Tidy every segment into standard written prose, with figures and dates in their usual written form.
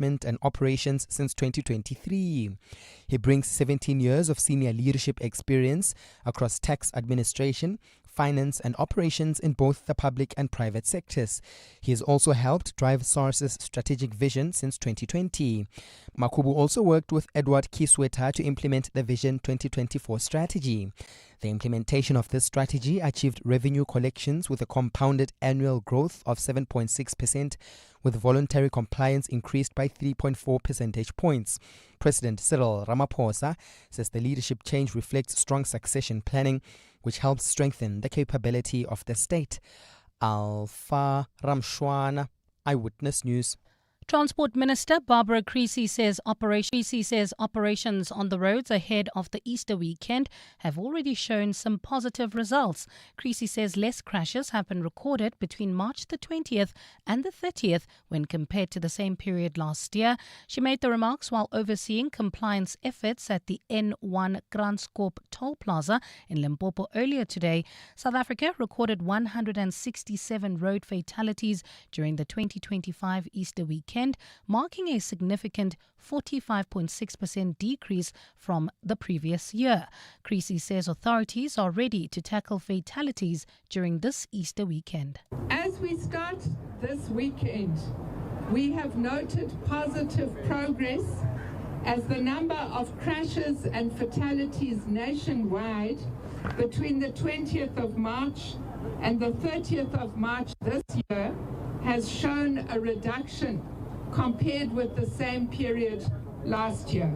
development and operations since 2023. He brings 17 years of senior leadership experience across tax administration, finance and operations in both the public and private sectors. He has also helped drive SARS's strategic vision since 2020. Makhubu also worked with Edward Kisweta to implement the Vision 2024 strategy. The implementation of this strategy achieved revenue collections with a compounded annual growth of 7.6%, with voluntary compliance increased by 3.4 percentage points. President Cyril Ramaphosa says the leadership change reflects strong succession planning, which helps strengthen the capability of the state. Alpha Ramshwana, Eyewitness News. Transport Minister Barbara Creecy says operations on the roads ahead of the Easter weekend have already shown some positive results. Creecy says less crashes have been recorded between March the 20th and the 30th when compared to the same period last year. She made the remarks while overseeing compliance efforts at the N1 Kranskop toll plaza in Limpopo earlier today. South Africa recorded 167 road fatalities during the 2025 Easter weekend, marking a significant 45.6% decrease from the previous year. Creecy says authorities are ready to tackle fatalities during this Easter weekend. As we start this weekend, we have noted positive progress as the number of crashes and fatalities nationwide between the 20th of March and the 30th of March this year has shown a reduction compared with the same period last year.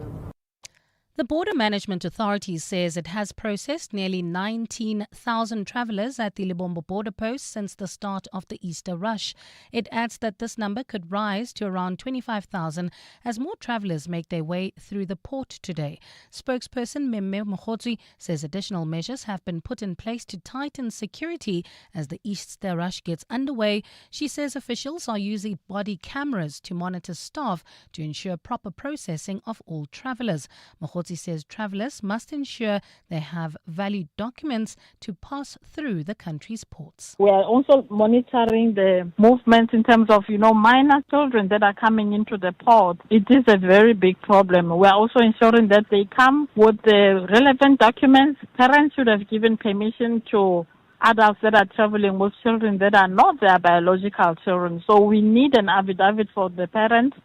The Border Management Authority says it has processed nearly 19,000 travellers at the Lebombo border post since the start of the Easter rush. It adds that this number could rise to around 25,000 as more travellers make their way through the port today. Spokesperson Meme Mokhotsi says additional measures have been put in place to tighten security as the Easter rush gets underway. She says officials are using body cameras to monitor staff to ensure proper processing of all travellers. Mokhotsi says travellers must ensure they have valid documents to pass through the country's ports. We are also monitoring the movements in terms of, minor children that are coming into the port. It is a very big problem. We are also ensuring that they come with the relevant documents. Parents should have given permission to adults that are traveling with children that are not their biological children. So we need an affidavit for the parents.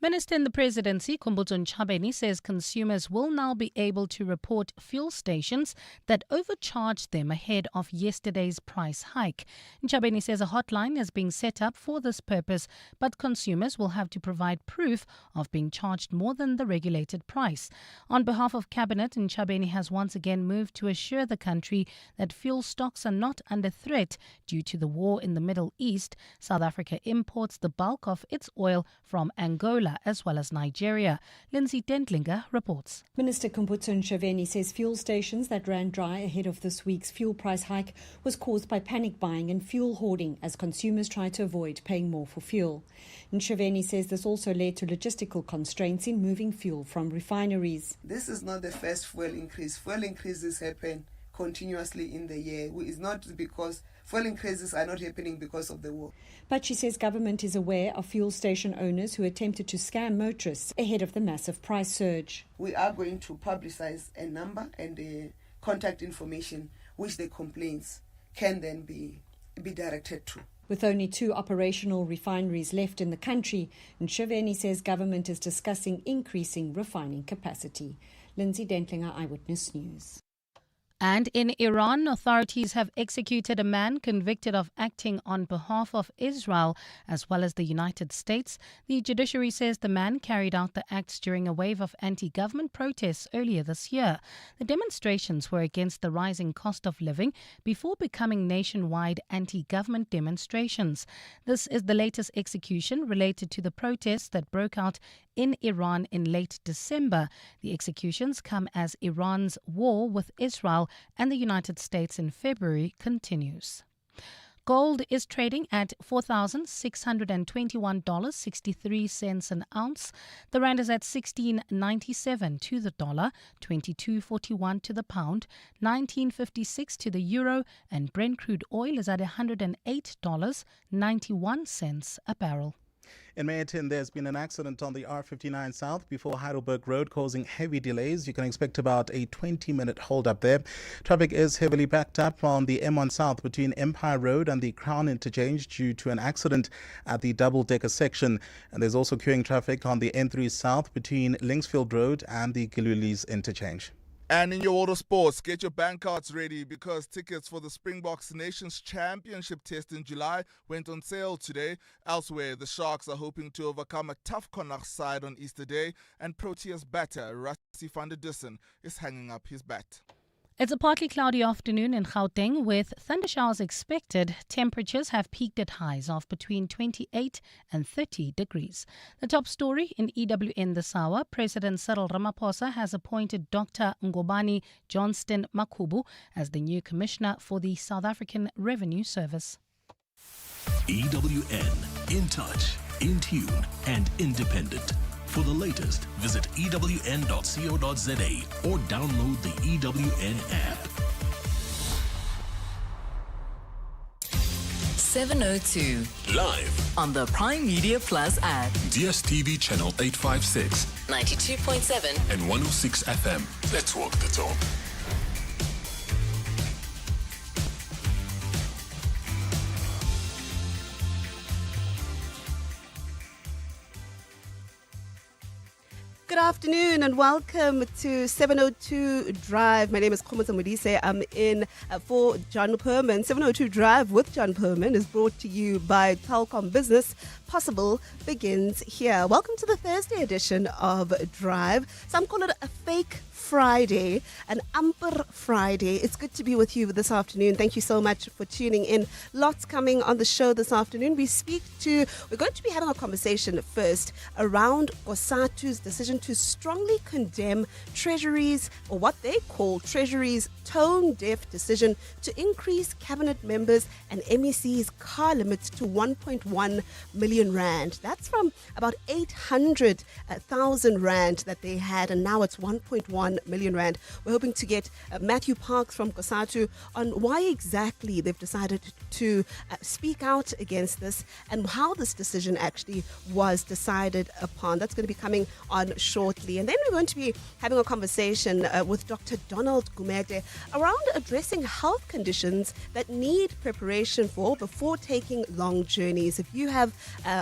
Minister in the Presidency, Khumbudzo Ntshavheni, says consumers will now be able to report fuel stations that overcharged them ahead of yesterday's price hike. Ntshavheni says a hotline is being set up for this purpose, but consumers will have to provide proof of being charged more than the regulated price. On behalf of Cabinet, Ntshavheni has once again moved to assure the country that fuel stocks are not under threat due to the war in the Middle East. South Africa imports the bulk of its oil from Angola as well as Nigeria. Lindsay Dentlinger reports. Minister Khumbudzo Ntshavheni says fuel stations that ran dry ahead of this week's fuel price hike was caused by panic buying and fuel hoarding as consumers tried to avoid paying more for fuel. Ntshavheni says this also led to logistical constraints in moving fuel from refineries. This is not the first fuel increase. Fuel increases happen continuously in the year. It's not because fuel increases are not happening because of the war. But she says government is aware of fuel station owners who attempted to scam motorists ahead of the massive price surge. We are going to publicize a number and the contact information which the complaints can then be directed to. With only 2 operational refineries left in the country, Ntshavheni says government is discussing increasing refining capacity. Lindsay Dentlinger, Eyewitness News. And in Iran, authorities have executed a man convicted of acting on behalf of Israel as well as the United States. The judiciary says the man carried out the acts during a wave of anti-government protests earlier this year. The demonstrations were against the rising cost of living before becoming nationwide anti-government demonstrations. This is the latest execution related to the protests that broke out in Iran in late December. The executions come as Iran's war with Israel and the United States in February continues. Gold is trading at $4,621.63 an ounce. The rand is at 16.97 to the dollar, 22.41 to the pound, 19.56 to the euro, and Brent crude oil is at $108.91 a barrel. In Mayton, there's been an accident on the R59 South before Heidelberg Road causing heavy delays. You can expect about a 20-minute hold up there. Traffic is heavily backed up on the M1 South between Empire Road and the Crown Interchange due to an accident at the double-decker section. And there's also queuing traffic on the N3 South between Linksfield Road and the Gilulis Interchange. And in your world of sports, get your bank cards ready because tickets for the Springboks Nations Championship test in July went on sale today. Elsewhere, the Sharks are hoping to overcome a tough Connacht side on Easter Day, and Proteas batter Rassie van der Dussen is hanging up his bat. It's a partly cloudy afternoon in Gauteng with thundershowers expected. Temperatures have peaked at highs of between 28 and 30 degrees. The top story in EWN this hour, President Cyril Ramaphosa has appointed Dr. Ngobani Johnston Makhubu as the new commissioner for the South African Revenue Service. EWN, in touch, in tune and independent. For the latest, visit ewn.co.za or download the EWN app. 702. Live On the Prime Media Plus app. DSTV channel 856, 92.7. and 106 FM. Let's walk the talk. Good afternoon and welcome to 702 Drive. My name is Khomotso Modise. I'm in for John Perlman. 702 Drive with John Perlman is brought to you by Telkom Business. Possible begins here. Welcome to the Thursday edition of Drive. Some call it a fake Friday, an Amper Friday. It's good to be with you this afternoon. Thank you so much for tuning in. Lots coming on the show this afternoon. We're going to be having a conversation first around COSATU's decision to strongly condemn Treasury's, or what they call Treasury's, tone-deaf decision to increase Cabinet Members and MEC's car limits to 1.1 million rand. That's from about 800,000 rand that they had, and now it's 1.1 million rand. We're hoping to get Matthew Parks from COSATU on why exactly they've decided to speak out against this and how this decision actually was decided upon. That's going to be coming on shortly. And then we're going to be having a conversation with Dr. Donald Gumede around addressing health conditions that need preparation for before taking long journeys. If you have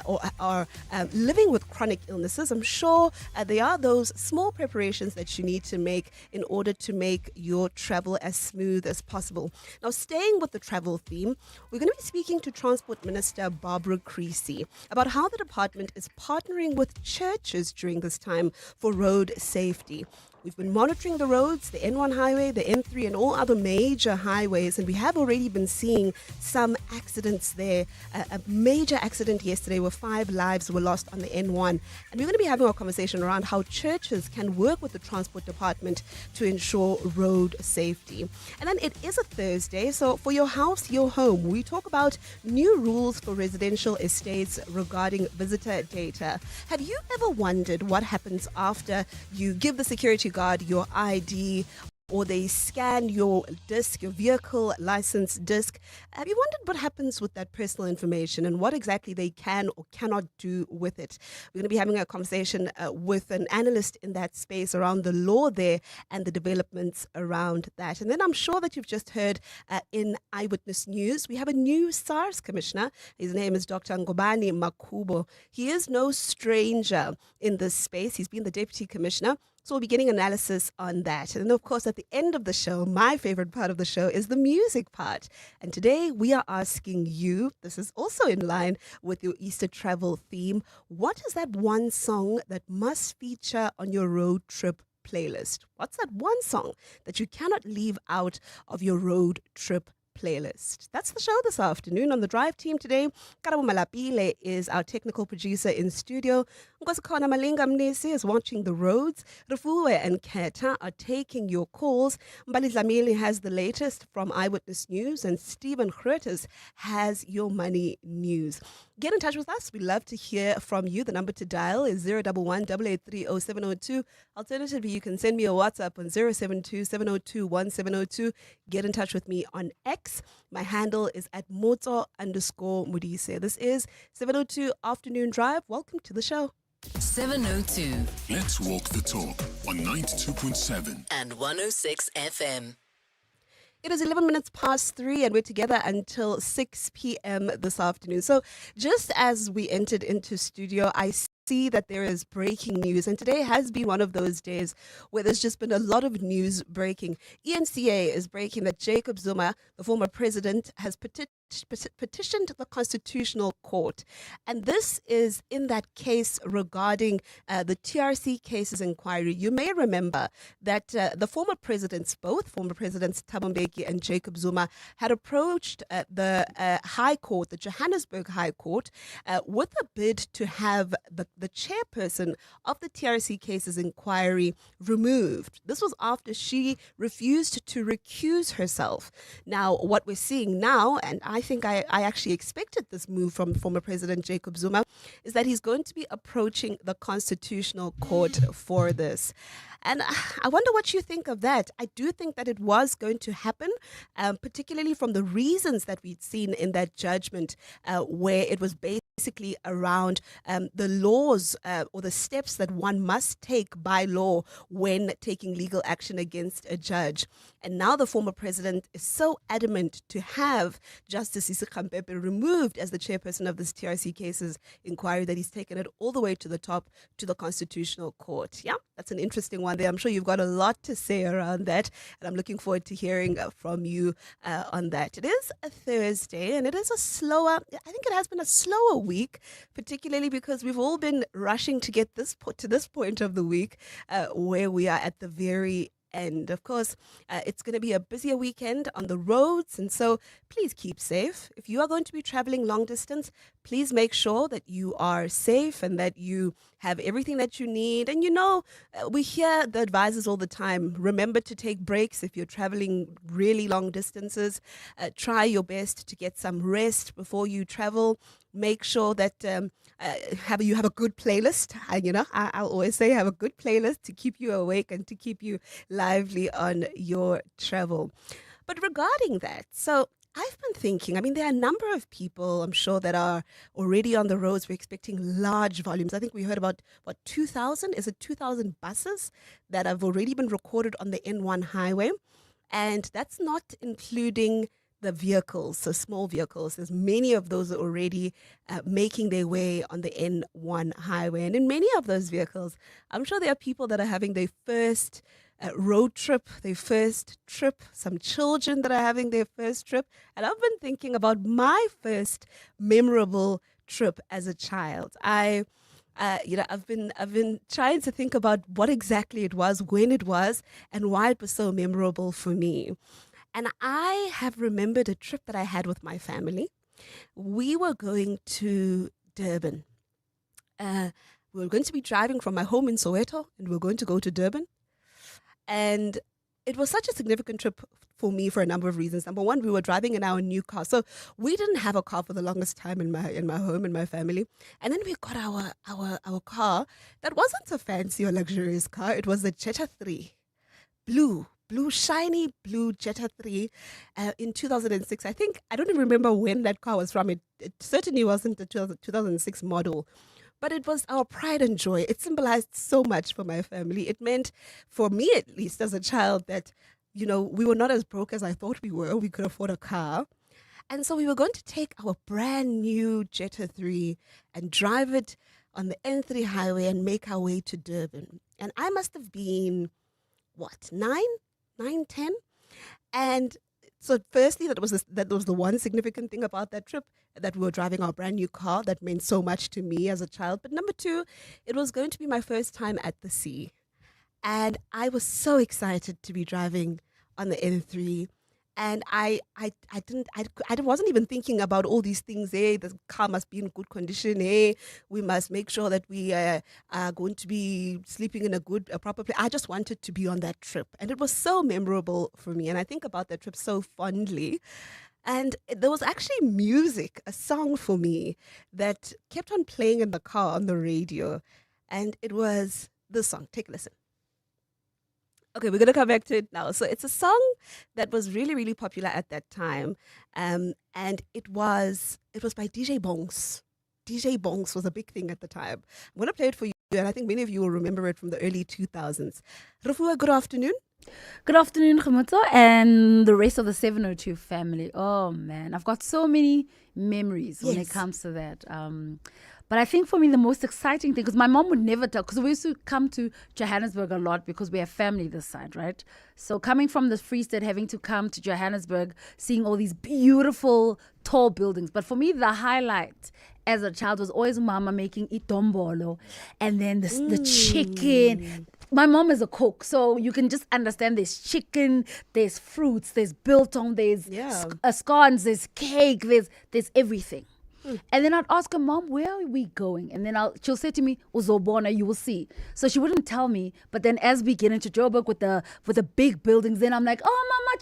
or are living with chronic illnesses, I'm sure there are those small preparations that you need to make in order to make your travel as smooth as possible. Now, staying with the travel theme, we're going to be speaking to Transport Minister Barbara Creecy about how the department is partnering with churches during this time for road safety. We've been monitoring the roads, the N1 highway, the N3 and all other major highways, and we have already been seeing some accidents there. A major accident yesterday where 5 lives were lost on the N1. And we're going to be having a conversation around how churches can work with the transport department to ensure road safety. And then it is a Thursday, so for your house, your home, we talk about new rules for residential estates regarding visitor data. Have you ever wondered what happens after you give the security guard your ID or they scan your disc, your vehicle license disc? Have you wondered what happens with that personal information and what exactly they can or cannot do with it? We're going to be having a conversation with an analyst in that space around the law there and the developments around that. And then I'm sure that you've just heard in Eyewitness News, we have a new SARS commissioner. His name is Dr. Ngobani Makhubu. He is no stranger in this space. He's been the deputy commissioner. So we'll be getting analysis on that. And of course, at the end of the show, my favorite part of the show is the music part. And today we are asking you, this is also in line with your Easter travel theme, what is that one song that must feature on your road trip playlist? What's that one song that you cannot leave out of your road trip playlist? That's the show this afternoon. On the Drive team today, Karabo Malapile is our technical producer in studio. Nkosikhona Malinga Mnisi is watching the roads. Refuwe and Keta are taking your calls. Mbali Dlamini has the latest from Eyewitness News, and Stephen Curtis has your money news. get in touch with us. We love to hear from you. The number to dial is 011-883-0702. Alternatively, you can send me a WhatsApp on 072-702-1702. Get in touch with me on X. My handle is at @moto_Modise. This is 702 Afternoon Drive. Welcome to the show. 702 Let's walk the talk on 92.7 and 106 FM. It is 11 minutes past 3 and we're together until 6 p.m. this afternoon. So just as we entered into studio, I see that there is breaking news, and today has been one of those days where there's just been a lot of news breaking. ENCA is breaking that Jacob Zuma, the former president, has petitioned the Constitutional Court, and this is in that case regarding the TRC cases inquiry. You may remember that the former presidents, both former presidents Thabo Mbeki and Jacob Zuma, had approached the High Court, the Johannesburg High Court, with a bid to have the chairperson of the TRC cases inquiry removed. This was after she refused to recuse herself. Now, what we're seeing now, and I think I actually expected this move from former President Jacob Zuma, is that he's going to be approaching the Constitutional Court for this. And I wonder what you think of that. I do think that it was going to happen, particularly from the reasons that we'd seen in that judgment, where it was basically around the laws or the steps that one must take by law when taking legal action against a judge. And now the former president is so adamant to have Justice Kampepe removed as the chairperson of this TRC cases inquiry that he's taken it all the way to the top, to the Constitutional Court. Yeah, that's an interesting one there. I'm sure you've got a lot to say around that, and I'm looking forward to hearing from you on that. It is a Thursday, and it is I think it has been a slower week, particularly because we've all been rushing to get to this point of the week where we are at the very end. Of course, it's going to be a busier weekend on the roads, and so please keep safe. If you are going to be traveling long distance, please make sure that you are safe and that you have everything that you need. And we hear the advisors all the time. Remember to take breaks if you're traveling really long distances. Try your best to get some rest before you travel. Make sure that you have a good playlist. I'll always say have a good playlist to keep you awake and to keep you lively on your travel. But regarding that, so I've been thinking, there are a number of people, I'm sure, that are already on the roads. We're expecting large volumes. I think we heard about, 2,000? Is it 2,000 buses that have already been recorded on the N1 highway? And that's not including the vehicles, so small vehicles. There's many of those already making their way on the N1 highway. And in many of those vehicles, I'm sure there are people that are having their first road trip, their first trip, some children that are having their first trip. And I've been thinking about my first memorable trip as a child. I've been trying to think about what exactly it was, when it was, and why it was so memorable for me. And I have remembered a trip that I had with my family. We were going to Durban. We were going to be driving from my home in Soweto, and we were going to go to Durban. And it was such a significant trip for me for a number of reasons. Number one, we were driving in our new car. So we didn't have a car for the longest time in my home, in my family. And then we got our car that wasn't a fancy or luxurious car. It was a Jetta 3, shiny blue Jetta 3 in 2006. I don't even remember when that car was from. It certainly wasn't the 2006 model. But it was our pride and joy. It symbolized so much for my family. It meant, for me at least, as a child, that, we were not as broke as I thought we were. We could afford a car. And so we were going to take our brand new Jetta 3 and drive it on the N3 highway and make our way to Durban. And I must have been, 9, 10? And so firstly, that was the one significant thing about that trip, that we were driving our brand new car. That meant so much to me as a child. But number two, it was going to be my first time at the sea. And I was so excited to be driving on the N3. And I wasn't even thinking about all these things. The car must be in good condition. We must make sure that we are going to be sleeping in a proper place. I just wanted to be on that trip. And it was so memorable for me. And I think about that trip so fondly. And there was actually music, a song for me that kept on playing in the car on the radio. And it was this song. Take a listen. Okay, we're going to come back to it now. So it's a song that was really, really popular at that time. And it was by DJ Bongs. DJ Bongs was a big thing at the time. I'm going to play it for you, and I think many of you will remember it from the early 2000s. Rafua, good afternoon. Good afternoon, Khumuto, and the rest of the 702 family. Oh, man, I've got so many memories when it comes to that. But I think for me, the most exciting thing, because my mom would never tell, because we used to come to Johannesburg a lot because we have family this side, right? So coming from the Free State, having to come to Johannesburg, seeing all these beautiful, tall buildings. But for me, the highlight as a child was always mama making itombolo, and then the chicken. My mom is a cook, so you can just understand there's chicken, there's fruits, there's biltong, there's scones, there's cake, there's everything. And then I'd ask her, Mom, where are we going? And then she'll say to me, Uzobona, you will see. So she wouldn't tell me. But then as we get into Joburg with the big buildings, then I'm like, oh, Mama,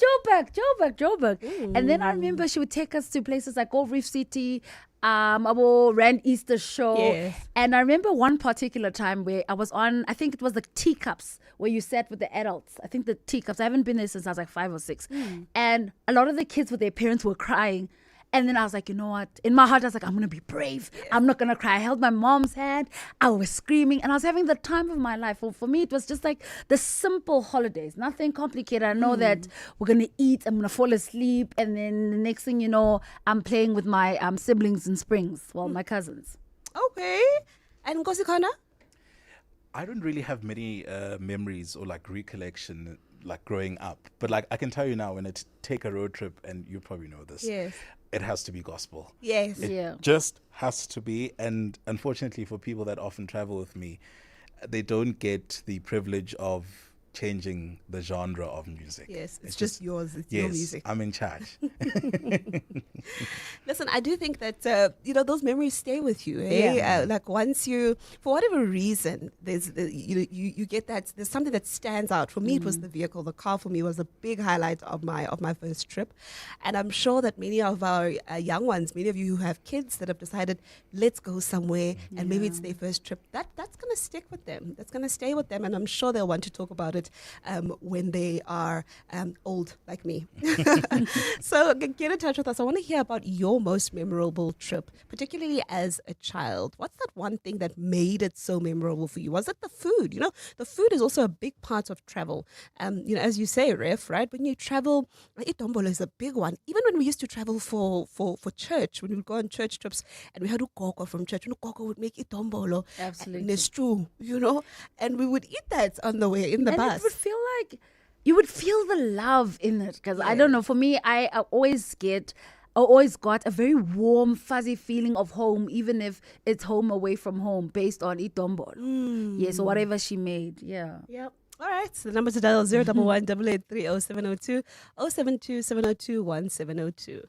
Joburg. And then I remember she would take us to places like Old Reef City, Rand Easter Show. Yes. And I remember one particular time where I was on, I think it was the teacups where you sat with the adults. I think the teacups. I haven't been there since I was like 5 or 6. And a lot of the kids with their parents were crying. And then I was like, you know what? In my heart, I was like, I'm going to be brave. I'm not going to cry. I held my mom's hand. I was screaming. And I was having the time of my life. For me, it was just like the simple holidays. Nothing complicated. I know that we're going to eat. I'm going to fall asleep. And then the next thing you know, I'm playing with my siblings in Springs. Well, my cousins. Okay. And Nkosi, I don't really have many memories or like recollection like growing up. But like I can tell you now, when I take a road trip, and you probably know this. Yes. It has to be gospel. Yes. It just has to be. And unfortunately for people that often travel with me, they don't get the privilege of changing the genre of music. Yes, it's just yours. It's your music. I'm in charge. Listen, I do think that, those memories stay with you. Like once you, for whatever reason, there's, you get that, there's something that stands out. For me, it was the vehicle. The car for me was a big highlight of my first trip. And I'm sure that many of our young ones, many of you who have kids that have decided, let's go somewhere, and maybe it's their first trip, that's going to stick with them. That's going to stay with them. And I'm sure they'll want to talk about it when they are old like me. So get in touch with us. I want to hear about your most memorable trip, particularly as a child. What's that one thing that made it so memorable for you? Was it the food? The food is also a big part of travel. As you say, Ref, right? When you travel, itombolo is a big one. Even when we used to travel for church, when we would go on church trips and we had ukoko from church, ukoko would make itombolo. Absolutely. Nestu, and we would eat that on the way in the bus. It would feel like you would feel the love in it, because I don't know, for me, I always got a very warm, fuzzy feeling of home, even if it's home away from home, based on itombolo. Yes, or whatever she made. Yeah. Yep. All right. So the number to dial 011-883-0702, 072-702-1702.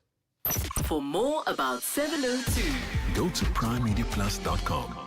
For more about 702, go to primemediaplus.com.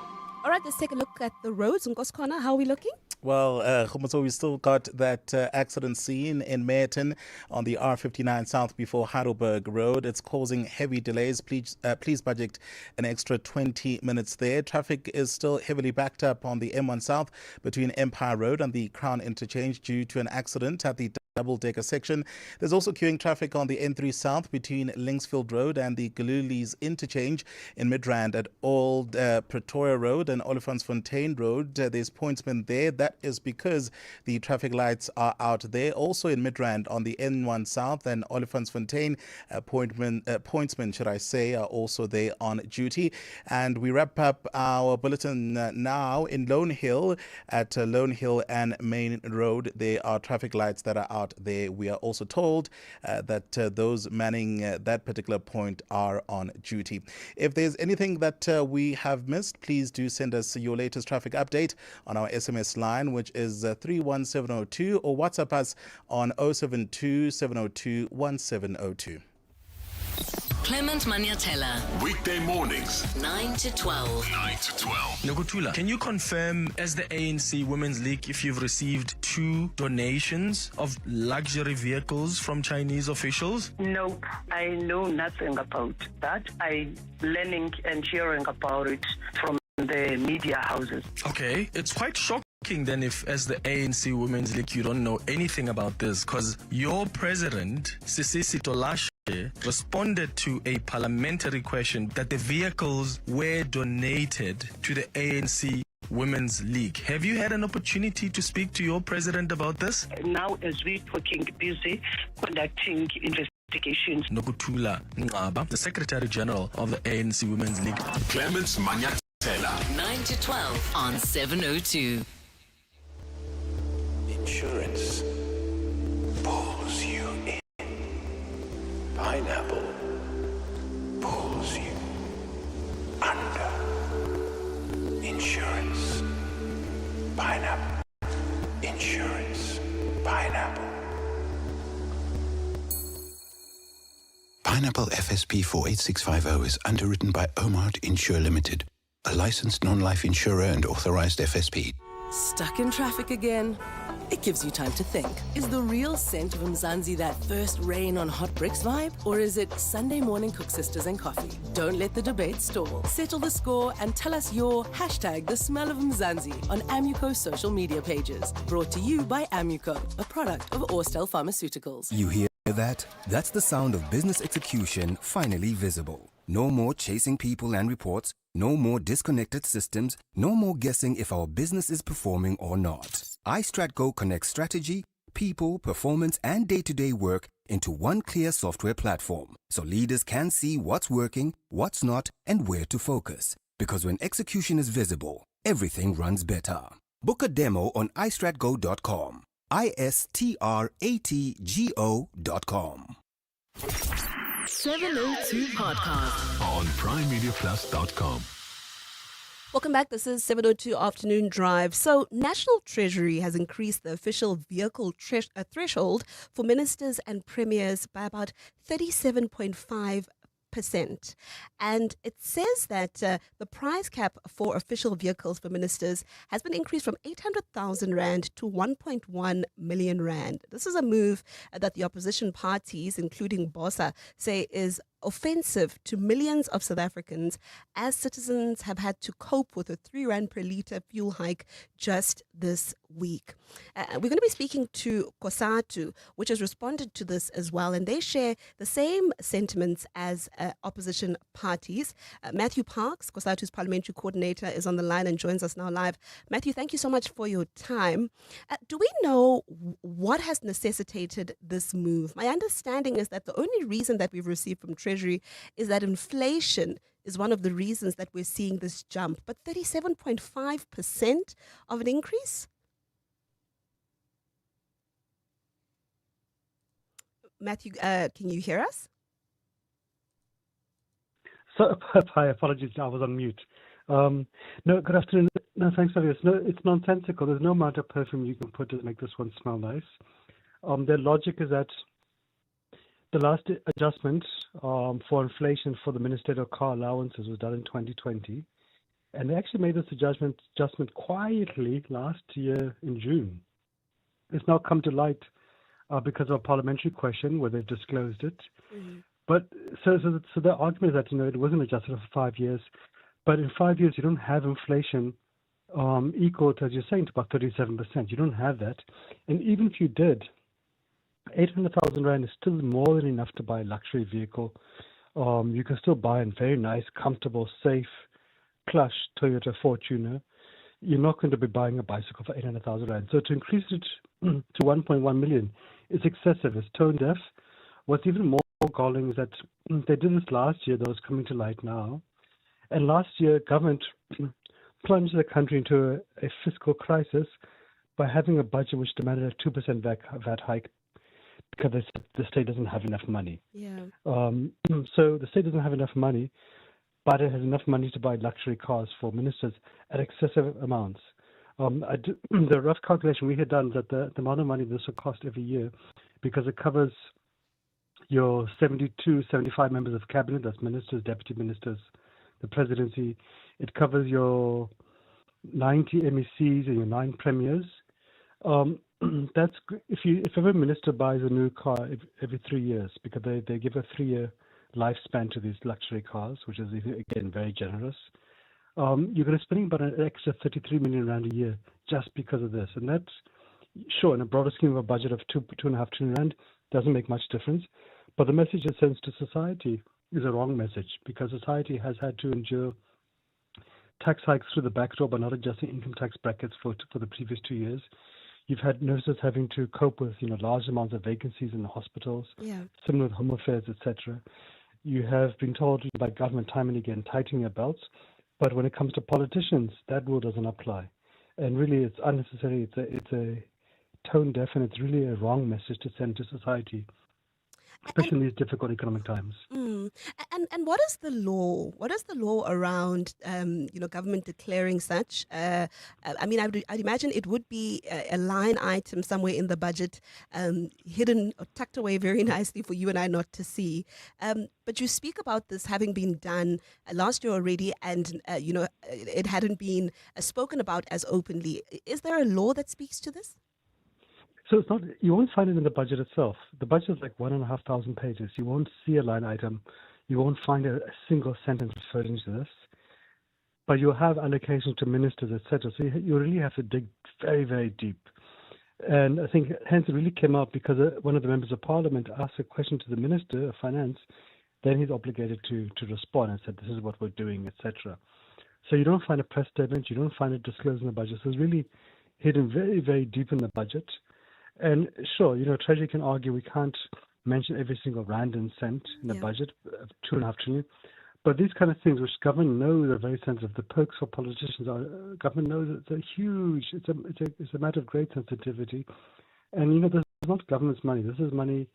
All right, let's take a look at the roads. Nkosi, how are we looking? Well, Khumuto, we still got that accident scene in Merton on the R59 South before Heidelberg Road. It's causing heavy delays. Please budget an extra 20 minutes there. Traffic is still heavily backed up on the M1 South between Empire Road and the Crown Interchange due to an accident at the double-decker section. There's also queuing traffic on the N3 South between Linksfield Road and the Galulies Interchange in Midrand at Old Pretoria Road and Olifantsfontein Road. There's pointsmen there. That is because the traffic lights are out there. Also in Midrand on the N1 South and Olifantsfontein, pointsmen, should I say, are also there on duty. And we wrap up our bulletin now in Lone Hill at Lone Hill and Main Road. There are traffic lights that are out there. We are also told that those manning that particular point are on duty. If there's anything that we have missed, please do send us your latest traffic update on our SMS line, which is 31702, or WhatsApp us on 072 702 1702. Clement Maniatella. Weekday mornings, 9 to 12. 9 to 12. Nokutula, can you confirm as the ANC Women's League if you've received to donations of luxury vehicles from Chinese officials? Nope, I know nothing about that. I'm learning and hearing about it from the media houses. Okay, it's quite shocking then if, as the ANC Women's League, you don't know anything about this, because your president, Sisisi Tolashe, responded to a parliamentary question that the vehicles were donated to the ANC Women's League. Have you had an opportunity to speak to your president about this? Now, as we're talking, busy conducting investigations. Nokutula Ngaba, the Secretary General of the ANC Women's League. Clements Manyatela. 9 to 12 on 702. Insurance pulls you in. Pineapple pulls you under. Insurance. Pineapple. Insurance. Pineapple. Pineapple FSP 48650 is underwritten by Omart Insure Limited, a licensed non-life insurer and authorized FSP. Stuck in traffic again? It gives you time to think. Is the real scent of Mzansi that first rain on hot bricks vibe? Or is it Sunday morning cook sisters and coffee? Don't let the debate stall. Settle the score and tell us your hashtag the smell of Mzansi on Amuco social media pages. Brought to you by Amuco, a product of Orstel Pharmaceuticals. You hear that? That's the sound of business execution finally visible. No more chasing people and reports. No more disconnected systems. No more guessing if our business is performing or not. iStratGo connects strategy, people, performance, and day-to-day work into one clear software platform, so leaders can see what's working, what's not, and where to focus. Because when execution is visible, everything runs better. Book a demo on iStratGo.com. iStratgo.com. 702 Podcast on PrimeMediaPlus.com. Welcome back. This is 702 Afternoon Drive. So, National Treasury has increased the official vehicle threshold for ministers and premiers by about 37.5%. And it says that the price cap for official vehicles for ministers has been increased from 800,000 Rand to 1.1 million Rand. This is a move that the opposition parties, including BOSA, say is offensive to millions of South Africans as citizens have had to cope with a 3 Rand per litre fuel hike just this week. We're going to be speaking to COSATU, which has responded to this as well, and they share the same sentiments as opposition parties. Matthew Parks, COSATU's Parliamentary Coordinator, is on the line and joins us now live. Matthew, thank you so much for your time. Do we know what has necessitated this move? My understanding is that the only reason that we've received from Treasury is that inflation is one of the reasons that we're seeing this jump. But 37.5% of an increase? Matthew, can you hear us? So, hi, apologies, I was on mute. No, good afternoon. No, thanks for this. No, it's nonsensical. There's no amount of perfume you can put to make this one smell nice. Their logic is that the last adjustment for inflation for the ministerial car allowances was done in 2020. And they actually made this adjustment quietly last year in June. It's now come to light because of a parliamentary question where they've disclosed it. Mm-hmm. But so the argument is that, it wasn't adjusted for 5 years. But in 5 years, you don't have inflation equal to, as you're saying, to about 37%. You don't have that. And even if you did, 800,000 Rand is still more than enough to buy a luxury vehicle. You can still buy a very nice, comfortable, safe, plush Toyota Fortuner. You're not going to be buying a bicycle for 800,000 Rand. So to increase it to 1.1 million is excessive. It's tone deaf. What's even more galling is that they did this last year, though it's coming to light now. And last year, government plunged the country into a fiscal crisis by having a budget which demanded a 2% VAT hike because the state doesn't have enough money. Yeah. So the state doesn't have enough money, but it has enough money to buy luxury cars for ministers at excessive amounts. The rough calculation we had done that the amount of money this will cost every year, because it covers your 75 members of cabinet, that's ministers, deputy ministers, the presidency. It covers your 90 MECs and your 9 premiers. if every minister buys a new car every 3 years, because they give a 3-year lifespan to these luxury cars, which is again very generous. You're going to spending about an extra 33 million rand a year just because of this, and that's sure in a broader scheme of a budget of 2.5 trillion rand doesn't make much difference, but the message it sends to society is a wrong message, because society has had to endure tax hikes through the back door by not adjusting income tax brackets for the previous 2 years. You've had nurses having to cope with large amounts of vacancies in the hospitals, similar with home affairs, etc. You have been told by government time and again tightening their belts, but when it comes to politicians, that rule doesn't apply, and really it's unnecessary. It's a tone deaf, and it's really a wrong message to send to society, especially in these difficult economic times. And what is the law? What is the law around government declaring such? I mean, I'd imagine it would be a line item somewhere in the budget, hidden or tucked away very nicely for you and I not to see. But you speak about this having been done last year already, and it hadn't been spoken about as openly. Is there a law that speaks to this? So it's not. You won't find it in the budget itself. The budget is like 1,500 pages. You won't see a line item. You won't find a single sentence referring to this. But you'll have allocations to ministers, etc. So you really have to dig very, very deep. And I think hence it really came out because one of the members of Parliament asked a question to the Minister of Finance. Then he's obligated to respond and said, "This is what we're doing," etc. So you don't find a press statement. You don't find it disclosed in the budget. So it's really hidden very, very deep in the budget. And sure, Treasury can argue we can't mention every single rand and cent in the budget of 2.5 trillion. But these kind of things, which government knows are very sensitive, the perks for politicians are. Government knows it's a huge. It's a matter of great sensitivity. And this is not government's money. This is money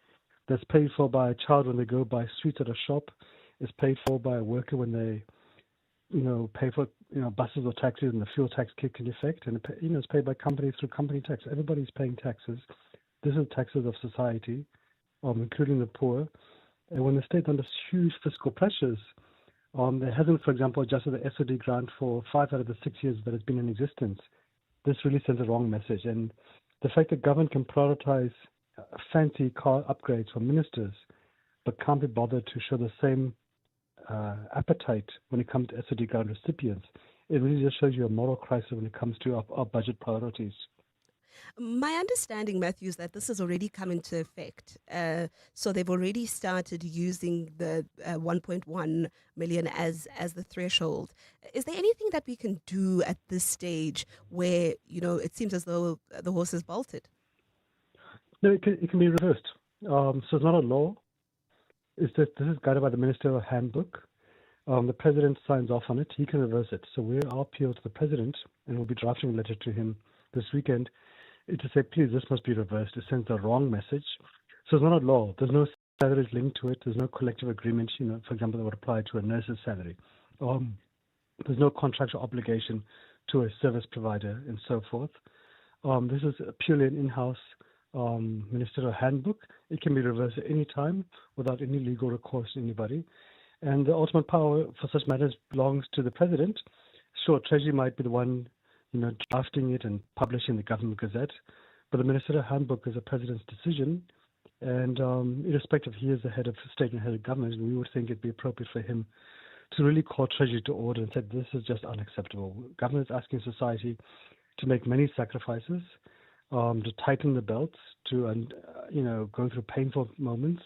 that's paid for by a child when they go buy sweets at a shop. It's paid for by a worker when they, pay for buses or taxis and the fuel tax kick in effect, and it's paid by companies through company tax. Everybody's paying taxes. This is taxes of society, including the poor. And when the state under huge fiscal pressures, there hasn't, for example, adjusted the SOD grant for 5 out of the 6 years that it's been in existence. This really sends a wrong message. And the fact that government can prioritize fancy car upgrades for ministers, but can't be bothered to show the same appetite when it comes to SOD grant recipients, it really just shows you a moral crisis when it comes to our budget priorities. My understanding, Matthew, is that this has already come into effect. So they've already started using the 1.1 million as the threshold. Is there anything that we can do at this stage where, it seems as though the horse is bolted? No, it can be reversed. So it's not a law. This is guided by the ministerial handbook. The president signs off on it. He can reverse it. So I'll appeal to the president, and we'll be drafting a letter to him this weekend to say, please, this must be reversed. It sends the wrong message. So it's not a law. There's no salaries linked to it. There's no collective agreement, for example, that would apply to a nurse's salary. There's no contractual obligation to a service provider and so forth. This is purely an in-house ministerial handbook. It can be reversed at any time without any legal recourse to anybody. And the ultimate power for such matters belongs to the president. Sure, Treasury might be the one, drafting it and publishing the government gazette, but the ministerial handbook is a president's decision. And irrespective, he is the head of state and head of government, and we would think it'd be appropriate for him to really call Treasury to order and say this is just unacceptable. Government is asking society to make many sacrifices, to tighten the belts, to go through painful moments.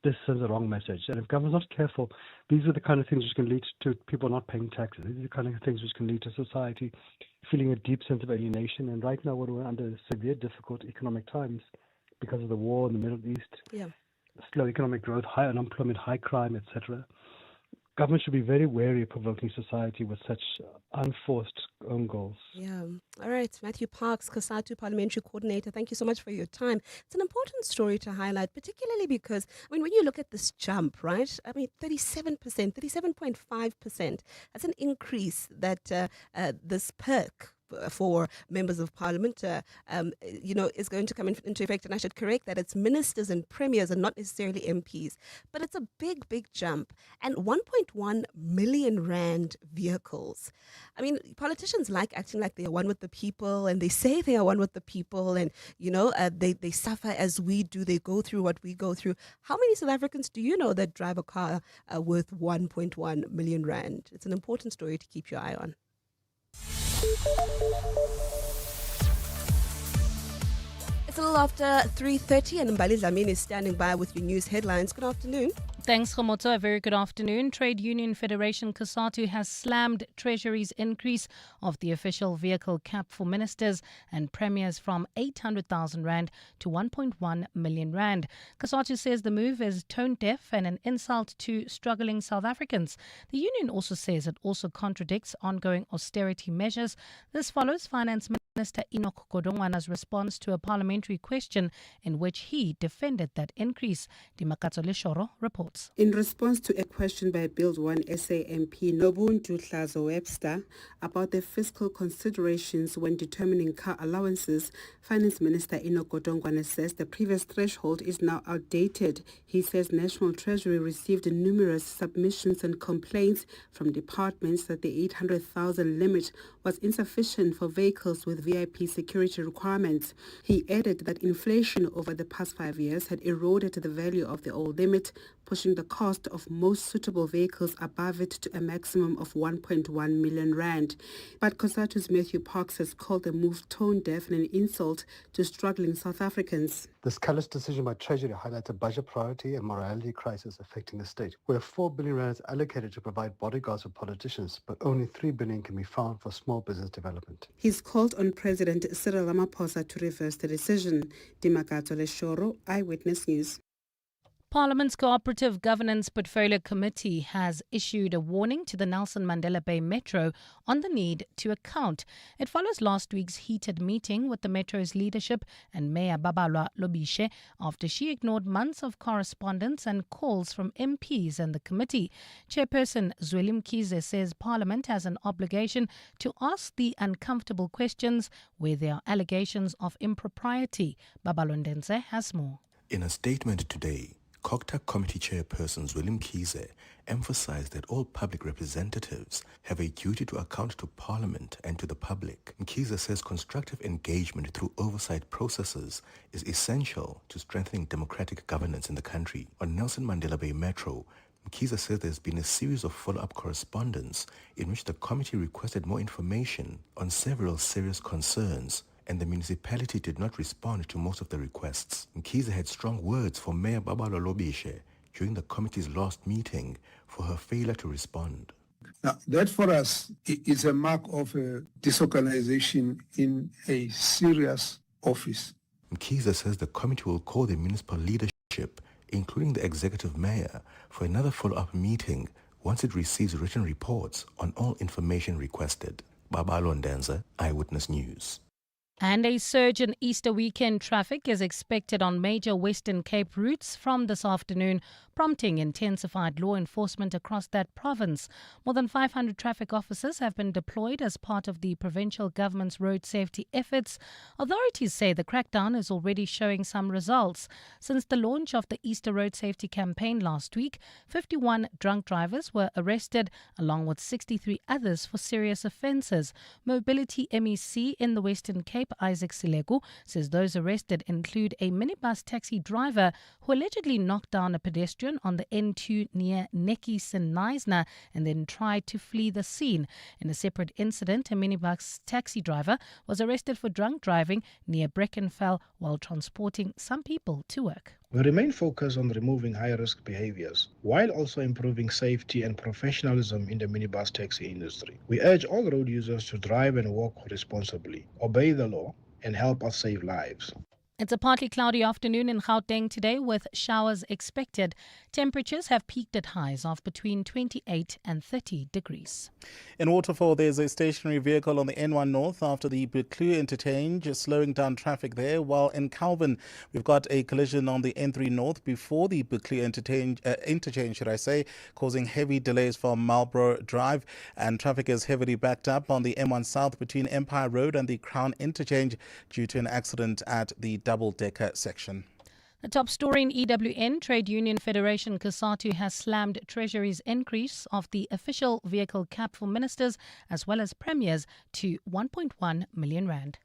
This sends the wrong message. And if government's not careful, these are the kind of things which can lead to people not paying taxes. These are the kind of things which can lead to society feeling a deep sense of alienation. And right now, when we're under severe, difficult economic times because of the war in the Middle East, slow economic growth, high unemployment, high crime, etc., government should be very wary of provoking society with such unforced own goals. Yeah. All right. Matthew Parks, COSATU Parliamentary Coordinator, thank you so much for your time. It's an important story to highlight, particularly because, when you look at this jump, right? 37%, 37.5%, that's an increase that this perk for members of parliament, is going to come into effect. And I should correct that it's ministers and premiers and not necessarily MPs. But it's a big, big jump. And 1.1 million rand vehicles. I mean, politicians like acting like they are one with the people, and they say they are one with the people, and, they suffer as we do. They go through what we go through. How many South Africans do you know that drive a car worth 1.1 million rand? It's an important story to keep your eye on. It's a little after 3:30 and Mbali Zamin is standing by with your news headlines. Good afternoon. Thanks, Khomoto. A very good afternoon. Trade Union Federation COSATU has slammed Treasury's increase of the official vehicle cap for ministers and premiers from 800,000 rand to 1.1 million rand. COSATU says the move is tone deaf and an insult to struggling South Africans. The union also says it also contradicts ongoing austerity measures. This follows Finance Minister Enoch Godongwana's response to a parliamentary question in which he defended that increase. Dimakatso Leshoro reports. In response to a question by Build 1 SA MP Nobuntu Hlazo Webster about the fiscal considerations when determining car allowances, Finance Minister Enoch Godongwana says the previous threshold is now outdated. He says National Treasury received numerous submissions and complaints from departments that the 800,000 limit was insufficient for vehicles with VIP security requirements. He added that inflation over the past 5 years had eroded the value of the old limit, pushing the cost of most suitable vehicles above it to a maximum of 1.1 million rand. But COSATU's Matthew Parks has called the move tone deaf and an insult to struggling South Africans. This callous decision by Treasury highlights a budget priority and morality crisis affecting the state, where 4 billion rand is allocated to provide bodyguards for politicians, but only 3 billion can be found for small business development. He's called on President Cyril Ramaphosa to reverse the decision. Dimakatso Leshoro, Eyewitness News. Parliament's Cooperative Governance Portfolio Committee has issued a warning to the Nelson Mandela Bay Metro on the need to account. It follows last week's heated meeting with the Metro's leadership and Mayor Babalwa Lobishe after she ignored months of correspondence and calls from MPs and the committee. Chairperson Zweli Mkhize says Parliament has an obligation to ask the uncomfortable questions where there are allegations of impropriety. Babalondense has more. In a statement today, COGTA Committee Chairperson Zweli Mkhize emphasized that all public representatives have a duty to account to Parliament and to the public. Mkhize says constructive engagement through oversight processes is essential to strengthening democratic governance in the country. On Nelson Mandela Bay Metro, Mkhize says there's been a series of follow-up correspondence in which the committee requested more information on several serious concerns, and the municipality did not respond to most of the requests. Mkhize had strong words for Mayor Babalwa Lobishe during the committee's last meeting for her failure to respond. Now, that for us is a mark of a disorganization in a serious office. Mkhize says the committee will call the municipal leadership, including the executive mayor, for another follow-up meeting once it receives written reports on all information requested. Babalo Ndanza, Eyewitness News. And a surge in Easter weekend traffic is expected on major Western Cape routes from this afternoon, prompting intensified law enforcement across that province. More than 500 traffic officers have been deployed as part of the provincial government's road safety efforts. Authorities say the crackdown is already showing some results. Since the launch of the Easter Road Safety Campaign last week, 51 drunk drivers were arrested, along with 63 others for serious offences. Mobility MEC in the Western Cape, Isaac Silegu, says those arrested include a minibus taxi driver who allegedly knocked down a pedestrian on the N2 near Nekis and Neisner and then tried to flee the scene. In a separate incident, a minibus taxi driver was arrested for drunk driving near Breckenfell while transporting some people to work. We remain focused on removing high-risk behaviors while also improving safety and professionalism in the minibus taxi industry. We urge all road users to drive and walk responsibly, obey the law, and help us save lives. It's a partly cloudy afternoon in Gauteng today with showers expected. Temperatures have peaked at highs of between 28 and 30 degrees. In Waterfall, there's a stationary vehicle on the N1 North after the Buccleuch interchange, slowing down traffic there. While in Calvin, we've got a collision on the N3 North before the Buccleuch interchange, causing heavy delays from Marlborough Drive. And traffic is heavily backed up on the M1 South between Empire Road and the Crown interchange due to an accident at the double-decker section. The top story in EWN, Trade Union Federation COSATU has slammed Treasury's increase of the official vehicle cap for ministers as well as premiers to 1.1 million rand.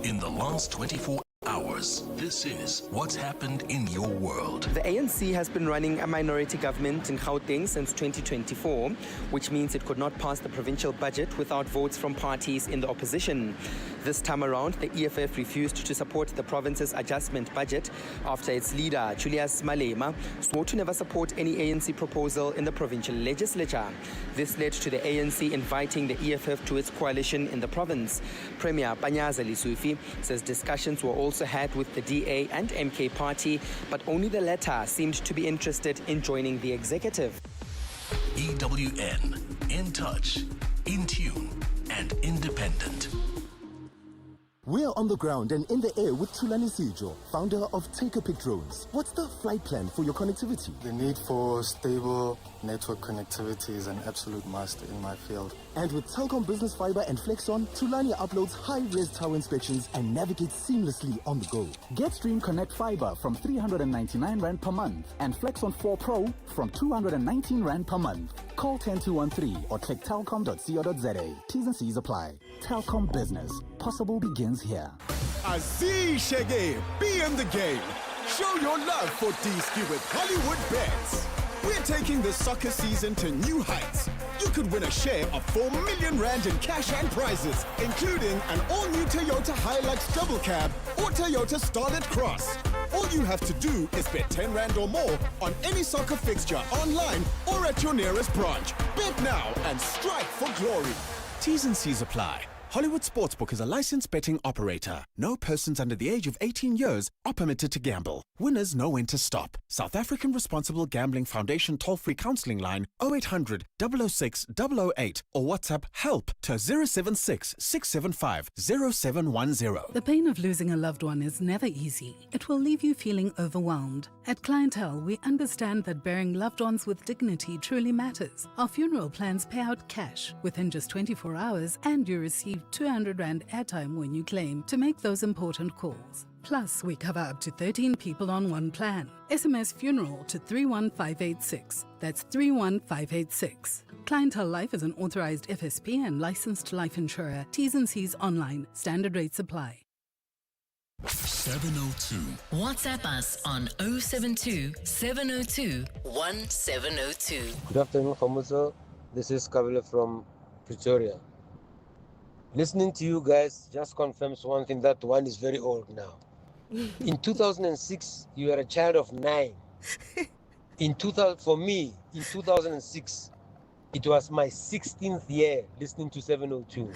In the last 24 hours, this is what's happened in your world. The ANC has been running a minority government in Gauteng since 2024, which means it could not pass the provincial budget without votes from parties in the opposition. This time around, the EFF refused to support the province's adjustment budget after its leader, Julius Malema, swore to never support any ANC proposal in the provincial legislature. This led to the ANC inviting the EFF to its coalition in the province. Premier Panyaza Lesufi says discussions were also had with the DA and MK party, but only the latter seemed to be interested in joining the executive. EWN, in touch, in tune, and independent. We're on the ground and in the air with Thulani Sijo, founder of Take a Pic Drones. What's the flight plan for your connectivity? The need for stable network connectivity is an absolute must in my field. And with Telkom Business Fiber and Flexon, Thulani uploads high-res tower inspections and navigates seamlessly on the go. Get Stream Connect Fiber from 399 Rand per month and Flexon 4 Pro from 219 Rand per month. Call 10213 or click telkom.co.za. T's and C's apply. Telkom Business. Possible begins here. Aziz Shege, be in the game. Show your love for D-Ski with Hollywood Bets. We're taking the soccer season to new heights. You could win a share of 4 million rand in cash and prizes, including an all-new Toyota Hilux double cab or Toyota Starlet Cross. All you have to do is bet 10 rand or more on any soccer fixture online or at your nearest branch. Bet now and strike for glory. T's and C's apply. Hollywood Sportsbook is a licensed betting operator. No persons under the age of 18 years are permitted to gamble. Winners know when to stop. South African Responsible Gambling Foundation toll-free counselling line 0800 006 008 or WhatsApp HELP to 076 675 0710. The pain of losing a loved one is never easy. It will leave you feeling overwhelmed. At Clientele, we understand that burying loved ones with dignity truly matters. Our funeral plans pay out cash within just 24 hours and you receive 200 Rand airtime when you claim to make those important calls. Plus, we cover up to 13 people on one plan. SMS funeral to 31586. That's 31586. Clientele Life is an authorized FSP and licensed life insurer. T's and C's online. Standard rates apply. 702. WhatsApp us on 072 702 1702. Good afternoon, Khomuso. This is Kabila from Pretoria. Listening to you guys just confirms one thing, that one is very old now. In 2006, you were a child of 9. For me, in 2006, it was my 16th year listening to 702.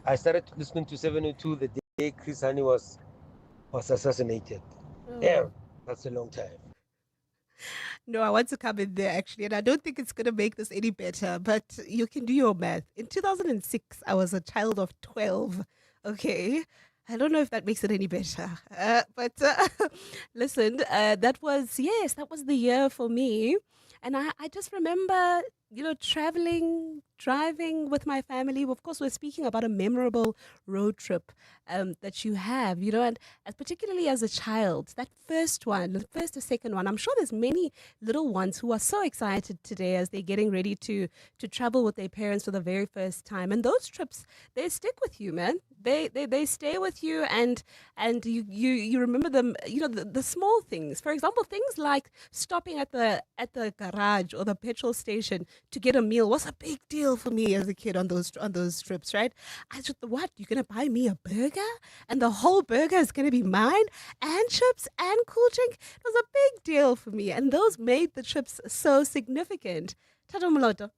I started listening to 702 the day Chris Hani was assassinated. Oh. Damn, that's a long time. No, I want to come in there actually, and I don't think it's going to make this any better, but you can do your math. In 2006, I was a child of 12. Okay. I don't know if that makes it any better. But listen, that was the year for me. And I just remember, driving with my family. Of course, we're speaking about a memorable road trip that you have, and particularly as a child, that first one, the first or second one. I'm sure there's many little ones who are so excited today as they're getting ready to travel with their parents for the very first time. And those trips, they stick with you, man. They stay with you, and you remember them. The small things. For example, things like stopping at the garage or the petrol station to get a meal was a big deal for me as a kid on those trips, right? I just, what, you're gonna buy me a burger and the whole burger is gonna be mine, and chips and cool drink? It was a big deal for me, and those made the trips so significant. Tato Moloto.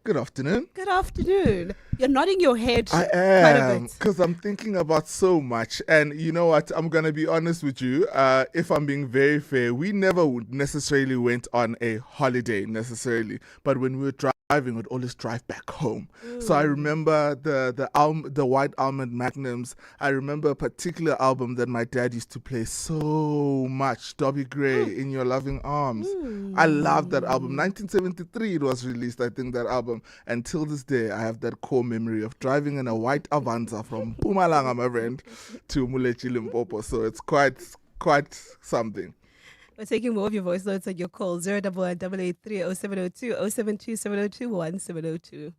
Good afternoon. Good afternoon. You're nodding your head. I am, because I'm thinking about so much. And you know what? I'm going to be honest with you. If I'm being very fair, we never necessarily went on a holiday necessarily. But when we were driving, we'd always drive back home. So I remember the White Almond Magnums. I remember a particular album that my dad used to play so much, Dobby Gray, In Your Loving Arms. I love that album. 1973 it was released, I think, that album. And till this day, I have that core memory of driving in a white Avanza from Mpumalanga, my friend, to Mulechi, Limpopo. So it's quite something. We're taking more of your voice notes on your call. 011-883-0702, 072-702-1702.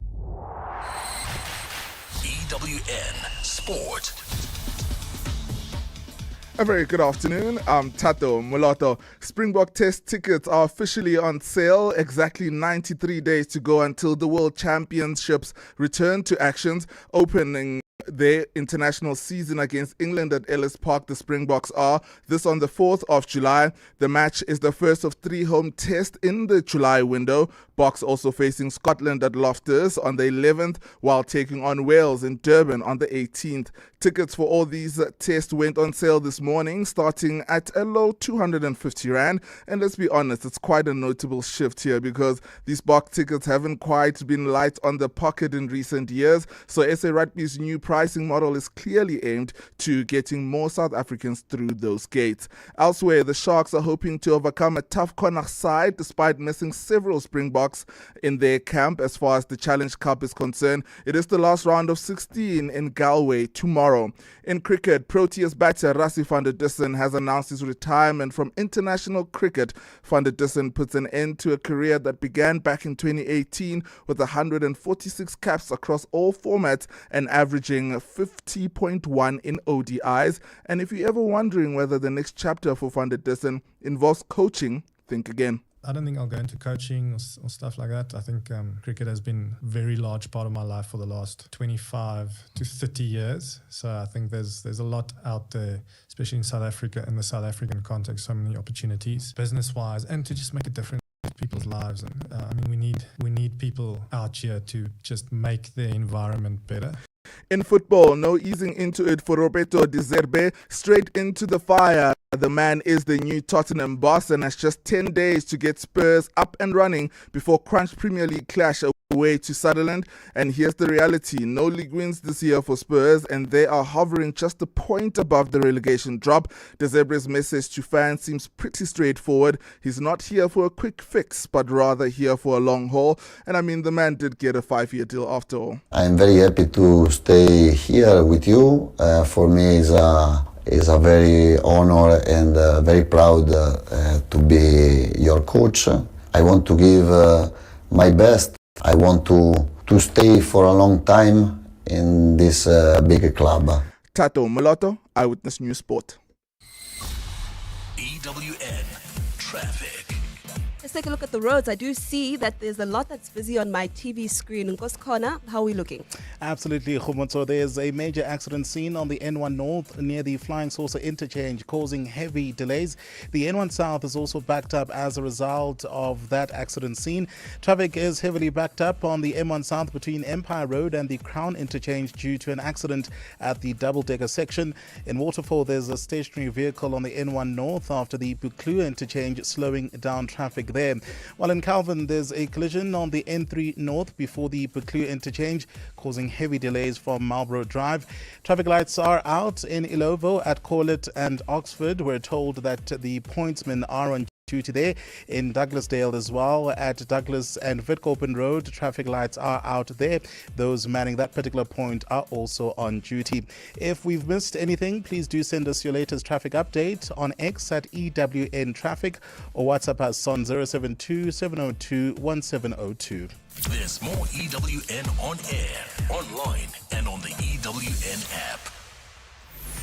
EWN Sport. A very good afternoon. I'm Tato Muloto. Springbok Test tickets are officially on sale. Exactly 93 days to go until the World Championships return to actions, opening their international season against England at Ellis Park. The Springboks are this on the 4th of July. The match is the first of 3 home tests in the July window. Boks also facing Scotland at Loftus on the 11th, while taking on Wales in Durban on the 18th. Tickets for all these tests went on sale this morning, starting at a low 250 Rand. And let's be honest, it's quite a notable shift here because these Boks tickets haven't quite been light on the pocket in recent years. So SA Rugby's new pricing model is clearly aimed to getting more South Africans through those gates. Elsewhere, the Sharks are hoping to overcome a tough Connacht side despite missing several Springboks in their camp. As far as the Challenge Cup is concerned, it is the last round of 16 in Galway tomorrow. In cricket, Proteas batter Rassie van der Dussen has announced his retirement from international cricket. Van der Dussen puts an end to a career that began back in 2018 with 146 caps across all formats and averaging 50.1 in ODIs. And if you're ever wondering whether the next chapter for Van der Dussen involves coaching, think again. I don't think I'll go into coaching or stuff like that. I think cricket has been a very large part of my life for the last 25 to 30 years. So I think there's a lot out there, especially in South Africa, in the South African context, so many opportunities, business-wise, and to just make a difference in people's lives. And we need people out here to just make their environment better. In football, no easing into it for Roberto De Zerbi. Straight into the fire. The man is the new Tottenham boss and has just 10 days to get Spurs up and running before Crunch Premier League clash away to Sunderland. And here's the reality. No league wins this year for Spurs and they are hovering just a point above the relegation drop. De Zerbi's message to fans seems pretty straightforward. He's not here for a quick fix, but rather here for a long haul. And I mean, the man did get a 5-year deal after all. I'm very happy to stay here with you. For me, it's a very honor and very proud to be your coach. I want to give my best. I want to stay for a long time in this big club. Tato Muloto, Eyewitness News Sport. EWN Traffic. Let's take a look at the roads. I do see that there's a lot that's busy on my TV screen. Nkoskhona, how are we looking? Absolutely, Khumotso. There's a major accident scene on the N1 North near the Flying Saucer interchange, causing heavy delays. The N1 South is also backed up as a result of that accident scene. Traffic is heavily backed up on the M1 South between Empire Road and the Crown interchange due to an accident at the double-decker section. In Waterfall, there's a stationary vehicle on the N1 North after the Buccleuch interchange, slowing down traffic there. While in Calvin, there's a collision on the N3 North before the Buccleuch interchange, causing heavy delays from Marlborough Drive. Traffic lights are out in Ilovo, at Corlett and Oxford. We're told that the pointsmen are on duty there. In Douglasdale as well, at Douglas and Witkopen Road, traffic lights are out there. Those manning that particular point are also on duty. If we've missed anything, please do send us your latest traffic update on X at EWN Traffic or WhatsApp us on 072 702 1702. There's more EWN on air, online, and on the EWN app.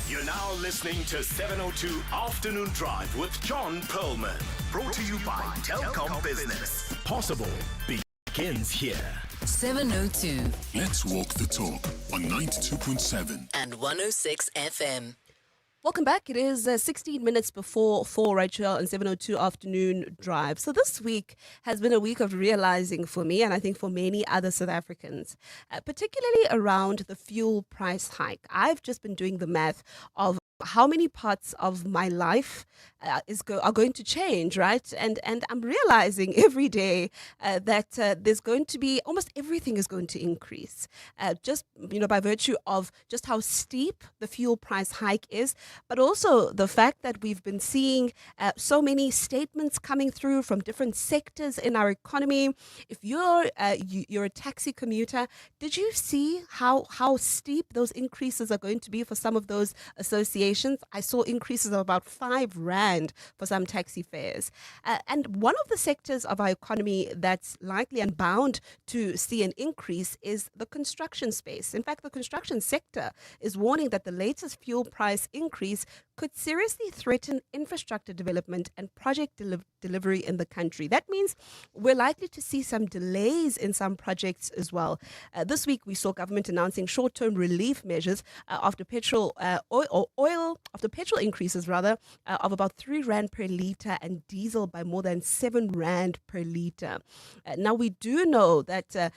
You're now listening to 702 Afternoon Drive with John Perlman. Brought to you by Telkom Business. Possible begins here. 702. Let's walk the talk on 92.7 and 106 FM. Welcome back. It is 16 minutes before 4, Rachel, and 7:02 afternoon drive. So this week has been a week of realizing for me, and I think for many other South Africans, particularly around the fuel price hike. I've just been doing the math of how many parts of my life are going to change, right? And I'm realizing every day that there's going to be almost everything is going to increase, just by virtue of just how steep the fuel price hike is, but also the fact that we've been seeing so many statements coming through from different sectors in our economy. If you're a taxi commuter, did you see how steep those increases are going to be for some of those associations? I saw increases of about 5 Rand for some taxi fares. And one of the sectors of our economy that's likely and bound to see an increase is the construction space. In fact, the construction sector is warning that the latest fuel price increase could seriously threaten infrastructure development and project delivery in the country. That means we're likely to see some delays in some projects as well. This week, we saw government announcing short-term relief measures after petrol increases of about 3 Rand per litre and diesel by more than 7 Rand per litre. Now, we do know that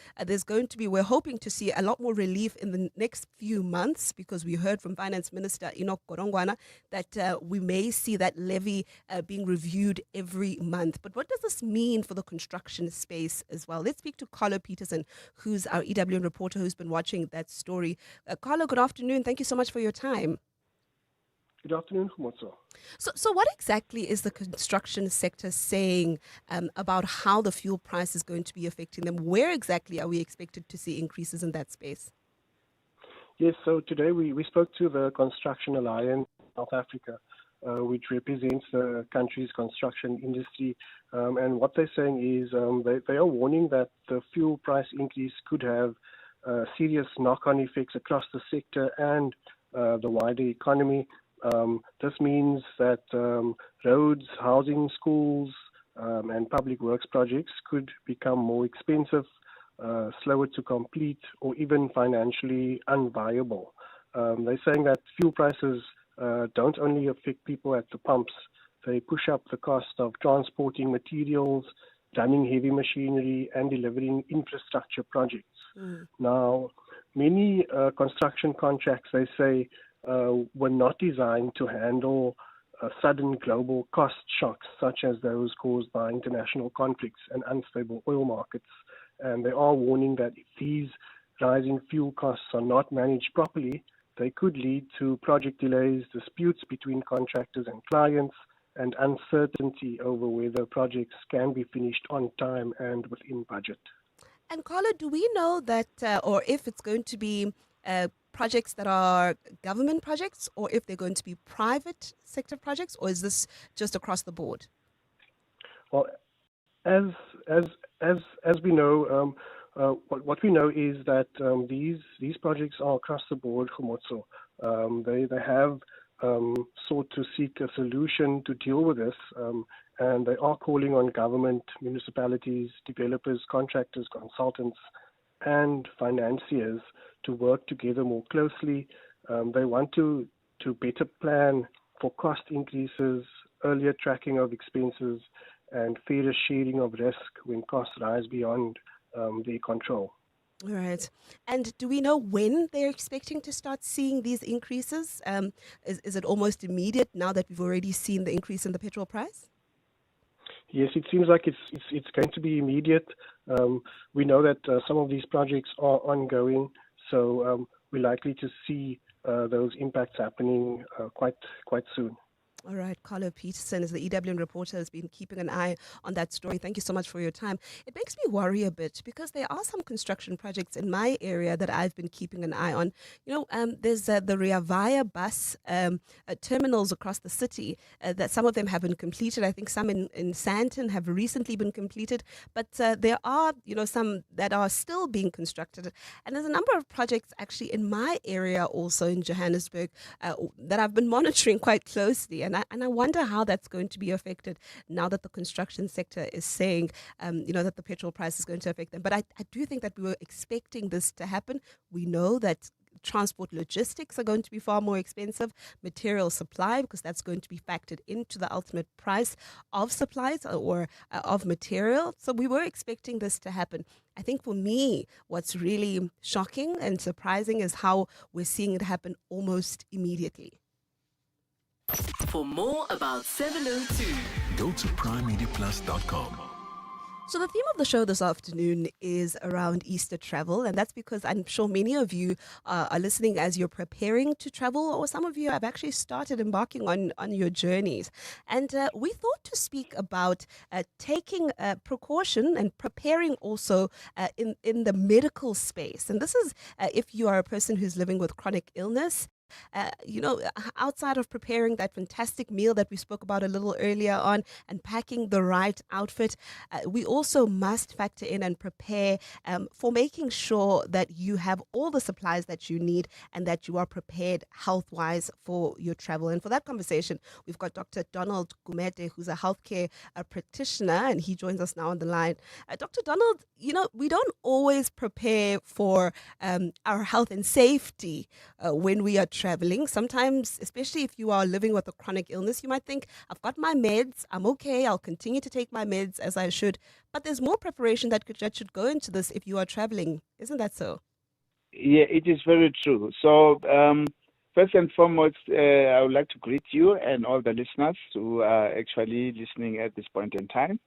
we're hoping to see a lot more relief in the next few months, because we heard from Finance Minister Enoch Godongwana that we may see that levy being reviewed every month. But what does this mean for the construction space as well? Let's speak to Carlo Peterson, who's our EWN reporter who's been watching that story. Carlo, good afternoon. Thank you so much for your time. Good afternoon, Humotso. So what exactly is the construction sector saying about how the fuel price is going to be affecting them? Where exactly are we expected to see increases in that space? Yes, so today we spoke to the Construction Alliance South Africa, which represents the country's construction industry. And what they're saying is they are warning that the fuel price increase could have serious knock-on effects across the sector and the wider economy. This means that roads, housing, schools, and public works projects could become more expensive, slower to complete, or even financially unviable. They're saying that fuel prices don't only affect people at the pumps, they push up the cost of transporting materials, running heavy machinery, and delivering infrastructure projects. Now, many construction contracts, they say, were not designed to handle sudden global cost shocks, such as those caused by international conflicts and unstable oil markets. And they are warning that if these rising fuel costs are not managed properly, they could lead to project delays, disputes between contractors and clients, and uncertainty over whether projects can be finished on time and within budget. And Carlo, do we know that, or if it's going to be projects that are government projects, or if they're going to be private sector projects, or is this just across the board? Well, as we know, what we know is that these projects are across the board, Humotso. They have sought to seek a solution to deal with this, and they are calling on government, municipalities, developers, contractors, consultants, and financiers to work together more closely. They want to better plan for cost increases, earlier tracking of expenses, and fairer sharing of risk when costs rise beyond their control. All right. And do we know when they're expecting to start seeing these increases? Is it almost immediate now that we've already seen the increase in the petrol price? Yes, it seems like it's going to be immediate. We know that some of these projects are ongoing, so we're likely to see those impacts happening quite soon. All right, Carlo Peterson is the EWN reporter, has been keeping an eye on that story. Thank you so much for your time. It makes me worry a bit because there are some construction projects in my area that I've been keeping an eye on. There's the Rea Vaya bus terminals across the city that some of them have been completed. I think some in Sandton have recently been completed, but there are some that are still being constructed. And there's a number of projects actually in my area also in Johannesburg that I've been monitoring quite closely. And I wonder how that's going to be affected now that the construction sector is saying, that the petrol price is going to affect them. But I do think that we were expecting this to happen. We know that transport logistics are going to be far more expensive, material supply, because that's going to be factored into the ultimate price of supplies or of material. So we were expecting this to happen. I think for me, what's really shocking and surprising is how we're seeing it happen almost immediately. For more about 702, go to primemediaplus.com. So the theme of the show this afternoon is around Easter travel, and that's because I'm sure many of you are listening as you're preparing to travel, or some of you have actually started embarking on your journeys. And we thought to speak about taking precaution and preparing also in the medical space. And this is if you are a person who's living with chronic illness. Outside of preparing that fantastic meal that we spoke about a little earlier on and packing the right outfit, we also must factor in and prepare for making sure that you have all the supplies that you need and that you are prepared health-wise for your travel. And for that conversation, we've got Dr. Donald Gumede, who's a healthcare practitioner, and he joins us now on the line. Dr. Donald, we don't always prepare for our health and safety when we are traveling. Sometimes, especially if you are living with a chronic illness, you might think, I've got my meds, I'm okay, I'll continue to take my meds as I should. But there's more preparation that should go into this if you are traveling. Isn't that so? Yeah, it is very true. So, first and foremost, I would like to greet you and all the listeners who are actually listening at this point in time.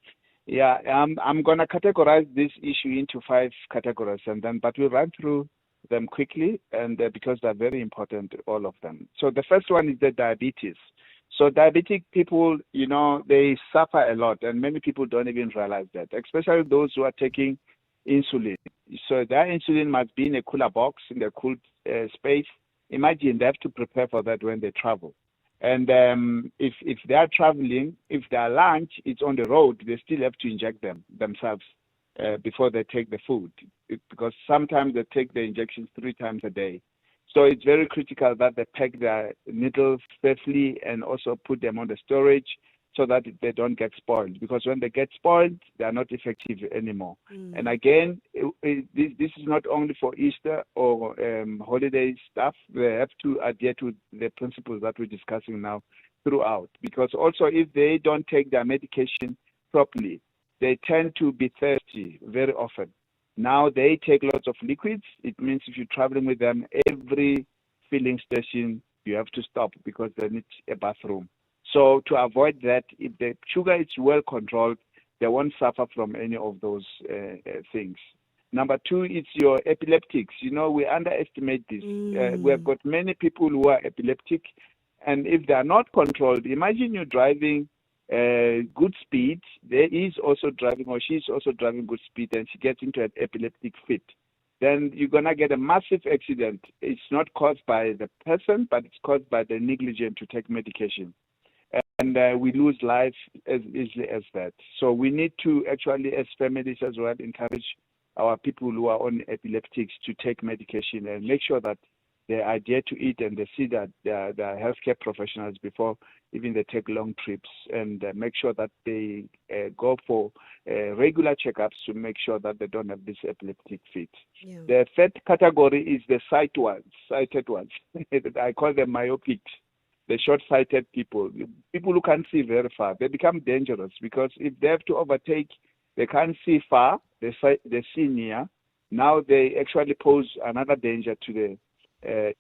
Yeah, I'm going to categorize this issue into 5 categories, but we'll run through them quickly, and because they're very important, all of them. So the first one is the diabetes. So diabetic people, they suffer a lot, and many people don't even realize that, especially those who are taking insulin. So their insulin must be in a cooler box, in a cool space. Imagine they have to prepare for that when they travel. And if they are traveling, if their lunch is on the road, they still have to inject themselves before they take the food, because sometimes they take the injections 3 times a day. So it's very critical that they pack their needles safely and also put them on the storage so that they don't get spoiled, because when they get spoiled, they are not effective anymore. And again, this is not only for Easter or holiday stuff. They have to adhere to the principles that we're discussing now throughout, because also if they don't take their medication properly, they tend to be thirsty very often. Now they take lots of liquids. It means if you're traveling with them, every filling station, you have to stop because they need a bathroom. So to avoid that, if the sugar is well controlled, they won't suffer from any of those things. Number 2 is your epileptics. We underestimate this. We have got many people who are epileptic, and if they are not controlled, imagine you're driving good speed. There is also driving, or she's also driving good speed, and she gets into an epileptic fit. Then you're going to get a massive accident. It's not caused by the person, but it's caused by the negligence to take medication. And we lose life as easily as that. So we need to actually, as families as well, encourage our people who are on epileptics to take medication and make sure that they adhere to it, and they see that they are healthcare professionals before even they take long trips, and make sure that they go for regular checkups to make sure that they don't have this epileptic fit. Yeah. The third category is the sighted ones. I call them myopics, the short-sighted people who can't see very far. They become dangerous because if they have to overtake, they can't see far, they see near. Now they actually pose another danger to the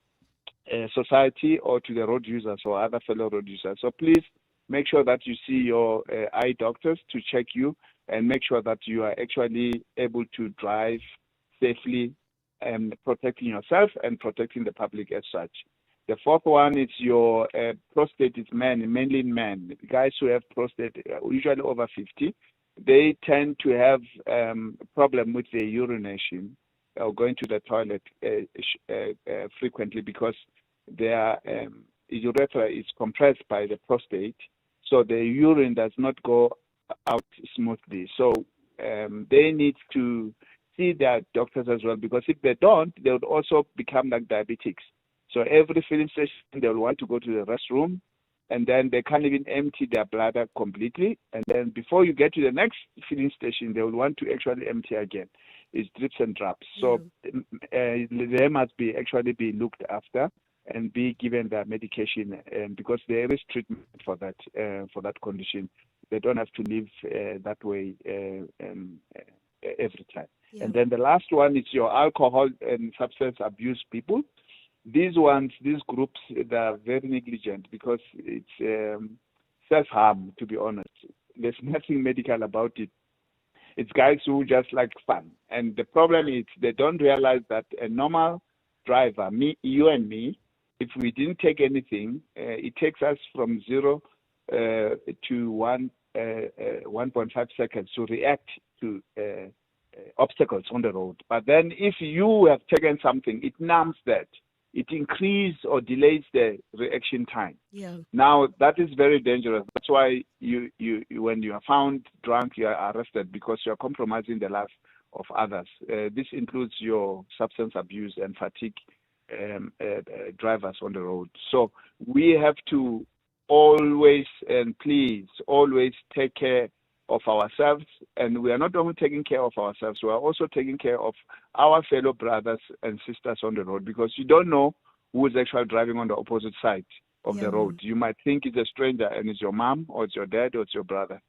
society or to the road users or other fellow road users. So please make sure that you see your eye doctors to check you and make sure that you are actually able to drive safely and protecting yourself and protecting the public as such. The fourth one is your prostate is mainly men. Guys who have prostate, usually over 50, they tend to have problem with their urination or going to the toilet frequently because their urethra is compressed by the prostate, so the urine does not go out smoothly. So they need to see their doctors as well, because if they don't, they would also become like diabetics. So every filling station, they'll want to go to the restroom, and then they can't even empty their bladder completely. And then before you get to the next filling station, they will want to actually empty again. is drips and drops. So they must be actually be looked after and be given their medication, because there is treatment for that condition. They don't have to live that way every time. And then the last one is your alcohol and substance abuse people. These groups, they are very negligent because it's self-harm, to be honest. There's nothing medical about it. It's guys who just like fun. And the problem is they don't realize that a normal driver, me, you and me, if we didn't take anything, it takes us from 0 to 1.5 seconds to react to obstacles on the road. But then if you have taken something, it numbs that. It increases or delays the reaction time. Yeah. Now, that is very dangerous. That's why you when you are found drunk, you are arrested, because you are compromising the life of others. This includes your substance abuse and fatigue drivers on the road. So we have to always and please always take care of ourselves, and we are not only taking care of ourselves, we are also taking care of our fellow brothers and sisters on the road, because you don't know who is actually driving on the opposite side of the road. You might think it's a stranger and it's your mom or it's your dad or it's your brother.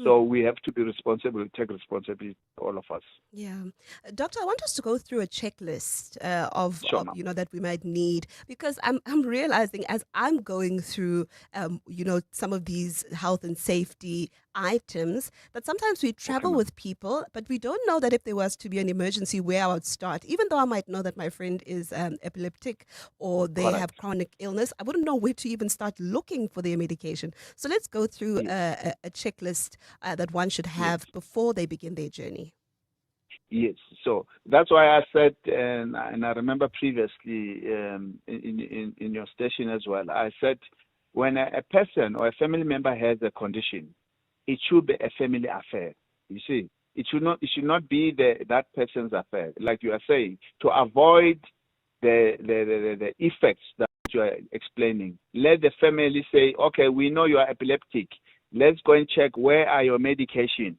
So we have to be responsible, take responsibility, all of us. Yeah. Doctor, I want us to go through a checklist of that we might need, because I'm realizing as I'm going through, some of these health and safety items, that sometimes we travel with people, but we don't know that if there was to be an emergency, where I would start. Even though I might know that my friend is epileptic or they have chronic illness, I wouldn't know where to even start looking for their medication. So let's go through a checklist that one should have before they begin their journey. Yes, so that's why I said, and I remember previously in your station as well, I said when a person or a family member has a condition, it should be a family affair. You see, it should not be that person's affair. Like you are saying, to avoid the effects that you are explaining. Let the family say, okay, we know you are epileptic. Let's go and check where are your medication.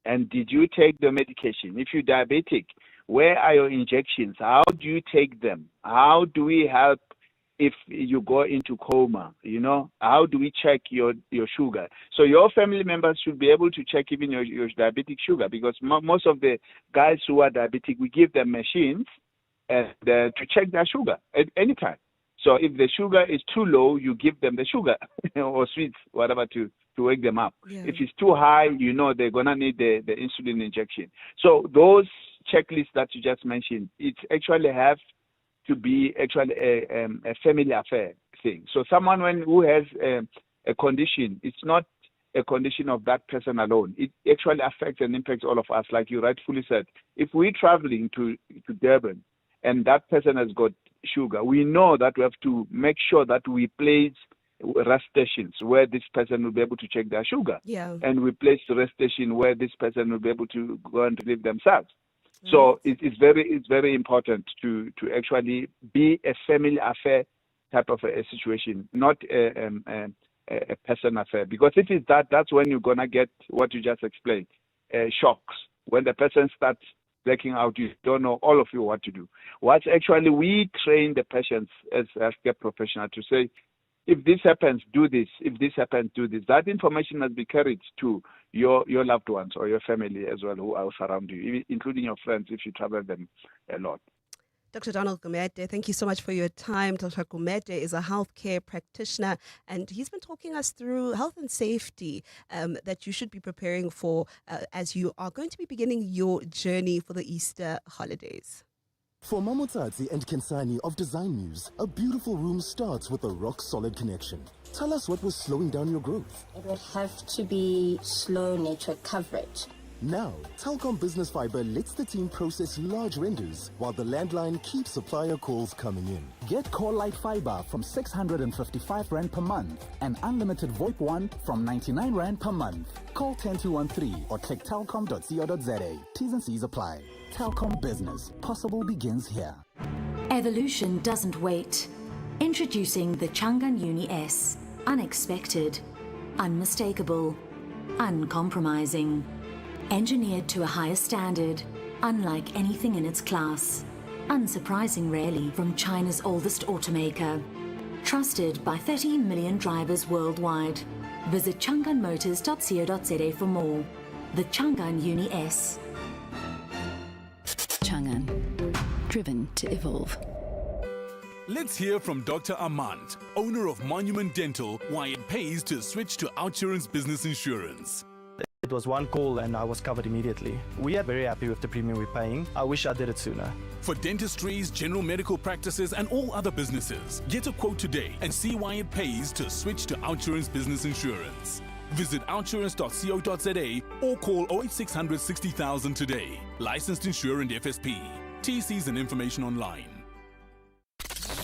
And did you take the medication? If you're diabetic, where are your injections? How do you take them? How do we help if you go into coma? How do we check your sugar? So your family members should be able to check even your diabetic sugar, because most of the guys who are diabetic, we give them machines to check their sugar at any time. So if the sugar is too low, you give them the sugar or sweets, whatever, to wake them up. Yeah. If it's too high, they're going to need the insulin injection. So those checklists that you just mentioned, it actually have to be actually a family affair thing. So someone who has a condition, it's not a condition of that person alone. It actually affects and impacts all of us, like you rightfully said. If we're traveling to Durban and that person has got sugar, we know that we have to make sure that we place rest stations where this person will be able to check their sugar. Yeah. And we place the rest station where this person will be able to go and relieve themselves. So it's very important to actually be a family affair type of a situation, not a person affair. Because if it's that's when you're gonna get what you just explained, shocks. When the person starts blacking out, you don't know, all of you, what to do. What's actually, we train the patients as healthcare professionals to say, if this happens, do this. If this happens, do this. That information must be carried to your loved ones or your family as well, who are around you, including your friends if you travel them a lot. Dr. Donald Gumede, thank you so much for your time. Dr. Gumede is a healthcare practitioner, and he's been talking us through health and safety that you should be preparing for as you are going to be beginning your journey for the Easter holidays. For Mamotsatsi and Kensani of Design News, a beautiful room starts with a rock-solid connection. Tell us what was slowing down your growth. It would have to be slow network coverage. Now, Telkom Business Fiber lets the team process large renders while the landline keeps supplier calls coming in. Get Call Light Fiber from 655 Rand per month and unlimited VoIP 1 from 99 Rand per month. Call 10213 or click telkom.co.za. T's and C's apply. Telkom Business. Possible begins here. Evolution doesn't wait. Introducing the Changan Uni S. Unexpected, unmistakable, uncompromising. Engineered to a higher standard, unlike anything in its class. Unsurprising really from China's oldest automaker. Trusted by 30 million drivers worldwide. Visit chang'anmotors.co.za for more. The Chang'an Uni S. Chang'an, driven to evolve. Let's hear from Dr. Armand, owner of Monument Dental, why it pays to switch to OUTsurance Business Insurance. It was one call and I was covered immediately. We are very happy with the premium we're paying. I wish I did it sooner. For dentistries, general medical practices and all other businesses, get a quote today and see why it pays to switch to OUTsurance Business Insurance. Visit outsurance.co.za or call 08600 60,000 today. Licensed insurer and FSP. TCs and information online.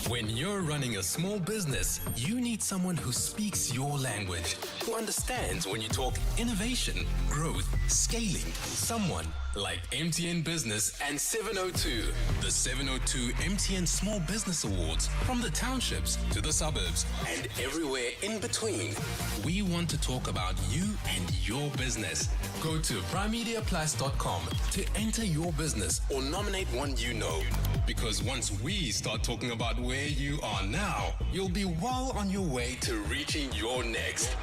When you're running a small business, you need someone who speaks your language, who understands when you talk innovation, growth, scaling. Someone like MTN Business and 702. The 702 MTN Small Business Awards, from the townships to the suburbs and everywhere in between. We want to talk about you and your business. Go to primemediaplus.com to enter your business or nominate one you know. Because once we start talking about where you are now, you'll be well on your way to reaching your next.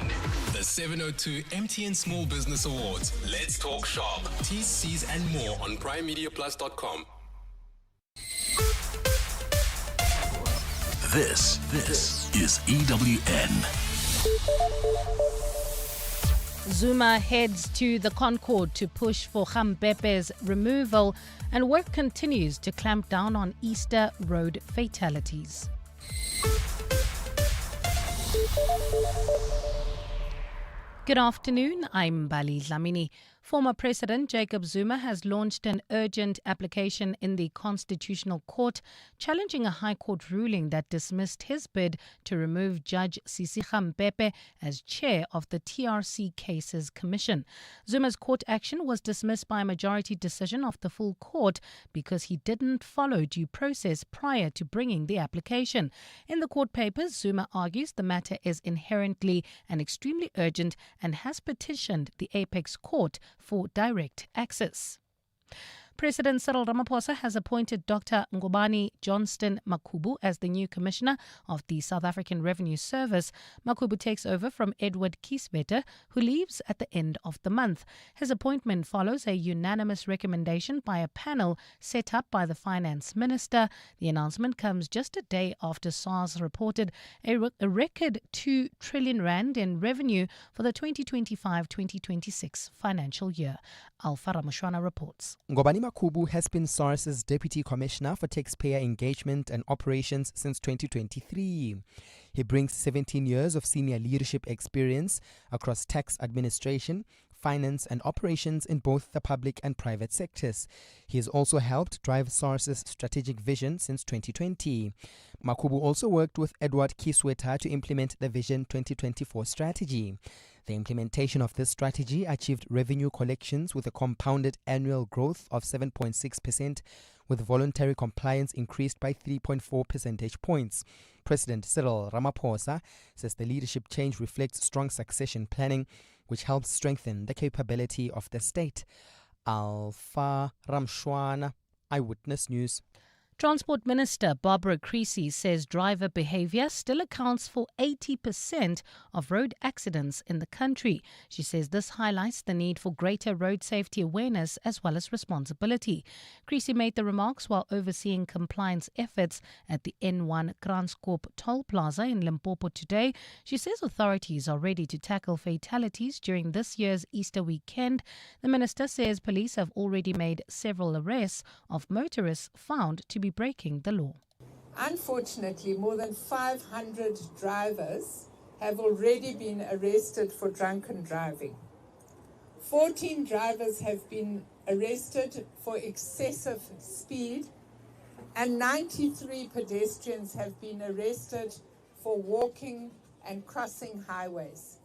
The 702 MTN Small Business Awards. Let's talk shop. TCs and more on primemediaplus.com. This is EWN. Zuma heads to the Concord to push for Gambepe's removal, and work continues to clamp down on Easter road fatalities. Good afternoon, I'm Bali Dlamini. Former President Jacob Zuma has launched an urgent application in the Constitutional Court challenging a High Court ruling that dismissed his bid to remove Judge Sisi Gambepe as chair of the TRC Cases Commission. Zuma's court action was dismissed by a majority decision of the full court because he didn't follow due process prior to bringing the application. In the court papers, Zuma argues the matter is inherently and extremely urgent and has petitioned the Apex Court for direct access. President Cyril Ramaphosa has appointed Dr. Ngobani Johnston Makhubu as the new Commissioner of the South African Revenue Service. Makhubu takes over from Edward Kieswetter, who leaves at the end of the month. His appointment follows a unanimous recommendation by a panel set up by the Finance Minister. The announcement comes just a day after SARS reported a record 2 trillion rand in revenue for the 2025-2026 financial year. Alpha Ramushwana reports. Ngobani Makhubu has been SARS's Deputy Commissioner for Taxpayer Engagement and Operations since 2023. He brings 17 years of senior leadership experience across tax administration, finance and operations in both the public and private sectors. He has also helped drive SARS's strategic vision since 2020. Makhubu also worked with Edward Kieswetter to implement the Vision 2024 strategy. The implementation of this strategy achieved revenue collections with a compounded annual growth of 7.6%, with voluntary compliance increased by 3.4 percentage points. President Cyril Ramaphosa says the leadership change reflects strong succession planning, which helps strengthen the capability of the state. Alpha Ramshwana, Eyewitness News. Transport Minister Barbara Creecy says driver behaviour still accounts for 80% of road accidents in the country. She says this highlights the need for greater road safety awareness as well as responsibility. Creecy made the remarks while overseeing compliance efforts at the N1 Kranskop toll plaza in Limpopo today. She says authorities are ready to tackle fatalities during this year's Easter weekend. The minister says police have already made several arrests of motorists found to be breaking the law. Unfortunately, more than 500 drivers have already been arrested for drunken driving. 14 drivers have been arrested for excessive speed, and 93 pedestrians have been arrested for walking and crossing highways.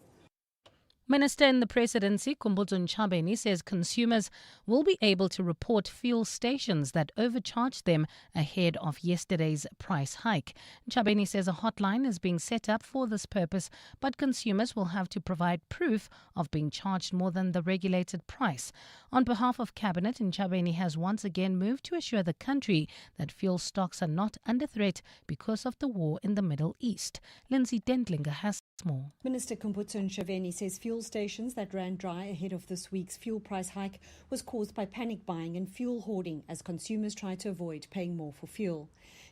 Minister in the Presidency, Khumbudzo Ntshavheni, says consumers will be able to report fuel stations that overcharged them ahead of yesterday's price hike. Ntshavheni says a hotline is being set up for this purpose, but consumers will have to provide proof of being charged more than the regulated price. On behalf of Cabinet, Ntshavheni has once again moved to assure the country that fuel stocks are not under threat because of the war in the Middle East. Lindsay Dentlinger has more. Minister Khumbudzo Ntshavheni says fuel stations that ran dry ahead of this week's fuel price hike was caused by panic buying and fuel hoarding as consumers tried to avoid paying more for fuel.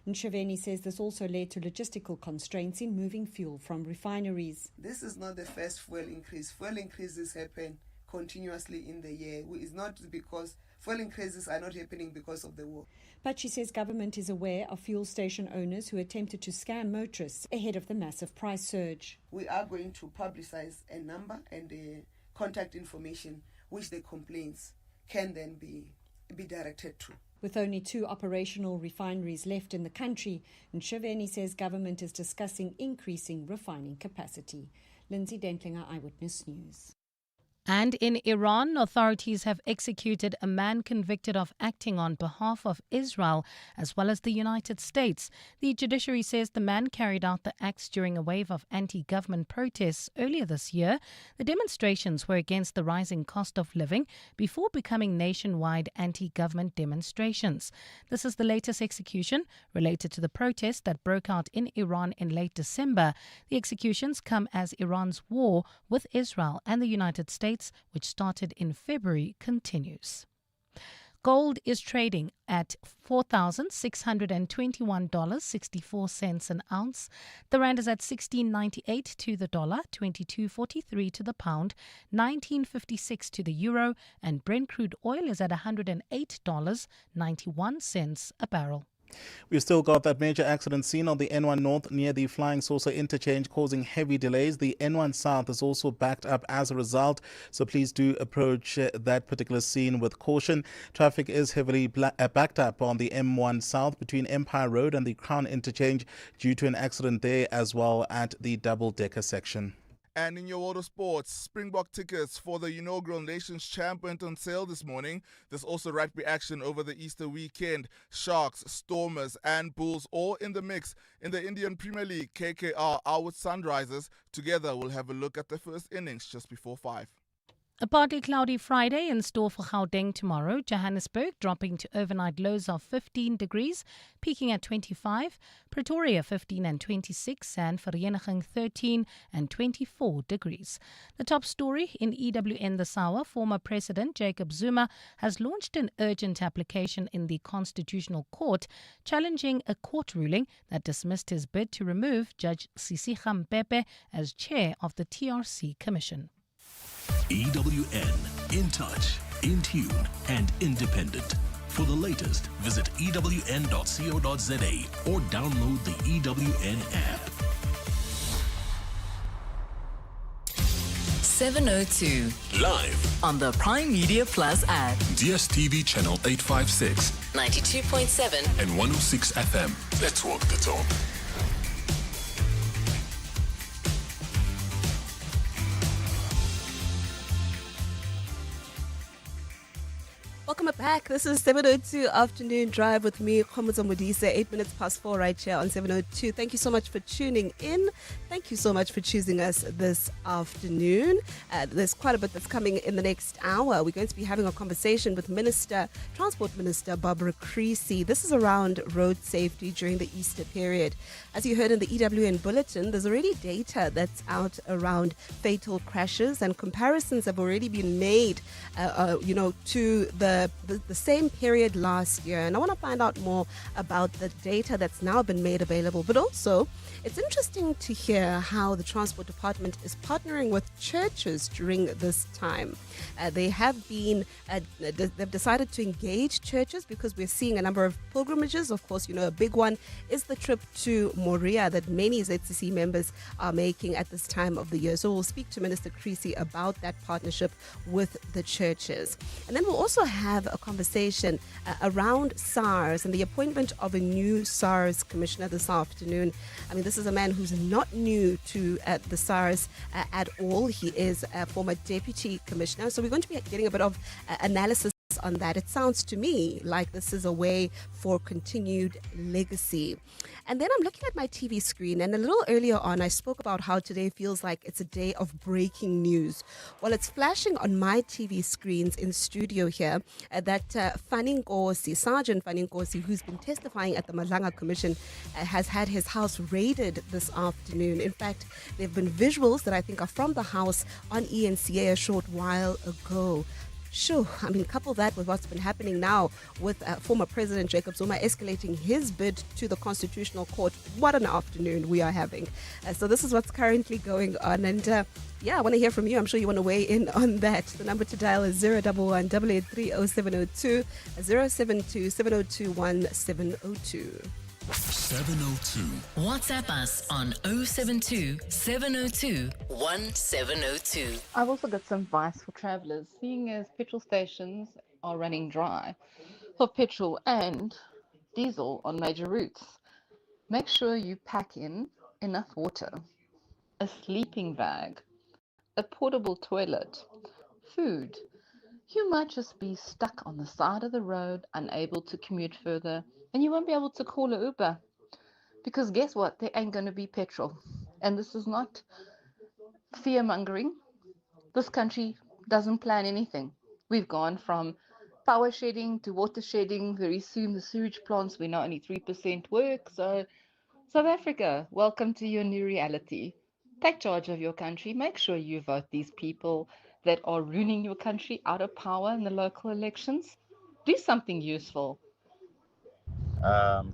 Ntshavheni says this also led to logistical constraints in moving fuel from refineries. This is not the first fuel increase. Fuel increases happen continuously in the year. It's not because fuel increases are not happening because of the war. But she says government is aware of fuel station owners who attempted to scam motorists ahead of the massive price surge. We are going to publicize a number and the contact information which the complaints can then be directed to. With only 2 operational refineries left in the country, Ntshavheni says government is discussing increasing refining capacity. Lindsay Dentlinger, Eyewitness News. And in Iran, authorities have executed a man convicted of acting on behalf of Israel as well as the United States. The judiciary says the man carried out the acts during a wave of anti-government protests earlier this year. The demonstrations were against the rising cost of living before becoming nationwide anti-government demonstrations. This is the latest execution related to the protests that broke out in Iran in late December. The executions come as Iran's war with Israel and the United States, which started in February, continues. Gold is trading at $4,621.64 an ounce. The rand is at 16.98 to the dollar, 22.43 to the pound, 19.56 to the euro, and Brent crude oil is at $108.91 a barrel. We've still got that major accident seen on the N1 North near the Flying Saucer interchange causing heavy delays. The N1 South is also backed up as a result, so please do approach that particular scene with caution. Traffic is heavily backed up on the M1 South between Empire Road and the Crown interchange due to an accident there as well at the double-decker section. And in your world of sports, Springbok tickets for the inaugural Nations Champ went on sale this morning. There's also rugby action over the Easter weekend. Sharks, Stormers and Bulls all in the mix. In the Indian Premier League, KKR are with Sunrisers. Together we'll have a look at the first innings just before 5. A partly cloudy Friday in store for Gauteng tomorrow. Johannesburg dropping to overnight lows of 15 degrees, peaking at 25. Pretoria 15 and 26, and Vereniging 13 and 24 degrees. The top story in EWN this hour, former President Jacob Zuma has launched an urgent application in the Constitutional Court challenging a court ruling that dismissed his bid to remove Judge Sisiga Mpepe as chair of the TRC Commission. EWN, in touch, in tune, and independent. For the latest, visit ewn.co.za or download the EWN app. 702. Live On the Prime Media Plus app. DSTV channel 856, 92.7. and 106 FM. Let's walk the talk. Welcome back. This is 702 Afternoon Drive with me, Khomutso Modise, 8 minutes past 4 right here on 702. Thank you so much for tuning in. Thank you so much for choosing us this afternoon. There's quite a bit that's coming in the next hour. We're going to be having a conversation with Transport Minister Barbara Creecy. This is around road safety during the Easter period. As you heard in the EWN bulletin, there's already data that's out around fatal crashes, and comparisons have already been made, to the same period last year. And I want to find out more about the data that's now been made available. But also, it's interesting to hear how the Transport Department is partnering with churches during this time. They've decided to engage churches because we're seeing a number of pilgrimages. Of course, a big one is the trip to Moria that many ZCC members are making at this time of the year. So we'll speak to Minister Creecy about that partnership with the churches. And then we'll also have have a conversation around SARS and the appointment of a new SARS commissioner this afternoon. I mean, this is a man who's not new to the SARS at all. He is a former deputy commissioner. So we're going to be getting a bit of analysis on that. It sounds to me like this is a way for continued legacy. And then I'm looking at my TV screen, and a little earlier on I spoke about how today feels like it's a day of breaking news. Well, it's flashing on my TV screens in studio here that Sergeant Fanny, who's been testifying at the Madlanga Commission, has had his house raided this afternoon. In fact, there have been visuals that I think are from the house on ENCA a short while ago. Sure, I mean, couple that with what's been happening now with former President Jacob Zuma escalating his bid to the Constitutional Court. What an afternoon we are having. So this is what's currently going on. And I want to hear from you. I'm sure you want to weigh in on that. The number to dial is 011 883 0702 072 702 1702. 702. WhatsApp us on 072 702 1702. I've also got some advice for travellers. Seeing as petrol stations are running dry for petrol and diesel on major routes, make sure you pack in enough water, a sleeping bag, a portable toilet, food. You might just be stuck on the side of the road, unable to commute further, and you won't be able to call an Uber because guess what? There ain't going to be petrol. And this is not fear-mongering. This country doesn't plan anything. We've gone from power shedding to water shedding. Very soon the sewage plants, we know only 3% work. So South Africa, welcome to your new reality. Take charge of your country. Make sure you vote these people that are ruining your country out of power in the local elections. Do something useful.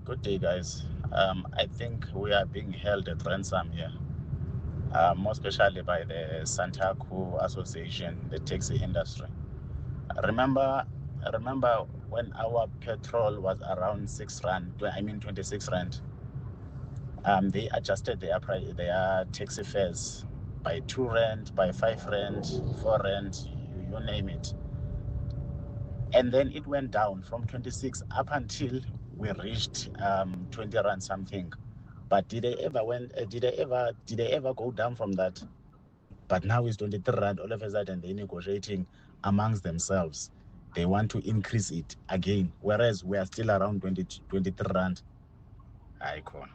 Good day, guys. I think we are being held at ransom here, more especially by the Santaku Association, the taxi industry. Remember when our petrol was around 26 rand. They adjusted their taxi fares by 2 rand, by 5 rand, 4 rand, you name it. And then it went down from 26 up until we reached 20 rand something. But did they ever go down from that? But now it's 23 rand. All of a sudden they're negotiating amongst themselves. They want to increase it again, whereas we are still around 23 rand. Icon.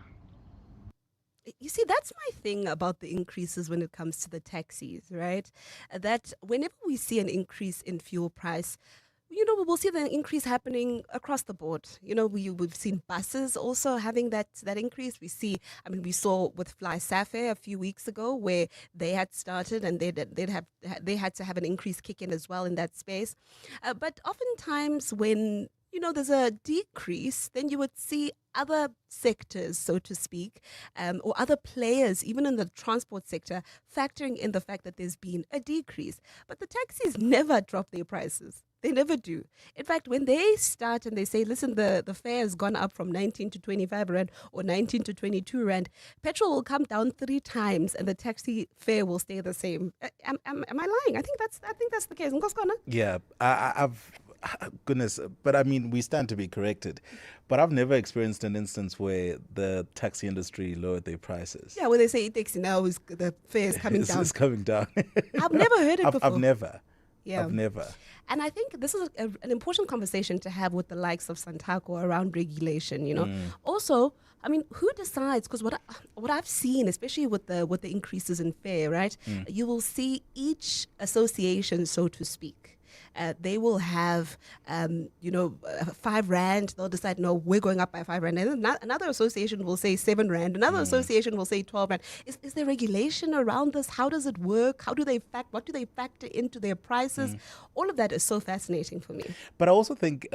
You see, that's my thing about the increases when it comes to the taxis, right? That whenever we see an increase in fuel price, we'll see the increase happening across the board. We've seen buses also having that increase. We saw with Fly Safair a few weeks ago where they had started and they had to have an increase kick in as well in that space. But oftentimes when there's a decrease, then you would see other sectors, so to speak, or other players, even in the transport sector, factoring in the fact that there's been a decrease. But the taxis never drop their prices. They never do. In fact, when they start and they say, listen, the fare has gone up from 19 to 25 rand or 19 to 22 rand, petrol will come down 3 times and the taxi fare will stay the same. Am I lying? I think that's the case. Yeah, goodness, but I mean, we stand to be corrected. But I've never experienced an instance where the taxi industry lowered their prices. Yeah, when they say taxi now, the fare is coming down. It's coming down. I've never heard it before. I've never. Yeah. I've never. And I think this is an important conversation to have with the likes of Santaco around regulation, Also, I mean, who decides? Because what I've seen, especially with the increases in fare, right? You will see each association, so to speak. They will have, 5 rand. They'll decide, no, we're going up by 5 rand. And then another association will say 7 rand. Another association will say 12 rand. Is there regulation around this? How does it work? What do they factor into their prices? All of that is so fascinating for me. But I also think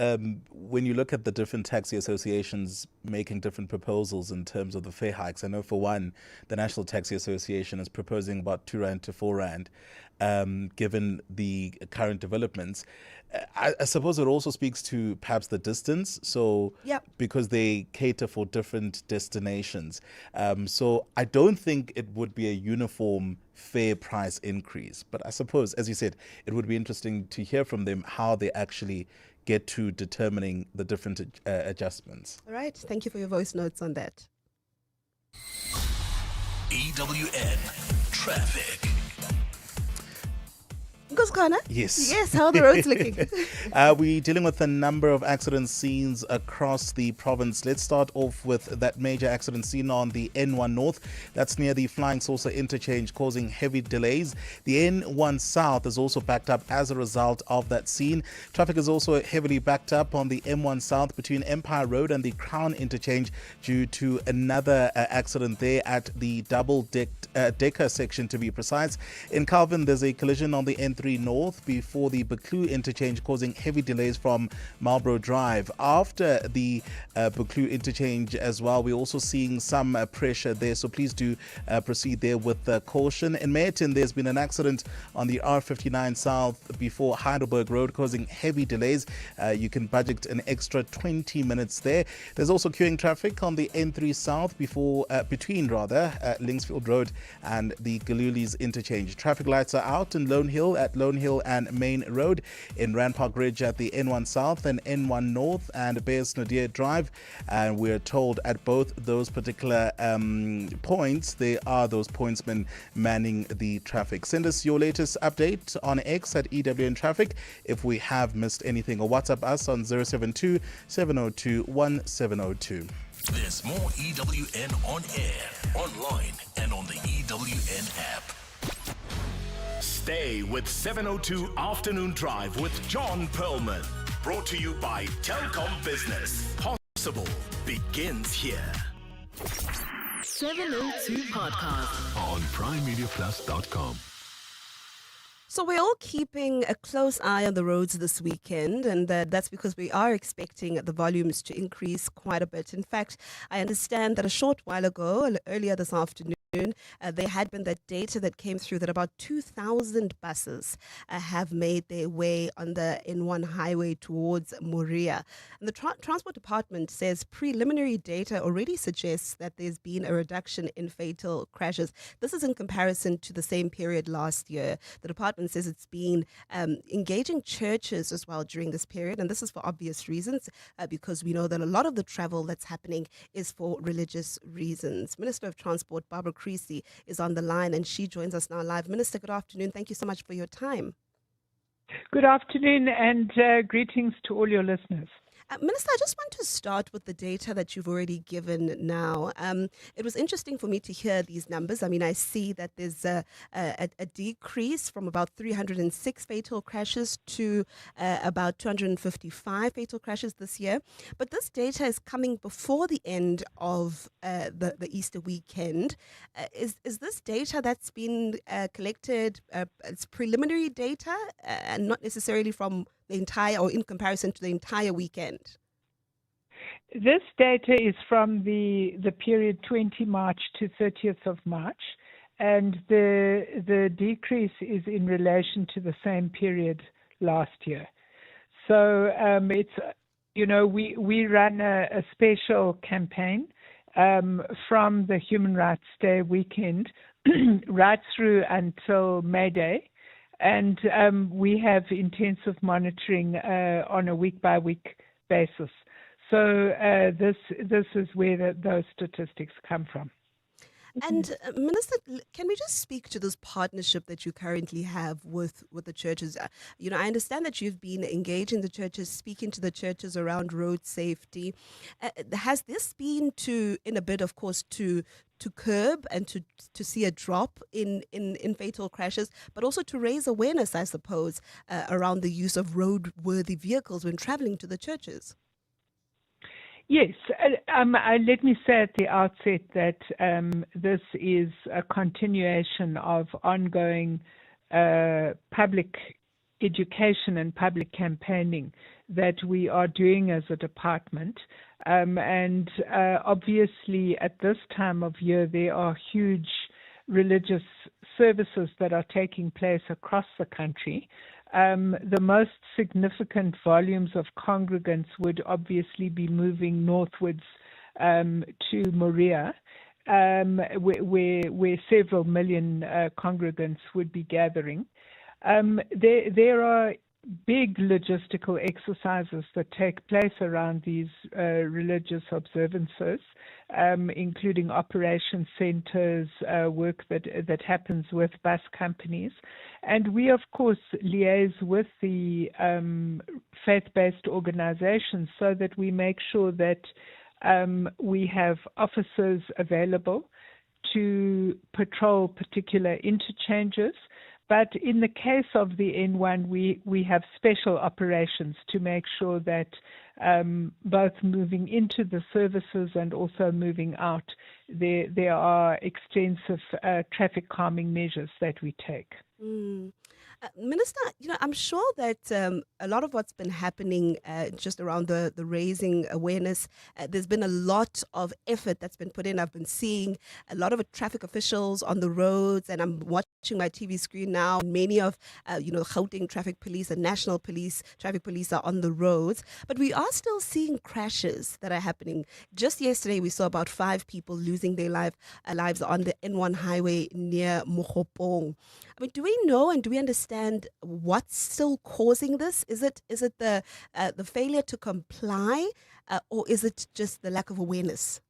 when you look at the different taxi associations making different proposals in terms of the fare hikes, I know for one, the National Taxi Association is proposing about 2 rand to 4 rand. Given the current developments, I suppose it also speaks to perhaps the distance. So, because they cater for different destinations. So I don't think it would be a uniform fare price increase. But I suppose, as you said, it would be interesting to hear from them how they actually get to determining the different adjustments. All right. Thank you for your voice notes on that. EWN Traffic. Goskana? Yes. Yes, how are the roads looking? We're dealing with a number of accident scenes across the province. Let's start off with that major accident scene on the N1 North. That's near the Flying Saucer interchange, causing heavy delays. The N1 South is also backed up as a result of that scene. Traffic is also heavily backed up on the M1 South between Empire Road and the Crown interchange due to another accident there at the double-decker section, to be precise. In Calvin, there's a collision on the N3 North before the Buccleuch interchange, causing heavy delays from Marlborough Drive. After the Buccleuch interchange as well, we're also seeing some pressure there, so please do proceed there with caution. In Meyerton, there's been an accident on the R59 South before Heidelberg Road, causing heavy delays. You can budget an extra 20 minutes there. There's also queuing traffic on the N3 South between Linksfield Road and the Galulis interchange. Traffic lights are out in Lone Hill at Lone Hill and Main Road, in Rand Park Ridge at the N1 South and N1 North and Bears Nadir Drive. And we're told at both those particular points, there are those pointsmen manning the traffic. Send us your latest update on X at EWN Traffic if we have missed anything, or WhatsApp us on 072 702 1702. There's more EWN on air, online, and on the EWN app. Stay with 702 Afternoon Drive with John Perlman. Brought to you by Telkom Business. Possible begins here. 702 Podcast on primemediaplus.com. So we're all keeping a close eye on the roads this weekend, and that's because we are expecting the volumes to increase quite a bit. In fact, I understand that a short while ago, earlier this afternoon, there had been that data that came through that about 2,000 buses have made their way on the N1 highway towards Moria. And the Transport Department says preliminary data already suggests that there's been a reduction in fatal crashes. This is in comparison to the same period last year. The department says it's been engaging churches as well during this period, and this is for obvious reasons, because we know that a lot of the travel that's happening is for religious reasons. Minister of Transport, Barbara Creasy, is on the line, and she joins us now live. Minister, good afternoon. Thank you so much for your time. Good afternoon, and greetings to all your listeners. Minister, I just want to start with the data that you've already given now. It was interesting for me to hear these numbers. I mean, I see that there's a decrease from about 306 fatal crashes to about 255 fatal crashes this year. But this data is coming before the end of the Easter weekend. Is this data that's been collected, it's preliminary data and not necessarily from the entire, or in comparison to the entire weekend? This data is from the period 20 March to 30th of March, and the decrease is in relation to the same period last year. So it's, we run a special campaign from the Human Rights Day weekend right through until May Day. And we have intensive monitoring on a week-by-week basis. So this is where those statistics come from. And Minister, can we just speak to this partnership that you currently have with the churches? I understand that you've been engaging the churches, speaking to the churches around road safety. Has this been in a bid, of course, to curb and to see a drop in fatal crashes, but also to raise awareness, I suppose, around the use of roadworthy vehicles when traveling to the churches? Yes. Let me say at the outset that this is a continuation of ongoing public education and public campaigning that we are doing as a department. And obviously at this time of year, there are huge religious services that are taking place across the country. The most significant volumes of congregants would obviously be moving northwards to Moria, where several million congregants would be gathering. There are big logistical exercises that take place around these religious observances, including operation centers, work that happens with bus companies. And we, of course, liaise with the faith-based organizations so that we make sure that we have officers available to patrol particular interchanges. But in the case of the N1, we have special operations to make sure that both moving into the services and also moving out, there are extensive traffic calming measures that we take. Minister, I'm sure that a lot of what's been happening just around the raising awareness, there's been a lot of effort that's been put in. I've been seeing a lot of traffic officials on the roads, and I'm watching my TV screen now. Many of, Gauteng traffic police and national police, traffic police are on the roads, but we are still seeing crashes that are happening. Just yesterday, we saw about 5 people losing their lives on the N1 highway near Mokopong. I mean, do we know and do we understand what's still causing this? Is it the failure to comply, or is it just the lack of awareness?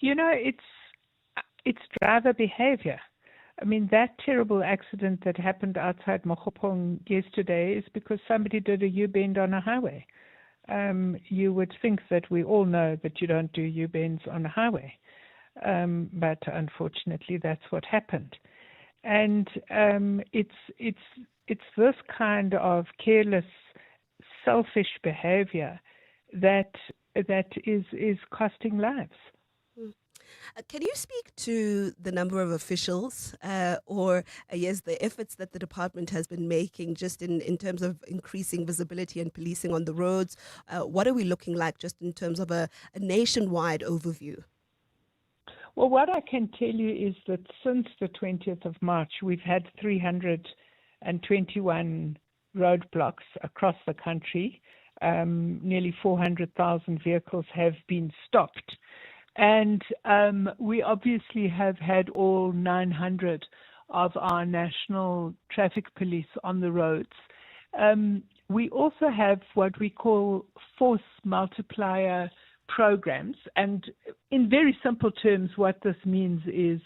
It's driver behavior. I mean, that terrible accident that happened outside Mokopong yesterday is because somebody did a U-bend on a highway. You would think that we all know that you don't do U-bends on a highway, but unfortunately, that's what happened. And it's this kind of careless, selfish behavior that is costing lives. Can you speak to the number of officials or the efforts that the department has been making just in terms of increasing visibility and policing on the roads? What are we looking like just in terms of a nationwide overview? Well, what I can tell you is that since the 20th of March, we've had 321 roadblocks across the country. Nearly 400,000 vehicles have been stopped. And we obviously have had all 900 of our national traffic police on the roads. We also have what we call force multiplier programs, and in very simple terms, what this means is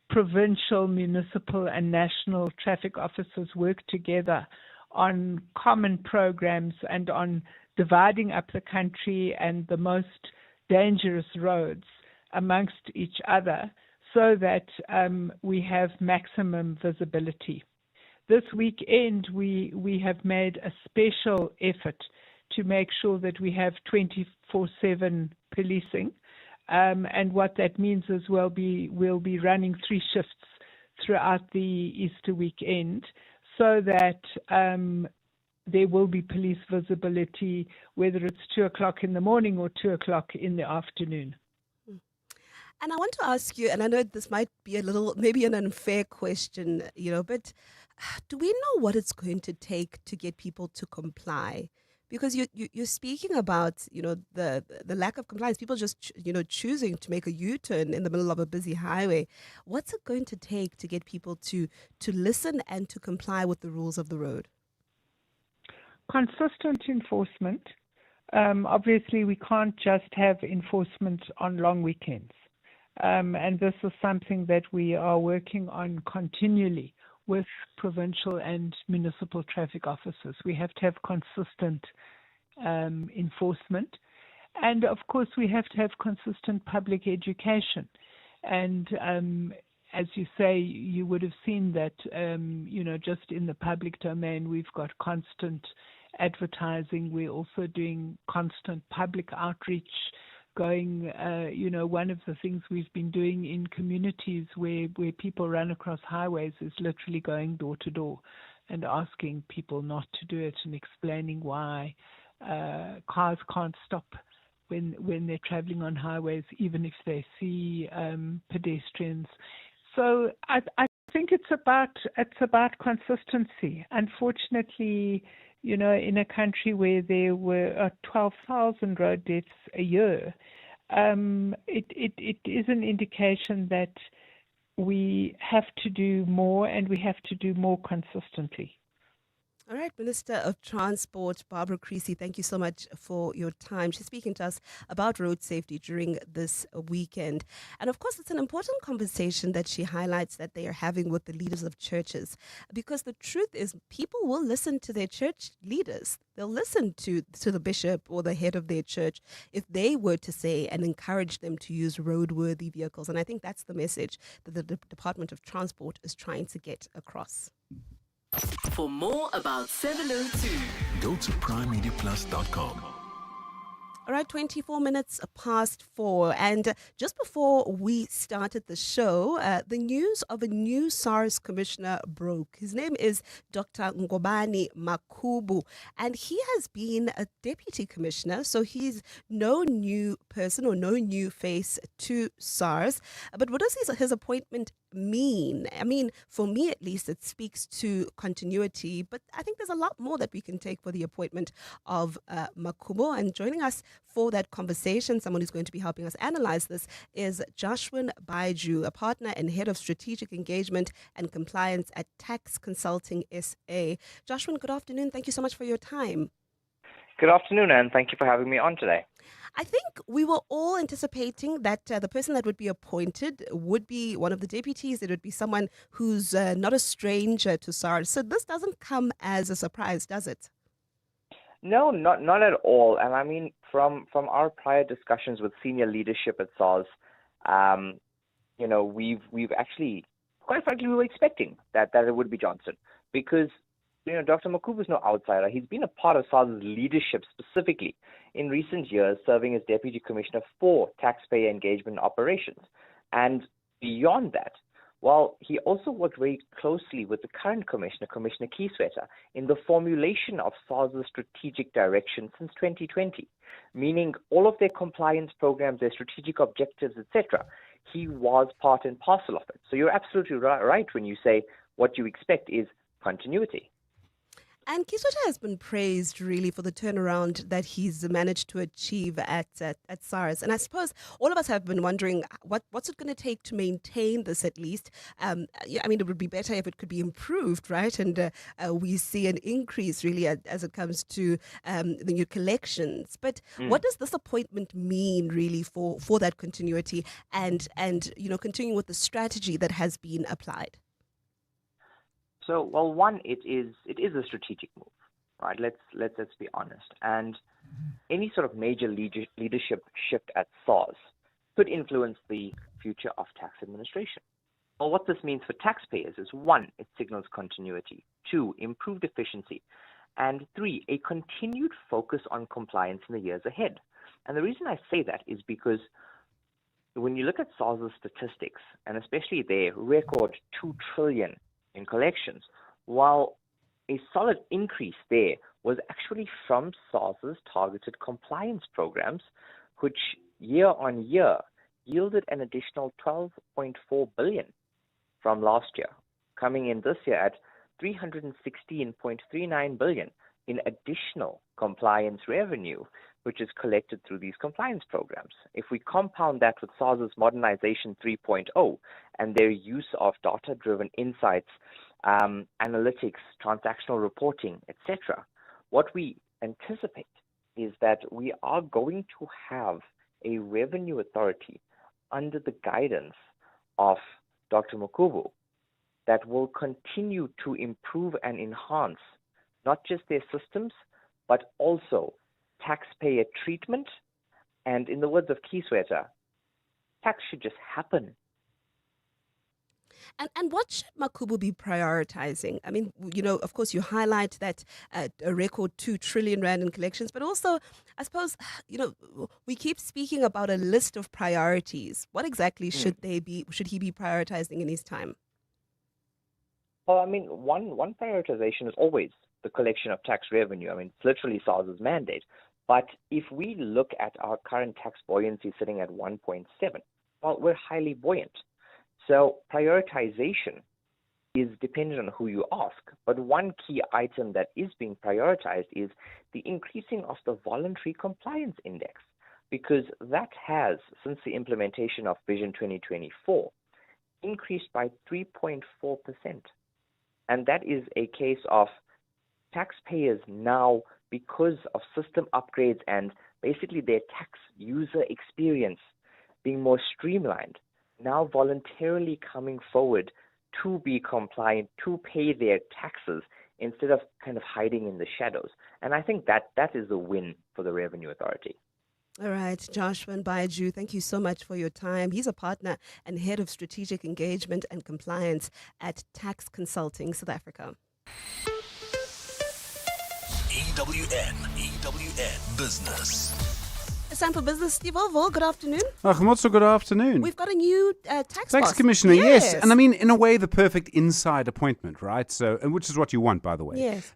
provincial, municipal, and national traffic officers work together on common programs and on dividing up the country and the most dangerous roads amongst each other so that we have maximum visibility. This weekend, we have made a special effort to make sure that we have 24/7 policing. And what that means is we'll be running 3 shifts throughout the Easter weekend so that there will be police visibility, whether it's 2 o'clock in the morning or 2 o'clock in the afternoon. And I want to ask you, and I know this might be maybe an unfair question, but do we know what it's going to take to get people to comply? Because you're speaking about, the lack of compliance, people just, choosing to make a U-turn in the middle of a busy highway. What's it going to take to get people to listen and to comply with the rules of the road? Consistent enforcement. Obviously, we can't just have enforcement on long weekends. And this is something that we are working on continually with provincial and municipal traffic officers. We have to have consistent enforcement. And of course, we have to have consistent public education. And as you say, you would have seen that, just in the public domain, we've got constant advertising. We're also doing constant public outreach, going, one of the things we've been doing in communities where people run across highways is literally going door to door and asking people not to do it and explaining why cars can't stop when they're traveling on highways, even if they see pedestrians. So I think it's about consistency. Unfortunately, in a country where there were 12,000 road deaths a year, it is an indication that we have to do more and we have to do more consistently. All right, Minister of Transport, Barbara Creecy, thank you so much for your time. She's speaking to us about road safety during this weekend. And of course, it's an important conversation that she highlights that they are having with the leaders of churches. Because the truth is, people will listen to their church leaders. They'll listen to the bishop or the head of their church if they were to say and encourage them to use roadworthy vehicles. And I think that's the message that the Department of Transport is trying to get across. For more about 702, go to primemediaplus.com. All right, 24 minutes past 4. And just before we started the show, the news of a new SARS commissioner broke. His name is Dr. Ngobani Makubu, and he has been a deputy commissioner, so he's no new person or no new face to SARS. But what does his appointment mean? I mean, for me at least, it speaks to continuity, but I think there's a lot more that we can take for the appointment of Makubu. And joining us for that conversation, someone who's going to be helping us analyze this, is Joshua Baiju, a partner and head of strategic engagement and compliance at Tax Consulting SA. Joshua, good afternoon. Thank you so much for your time. Good afternoon, and thank you for having me on today. I think we were all anticipating that the person that would be appointed would be one of the deputies. It would be someone who's not a stranger to SARS. So this doesn't come as a surprise, does it? No, not at all. And I mean, from our prior discussions with senior leadership at SARS, we've actually, quite frankly, we were expecting that it would be Johnson, because Dr. Makubu is no outsider. He's been a part of SARS's leadership specifically in recent years, serving as Deputy Commissioner for Taxpayer Engagement Operations. And beyond that, while he also worked very closely with the current Commissioner, Commissioner Kisweta, in the formulation of SARS's strategic direction since 2020, meaning all of their compliance programs, their strategic objectives, etc., he was part and parcel of it. So you're absolutely right when you say what you expect is continuity. And Kisweta has been praised really for the turnaround that he's managed to achieve at SARS. And I suppose all of us have been wondering what's it going to take to maintain this at least. I mean, it would be better if it could be improved, right? And we see an increase really as it comes to the new collections. But what does this appointment mean really for that continuity and continuing with the strategy that has been applied? So, well, one, it is a strategic move, right? Let's be honest. And any sort of major leadership shift at SARS could influence the future of tax administration. Well, what this means for taxpayers is, one, it signals continuity, two, improved efficiency, and three, a continued focus on compliance in the years ahead. And the reason I say that is because when you look at SARS's statistics, and especially their record 2 trillion in collections, while a solid increase there was actually from SARS's targeted compliance programs, which year on year yielded an additional 12.4 billion from last year, coming in this year at 316.39 billion in additional compliance revenue, which is collected through these compliance programs. If we compound that with SARS's Modernization 3.0 and their use of data-driven insights, analytics, transactional reporting, etc., what we anticipate is that we are going to have a revenue authority under the guidance of Dr. Makubu that will continue to improve and enhance not just their systems, but also taxpayer treatment. And in the words of Kisweta, tax should just happen. And what should Makubu be prioritizing? I mean, of course, you highlight that a record 2 trillion rand in collections, but also, I suppose, we keep speaking about a list of priorities. What exactly should he be prioritizing in his time? Well, I mean, one prioritization is always the collection of tax revenue. I mean, it's literally SARS's mandate. But if we look at our current tax buoyancy sitting at 1.7, well, we're highly buoyant. So prioritization is dependent on who you ask. But one key item that is being prioritized is the increasing of the voluntary compliance index, because that has, since the implementation of Vision 2024, increased by 3.4%. And that is a case of taxpayers now, because of system upgrades and basically their tax user experience being more streamlined, now voluntarily coming forward to be compliant, to pay their taxes instead of kind of hiding in the shadows. And I think that is a win for the Revenue Authority. All right, Joshua Baiju, thank you so much for your time. He's a partner and head of strategic engagement and compliance at Tax Consulting South Africa. EWN Business. It's time for business. Steve Oval, good afternoon. Achimotso, good afternoon. We've got a new tax boss. Commissioner, yes. And I mean, in a way, the perfect inside appointment, right? So, and which is what you want, by the way. Yes.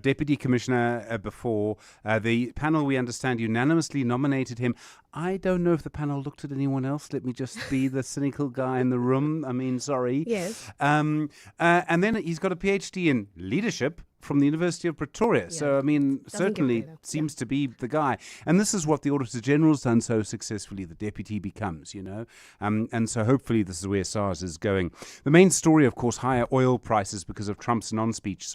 Deputy Commissioner before. The panel, we understand, unanimously nominated him. I don't know if the panel looked at anyone else. Let me just be the cynical guy in the room. I mean, sorry. Yes. And then he's got a PhD in leadership from the University of Pretoria. Yeah. So, I mean, certainly seems to be the guy. And this is what the Auditor General's done so successfully. The deputy becomes, and so hopefully this is where SARS is going. The main story, of course, higher oil prices because of Trump's speech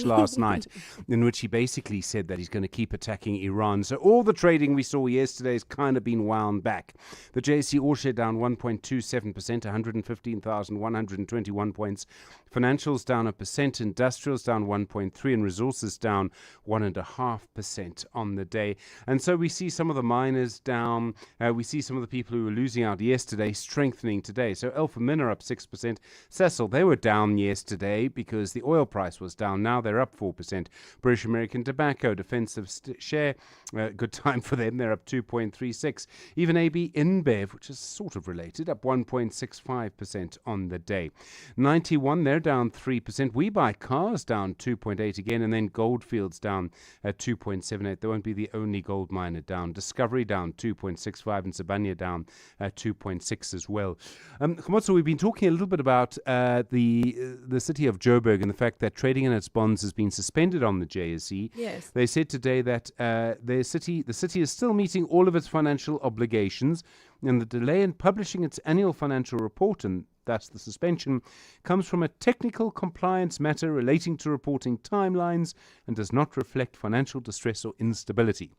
last night, in which he basically said that he's going to keep attacking Iran. So all the trading we saw yesterday has kind of been wound back. The JSE All-Share down 1.27%, 115,121 points. Financials down 1%, industrials down 1.3%, and resources down 1.5% on the day. And so we see some of the miners down. We see some of the people who were losing out yesterday strengthening today. So Alpha Min are up 6%. Cecil, they were down yesterday because the oil price was down. Now they're up 4%. British American Tobacco, defensive share, good time for them. They're up 2.36%. Even AB InBev, which is sort of related, up 1.65% on the day. 91, they're down 3%. We Buy Cars down 2.8% again, and then Goldfields down at 2.78%. They won't be the only gold miner down. Discovery down 2.65%, and Sibanye down 2.6% as well. Khomotso, we've been talking a little bit about the city of Joburg and the fact that trading in its bonds has been suspended on the JSE. Yes. They said today that the city is still meeting all of its financial obligations, and the delay in publishing its annual financial report, and thus the suspension, comes from a technical compliance matter relating to reporting timelines and does not reflect financial distress or instability.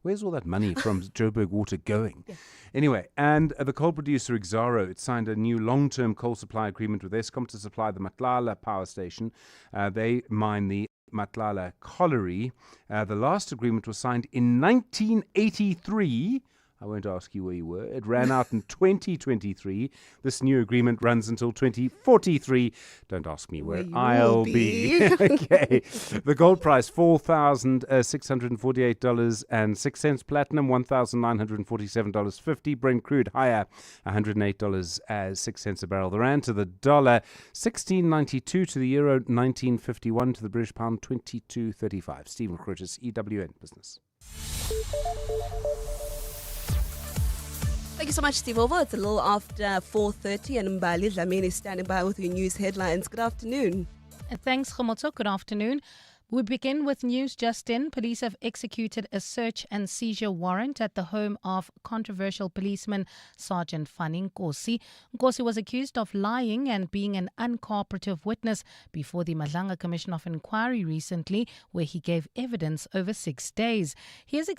Where's all that money from Joburg Water going? Yeah. Anyway, and the coal producer Exxaro, it signed a new long-term coal supply agreement with Eskom to supply the Matlala power station. They mine the Matlala colliery. The last agreement was signed in 1983. I won't ask you where you were. It ran out in 2023. This new agreement runs until 2043. Don't ask me where I'll be. Okay. The gold price, $4,648.06. Platinum, $1,947.50. Brent crude higher, $108.06 a barrel. The rand to the dollar, 16.92 to the euro, 19.51 to the British pound, 22.35. Stephen Curtis, EWN Business. Thank you so much, Steve Ovo. It's a little after 4:30, and Mbali Dlamini is standing by with your news headlines. Good afternoon. Thanks, Khomotso. Good afternoon. We begin with news just in. Police have executed a search and seizure warrant at the home of controversial policeman Sergeant Fanny Nkosi. Nkosi was accused of lying and being an uncooperative witness before the Madlanga Commission of Inquiry recently, where he gave evidence over 6 days. He is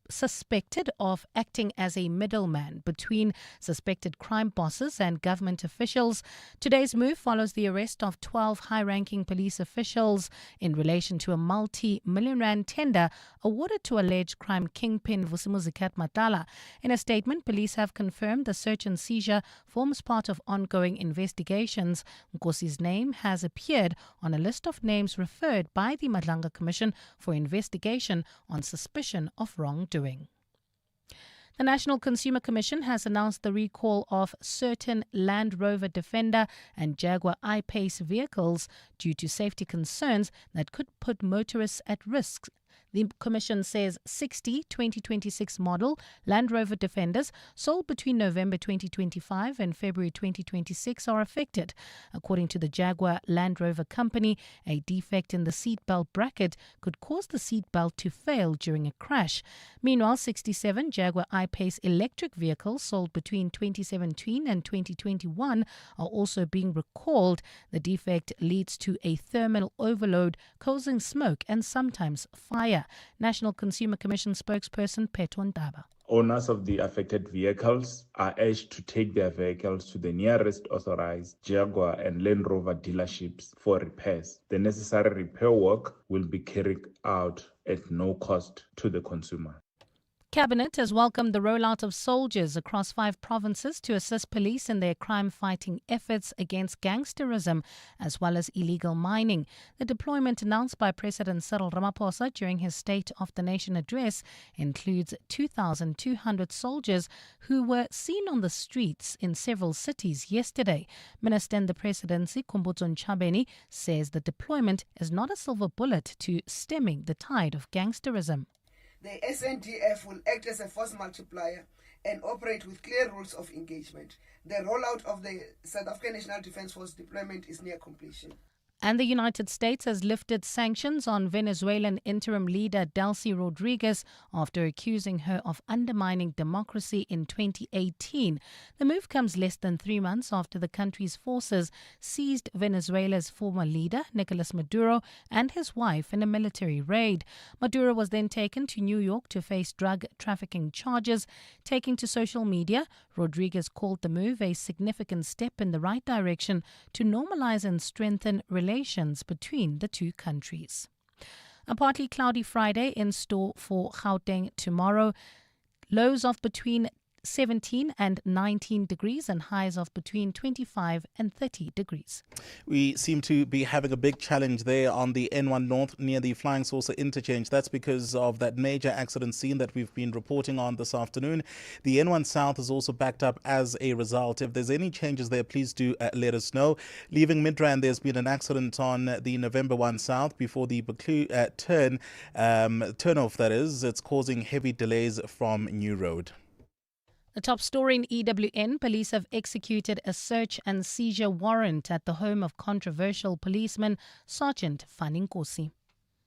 suspected of acting as a middleman between suspected crime bosses and government officials. Today's move follows the arrest of 12 high-ranking police officials in relation to a multi-million rand tender awarded to alleged crime kingpin Vusimuzikat Matala. In a statement, police have confirmed the search and seizure forms part of ongoing investigations. Nkosi's name has appeared on a list of names referred by the Madlanga Commission for investigation on suspicion of wrongdoing. The National Consumer Commission has announced the recall of certain Land Rover Defender and Jaguar I-Pace vehicles due to safety concerns that could put motorists at risk. The Commission says 60 2026 model Land Rover Defenders sold between November 2025 and February 2026 are affected. According to the Jaguar Land Rover company, a defect in the seatbelt bracket could cause the seatbelt to fail during a crash. Meanwhile, 67 Jaguar I-Pace electric vehicles sold between 2017 and 2021 are also being recalled. The defect leads to a thermal overload, causing smoke and sometimes fire. National Consumer Commission spokesperson Petro Ndaba. Owners of the affected vehicles are urged to take their vehicles to the nearest authorized Jaguar and Land Rover dealerships for repairs. The necessary repair work will be carried out at no cost to the consumer. Cabinet has welcomed the rollout of soldiers across 5 provinces to assist police in their crime-fighting efforts against gangsterism as well as illegal mining. The deployment announced by President Cyril Ramaphosa during his State of the Nation address includes 2,200 soldiers who were seen on the streets in several cities yesterday. Minister in the Presidency, Khumbudzo Ntshavheni, says the deployment is not a silver bullet to stemming the tide of gangsterism. The SNDF will act as a force multiplier and operate with clear rules of engagement. The rollout of the South African National Defence Force deployment is near completion. And the United States has lifted sanctions on Venezuelan interim leader Delcy Rodriguez after accusing her of undermining democracy in 2018. The move comes less than 3 months after the country's forces seized Venezuela's former leader, Nicolas Maduro, and his wife in a military raid. Maduro was then taken to New York to face drug trafficking charges. Taking to social media, Rodriguez called the move a significant step in the right direction to normalize and strengthen relations between the two countries. A partly cloudy Friday in store for Gauteng tomorrow. Lows of between 17 and 19 degrees and highs of between 25 and 30 degrees. We seem to be having a big challenge there on the N1 North near the Flying Saucer interchange. That's because of that major accident scene that we've been reporting on this afternoon. The N1 South is also backed up as a result. If there's any changes there, please do let us know. Leaving Midrand, there's been an accident on the November 1 South before the turnoff, that is. It's causing heavy delays from New Road. The top story in EWN, police have executed a search and seizure warrant at the home of controversial policeman Sergeant Faninkosi.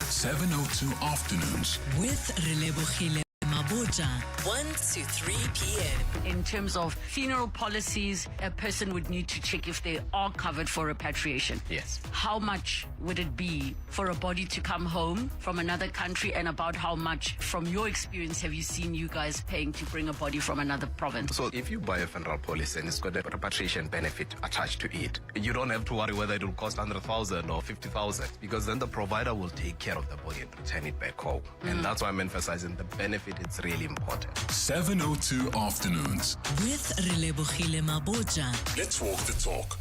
702 Afternoons With Relebohile Maboja, 1 to 3 p.m. In terms of funeral policies, a person would need to check if they are covered for repatriation. Yes. How much would it be for a body to come home from another country, and about how much, from your experience, have you seen you guys paying to bring a body from another province? So if you buy a funeral policy and it's got a repatriation benefit attached to it, you don't have to worry whether it will cost 100,000 or 50,000, because then the provider will take care of the body and return it back home. And that's why I'm emphasizing the benefit. It's really important. 702 Afternoons with Relebohile Maboja. Let's walk the talk.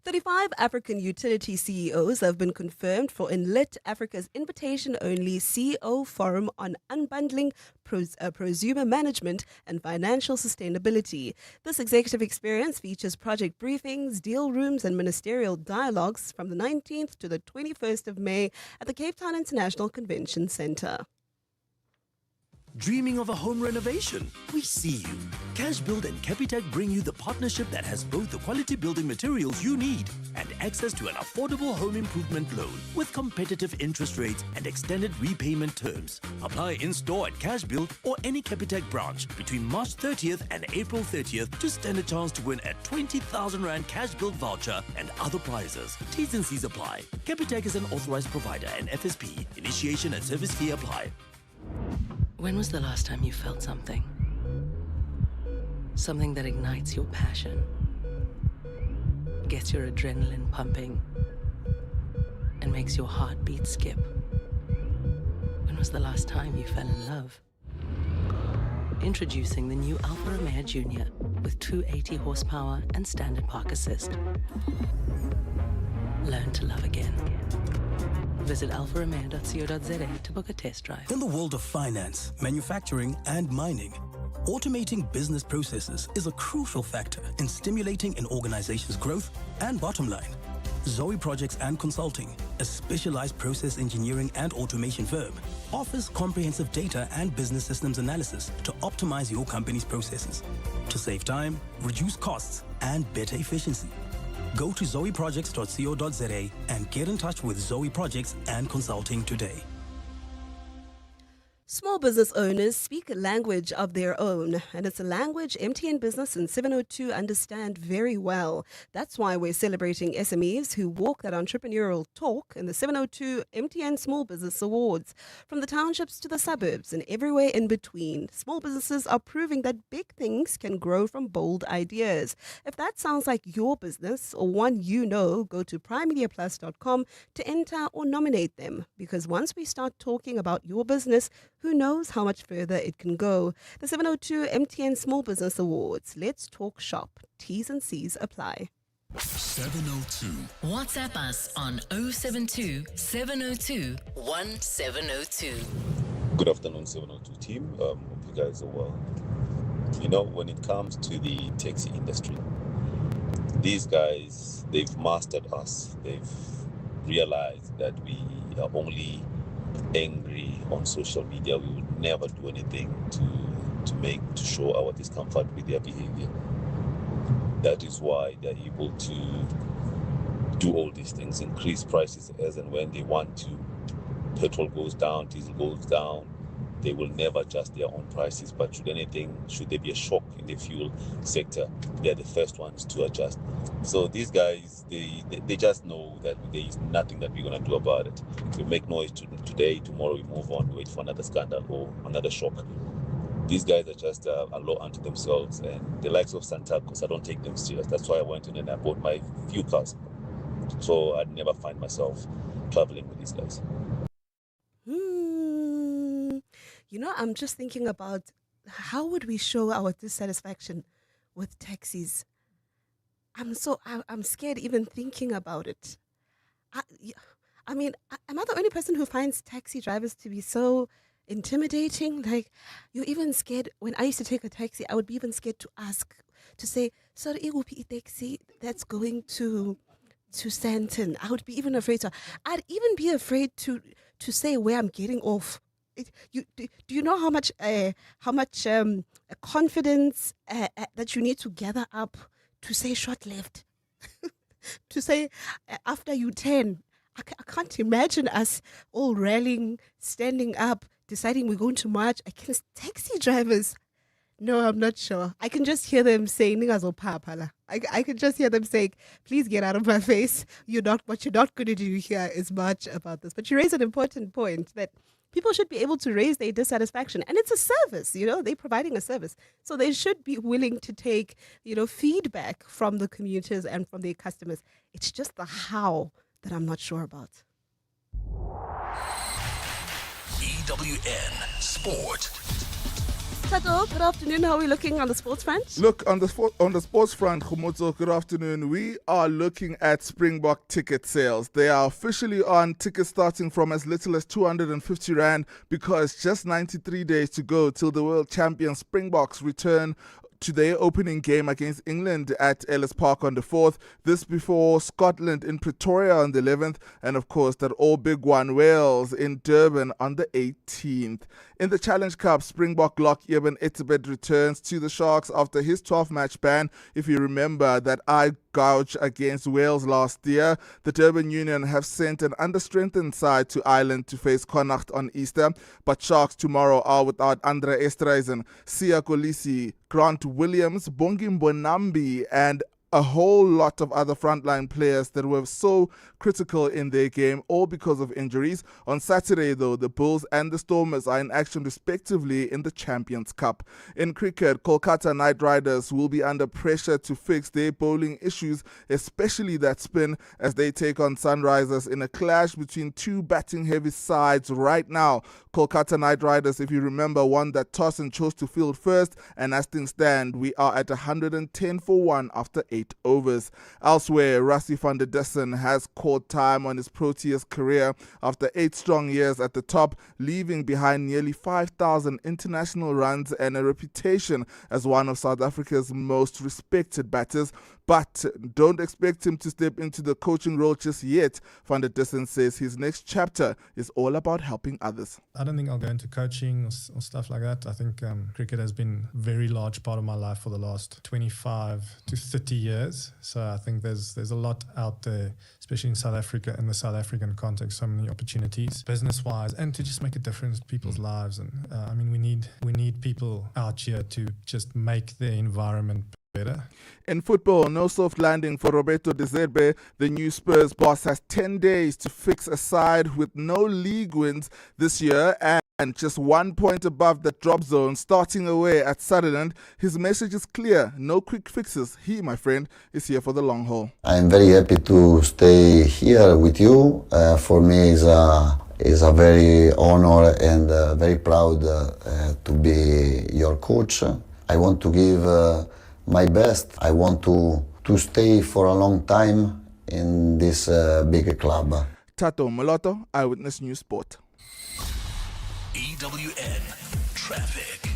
35 African utility CEOs have been confirmed for Enlit Africa's invitation-only CEO Forum on Unbundling, Prosumer Management and Financial Sustainability. This executive experience features project briefings, deal rooms and ministerial dialogues from the 19th to the 21st of May at the Cape Town International Convention Centre. Dreaming of a home renovation? We see you. Cashbuild and Capitec bring you the partnership that has both the quality building materials you need and access to an affordable home improvement loan with competitive interest rates and extended repayment terms. Apply in-store at Cashbuild or any Capitec branch between March 30th and April 30th to stand a chance to win a 20,000 Rand Cashbuild voucher and other prizes. T's and C's apply. Capitec is an authorized provider and FSP. Initiation and service fee apply. When was the last time you felt something? Something that ignites your passion, gets your adrenaline pumping, and makes your heartbeat skip? When was the last time you fell in love? Introducing the new Alfa Romeo Junior with 280 horsepower and standard park assist. Learn to love again. Visit alfaromeo.co.za to book a test drive. In the world of finance, manufacturing, and mining, automating business processes is a crucial factor in stimulating an organization's growth and bottom line. Zoe Projects and Consulting, a specialized process engineering and automation firm, offers comprehensive data and business systems analysis to optimize your company's processes, to save time, reduce costs, and better efficiency. Go to zoeprojects.co.za and get in touch with Zoe Projects and Consulting today. Small business owners speak a language of their own, and it's a language MTN Business and 702 understand very well. That's why we're celebrating SMEs who walk that entrepreneurial talk in the 702 MTN Small Business Awards. From the townships to the suburbs and everywhere in between, small businesses are proving that big things can grow from bold ideas. If that sounds like your business or one you know, go to primemediaplus.com to enter or nominate them, because once we start talking about your business, who knows how much further it can go? The 702 MTN Small Business Awards. Let's talk shop. T's and C's apply. 702. WhatsApp us on 072 702 1702. Good afternoon, 702 team. Hope you guys are well. You know, when it comes to the taxi industry, these guys, they've mastered us. They've realized that we are only angry on social media. We would never do anything to show our discomfort with their behavior. That is why they're able to do all these things, increase prices as and when they want to. Petrol goes down, diesel goes down. They will never adjust their own prices, but should there be a shock in the fuel sector, they're the first ones to adjust. So these guys, they just know that there is nothing that we're going to do about it. We make noise today, tomorrow we move on, wait for another scandal or another shock. These guys are just a law unto themselves, and the likes of Santakos, I don't take them serious. That's why I went in and I bought my few cars. So I'd never find myself traveling with these guys. You know, I'm just thinking about how would we show our dissatisfaction with taxis. I'm scared even thinking about it. I mean, am I the only person who finds taxi drivers to be so intimidating? Like, you're even scared. When I used to take a taxi, I would be even scared to ask, to say, sorry, it will be a taxi that's going to Sandton. I would be even afraid I'd even be afraid to say where I'm getting off. Do you know how much confidence that you need to gather up to say short left, to say after you turn? I can't imagine us all rallying, standing up, deciding we're going to march against taxi drivers. No, I'm not sure. I can just hear them saying, I can just hear them saying, please get out of my face. What you're not going to do here is much about this. But you raise an important point that people should be able to raise their dissatisfaction. And it's a service, they're providing a service. So they should be willing to take, feedback from the commuters and from their customers. It's just the how that I'm not sure about. EWN Sport. Tato, good afternoon. How are we looking on the sports front? Look, on the sports front, Khumotso, good afternoon. We are looking at Springbok ticket sales. They are officially on, tickets starting from as little as 250 Rand, because just 93 days to go till the world champion Springboks return to their opening game against England at Ellis Park on the 4th. This before Scotland in Pretoria on the 11th. And of course, that all big one, Wales in Durban on the 18th. In the Challenge Cup, Springbok lock Eben Etzebeth returns to the Sharks after his 12-match ban. If you remember that eye gouge against Wales last year, the Durban Union have sent an under-strengthened side to Ireland to face Connacht on Easter. But Sharks tomorrow are without Andre Esterhuizen, Sia Kolisi, Grant Williams, Bongi Mbonambi, and a whole lot of other frontline players that were so critical in their game, all because of injuries. On Saturday, though, the Bulls and the Stormers are in action respectively in the Champions Cup. In cricket, Kolkata Knight Riders will be under pressure to fix their bowling issues, especially that spin, as they take on Sunrisers in a clash between two batting-heavy sides right now. Kolkata Knight Riders, if you remember, won that toss and chose to field first, and as things stand, we are at 110 for 1 after 8 overs. Elsewhere, Rassie van der Dessen has caught time on his Proteas career after 8 strong years at the top, leaving behind nearly 5,000 international runs and a reputation as one of South Africa's most respected batters. but don't expect him to step into the coaching role just yet. Van der Dussen says his next chapter is all about helping others. I don't think I'll go into coaching or stuff like that. I think cricket has been a very large part of my life for the last 25 to 30 years. So I think there's a lot out there, especially in South Africa, in the South African context, so many opportunities business-wise, and to just make a difference in people's lives. And I mean, we need people out here to just make the environment better. In football, no soft landing for Roberto De Zerbi. The new Spurs boss has 10 days to fix a side with no league wins this year and just 1 point above the drop zone, starting away at Sutherland. His message is clear: no quick fixes. He, my friend, is here for the long haul. I'm very happy to stay here with you. For me, is a very honor and very proud to be your coach. I want to give my best. I want to stay for a long time in this big club. Tato Moloto, Eyewitness News Sport. EWN Traffic.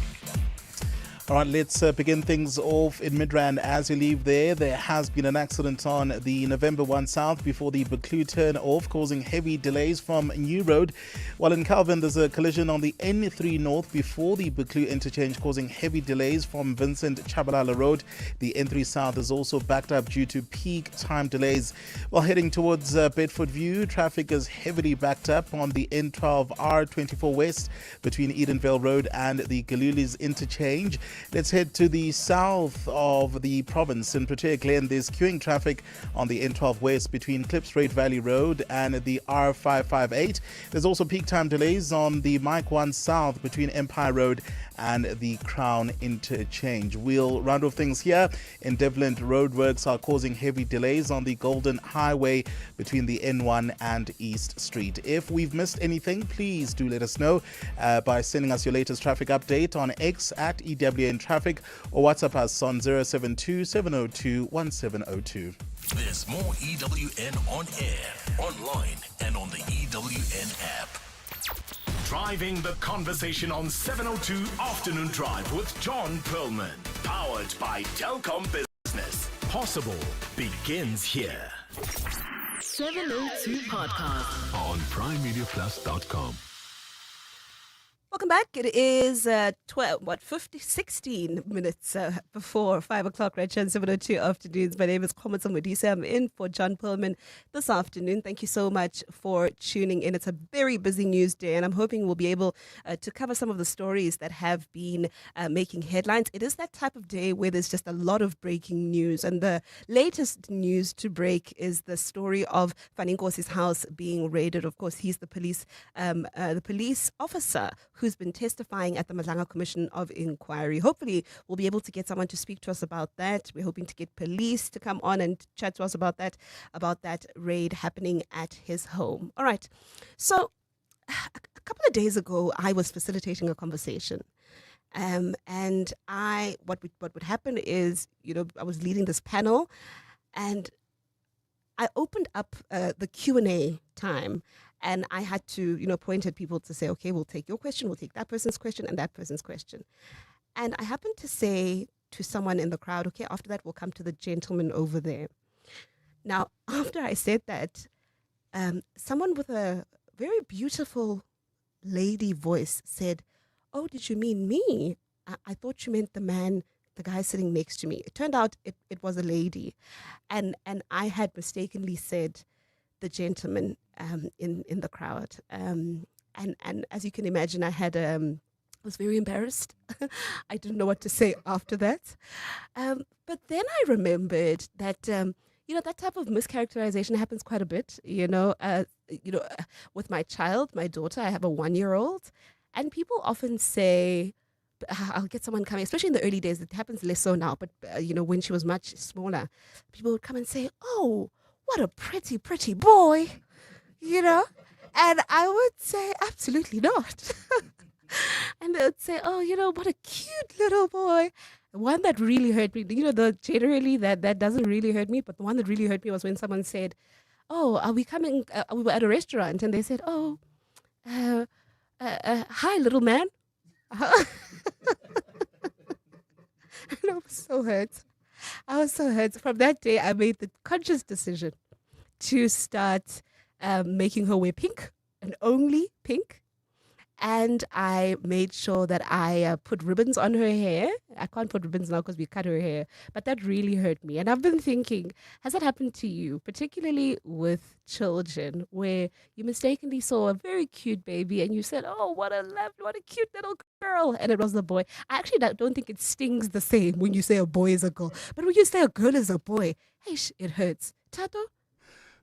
All right, let's begin things off in Midrand. As you leave there has been an accident on the November 1 South before the Buccleuch turn off, causing heavy delays from New Road. While in Calvin, there's a collision on the N3 North before the Buccleuch interchange, causing heavy delays from Vincent Chabalala Road. The N3 South is also backed up due to peak time delays. While heading towards Bedford View, traffic is heavily backed up on the N12 R24 West between Edenvale Road and the Galulis interchange. Let's head to the south of the province. In Pretoria Glen, there's queuing traffic on the N12 West between Klipstreet Valley Road and the R558. There's also peak time delays on the Mike 1 South between Empire Road and the Crown interchange. We'll round off things here. In Devlin, roadworks are causing heavy delays on the Golden Highway between the N1 and East Street. If we've missed anything, please do let us know by sending us your latest traffic update on X at EWN Traffic or WhatsApp us on 072 702 1702. There's more EWN on air, online, and on the EWN app. Driving the conversation on 702 Afternoon Drive with John Perlman. Powered by Telkom Business. Possible begins here. 702 Podcast on primemediaplus.com. Welcome back. It is 16 minutes before 5 o'clock, right? 702 afternoons. My name is Khomatsa Modise. I'm in for John Perlman this afternoon. Thank you so much for tuning in. It's a very busy news day, and I'm hoping we'll be able to cover some of the stories that have been making headlines. It is that type of day where there's just a lot of breaking news, and the latest news to break is the story of Faninkosi's house being raided. Of course, he's the police officer who's been testifying at the Madlanga Commission of Inquiry. Hopefully, we'll be able to get someone to speak to us about that. We're hoping to get police to come on and chat to us about that raid happening at his home. All right. So, a couple of days ago, I was facilitating a conversation. And what would happen is, I was leading this panel, and I opened up the Q&A time. And I had to, point at people to say, okay, we'll take your question, we'll take that person's question and that person's question. And I happened to say to someone in the crowd, okay, after that, we'll come to the gentleman over there. Now, after I said that, someone with a very beautiful lady voice said, oh, did you mean me? I thought you meant the guy sitting next to me. It turned out it was a lady. And I had mistakenly said the gentleman in the crowd. And as you can imagine, I was very embarrassed. I didn't know what to say after that. But then I remembered that, that type of mischaracterization happens quite a bit, with my child, my daughter. I have a 1-year-old, and people often say, I'll get someone coming, especially in the early days. It happens less so now, but, when she was much smaller, people would come and say, oh, what a pretty, pretty boy, and I would say, absolutely not. And they would say, oh, what a cute little boy. The one that really hurt me, generally that doesn't really hurt me, but the one that really hurt me was when someone said, oh, are we coming, we were at a restaurant, and they said, oh, hi, little man. And I was so hurt. I was so hurt. From that day, I made the conscious decision to start making her wear pink and only pink. And I made sure that I put ribbons on her hair. I can't put ribbons now because we cut her hair. But that really hurt me. And I've been thinking, has that happened to you, particularly with children, where you mistakenly saw a very cute baby and you said, oh, what a cute little girl. And it was a boy. I actually don't think it stings the same when you say a boy is a girl. But when you say a girl is a boy, hey, it hurts. Tato?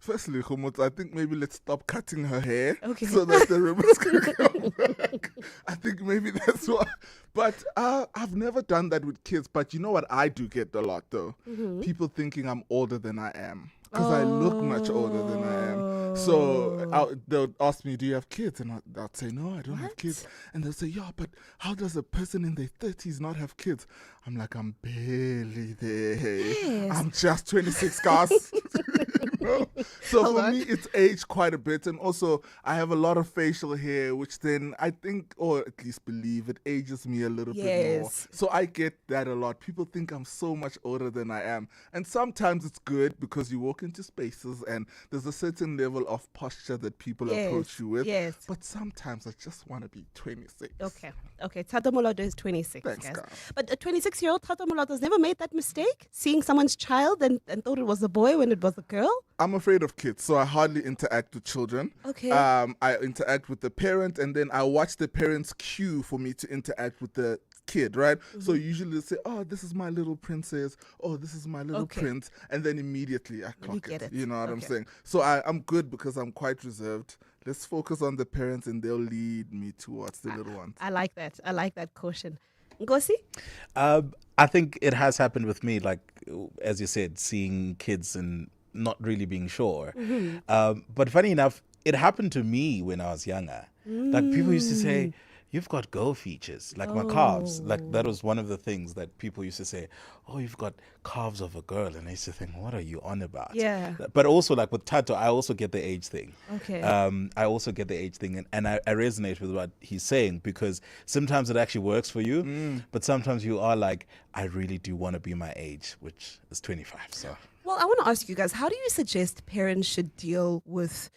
Firstly, Khumut, I think maybe let's stop cutting her hair so that the ribbons can come back. I think maybe that's why. But I've never done that with kids. But you know what I do get a lot, though? Mm-hmm. People thinking I'm older than I am. Because I look much older than I am. So they'll ask me, do you have kids? And I'll say, no, I don't have kids. And they'll say, yeah, but how does a person in their 30s not have kids? I'm like, I'm barely there. Yes. I'm just 26, guys. So for me, it's aged quite a bit. And also, I have a lot of facial hair, which then I think, or at least believe, it ages me a little bit more. So I get that a lot. People think I'm so much older than I am. And sometimes it's good because you walk into spaces and there's a certain level of posture that people approach you with. Yes. But sometimes I just want to be 26. Okay. Tata Molodo is 26. Thanks, guys. But a 26-year-old Tata Molodo has never made that mistake, seeing someone's child and thought it was a boy when it was a girl? I'm afraid of kids, so I hardly interact with children. Okay. I interact with the parent, and then I watch the parents cue for me to interact with the kid, right? Mm-hmm. So usually they say, oh, this is my little princess, oh, this is my little prince, and then immediately I clock it. You know what I'm saying? So I'm good because I'm quite reserved. Let's focus on the parents and they'll lead me towards the little ones. I like that. I like that caution. Ngosi? I think it has happened with me, like, as you said, seeing kids and not really being sure. Mm-hmm. But funny enough, it happened to me when I was younger. Like, people used to say, you've got girl features, like my calves. Like, that was one of the things that people used to say, oh, you've got calves of a girl. And I used to think, what are you on about? Yeah. But also, like with Tato, I also get the age thing. Okay. I also get the age thing. And I resonate with what he's saying, because sometimes it actually works for you. But sometimes you are like, I really do want to be my age, which is 25. So. Well, I want to ask you guys, how do you suggest parents should deal with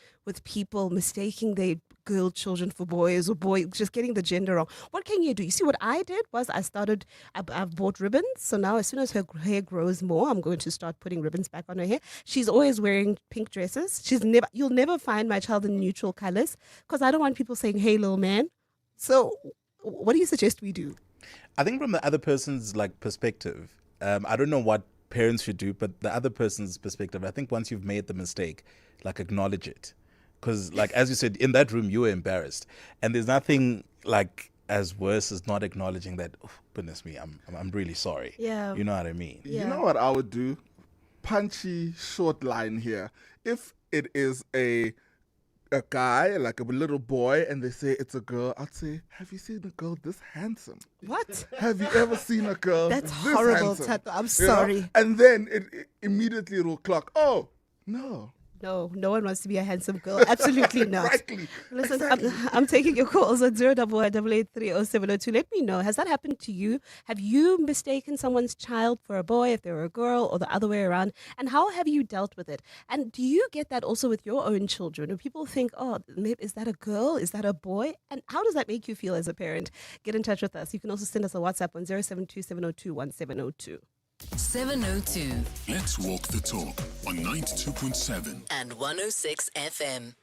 people mistaking their girl children for boys, or boys, just getting the gender wrong? What can you do? You see, what I did was I've bought ribbons. So now as soon as her hair grows more, I'm going to start putting ribbons back on her hair. She's always wearing pink dresses. You'll never find my child in neutral colors, because I don't want people saying, hey, little man. So what do you suggest we do? I think from the other person's perspective, I don't know what parents should do, but the other person's perspective, I think once you've made the mistake, acknowledge it. Because, as you said, in that room, you were embarrassed. And there's nothing, as worse as not acknowledging that, oh, goodness me, I'm really sorry. Yeah. You know what I mean? Yeah. You know what I would do? Punchy, short line here. If it is a guy, like a little boy, and they say it's a girl, I'd say, have you seen a girl this handsome? What? Have you ever seen a girl That's this horrible, handsome? Tato. I'm sorry. You know? And then it immediately will clock, oh, no. No one wants to be a handsome girl. Absolutely not. Exactly. Listen, I'm taking your calls on 011-883-0702. Let me know, has that happened to you? Have you mistaken someone's child for a boy if they were a girl, or the other way around? And how have you dealt with it? And do you get that also with your own children? Do people think, oh, maybe, is that a girl? Is that a boy? And how does that make you feel as a parent? Get in touch with us. You can also send us a WhatsApp on 072-702-1702. 702. Let's walk the talk on 92.7 and 106 FM.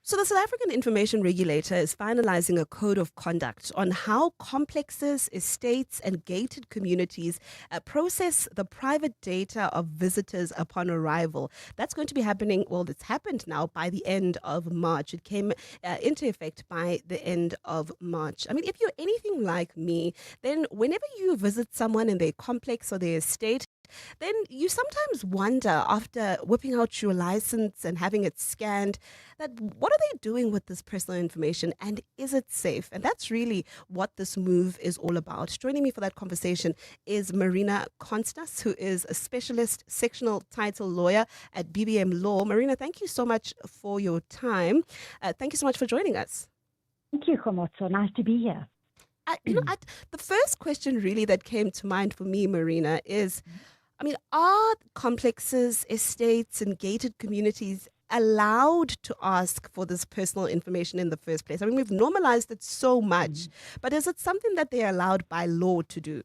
So the South African Information Regulator is finalizing a code of conduct on how complexes, estates and gated communities process the private data of visitors upon arrival. That's going to be happening, well, it's happened now, by the end of March. It came into effect by the end of March. I mean, if you're anything like me, then whenever you visit someone in their complex or their estate, then you sometimes wonder, after whipping out your license and having it scanned, that what are they doing with this personal information, and is it safe? And that's really what this move is all about. Joining me for that conversation is Marina Constas, who is a specialist sectional title lawyer at BBM Law. Marina, thank you so much for your time. Thank you so much for joining us. Thank you, Khomotso. Nice to be here. The first question really that came to mind for me, Marina, is I mean, are complexes, estates, and gated communities allowed to ask for this personal information in the first place? I mean, we've normalized it so much, but is it something that they're allowed by law to do?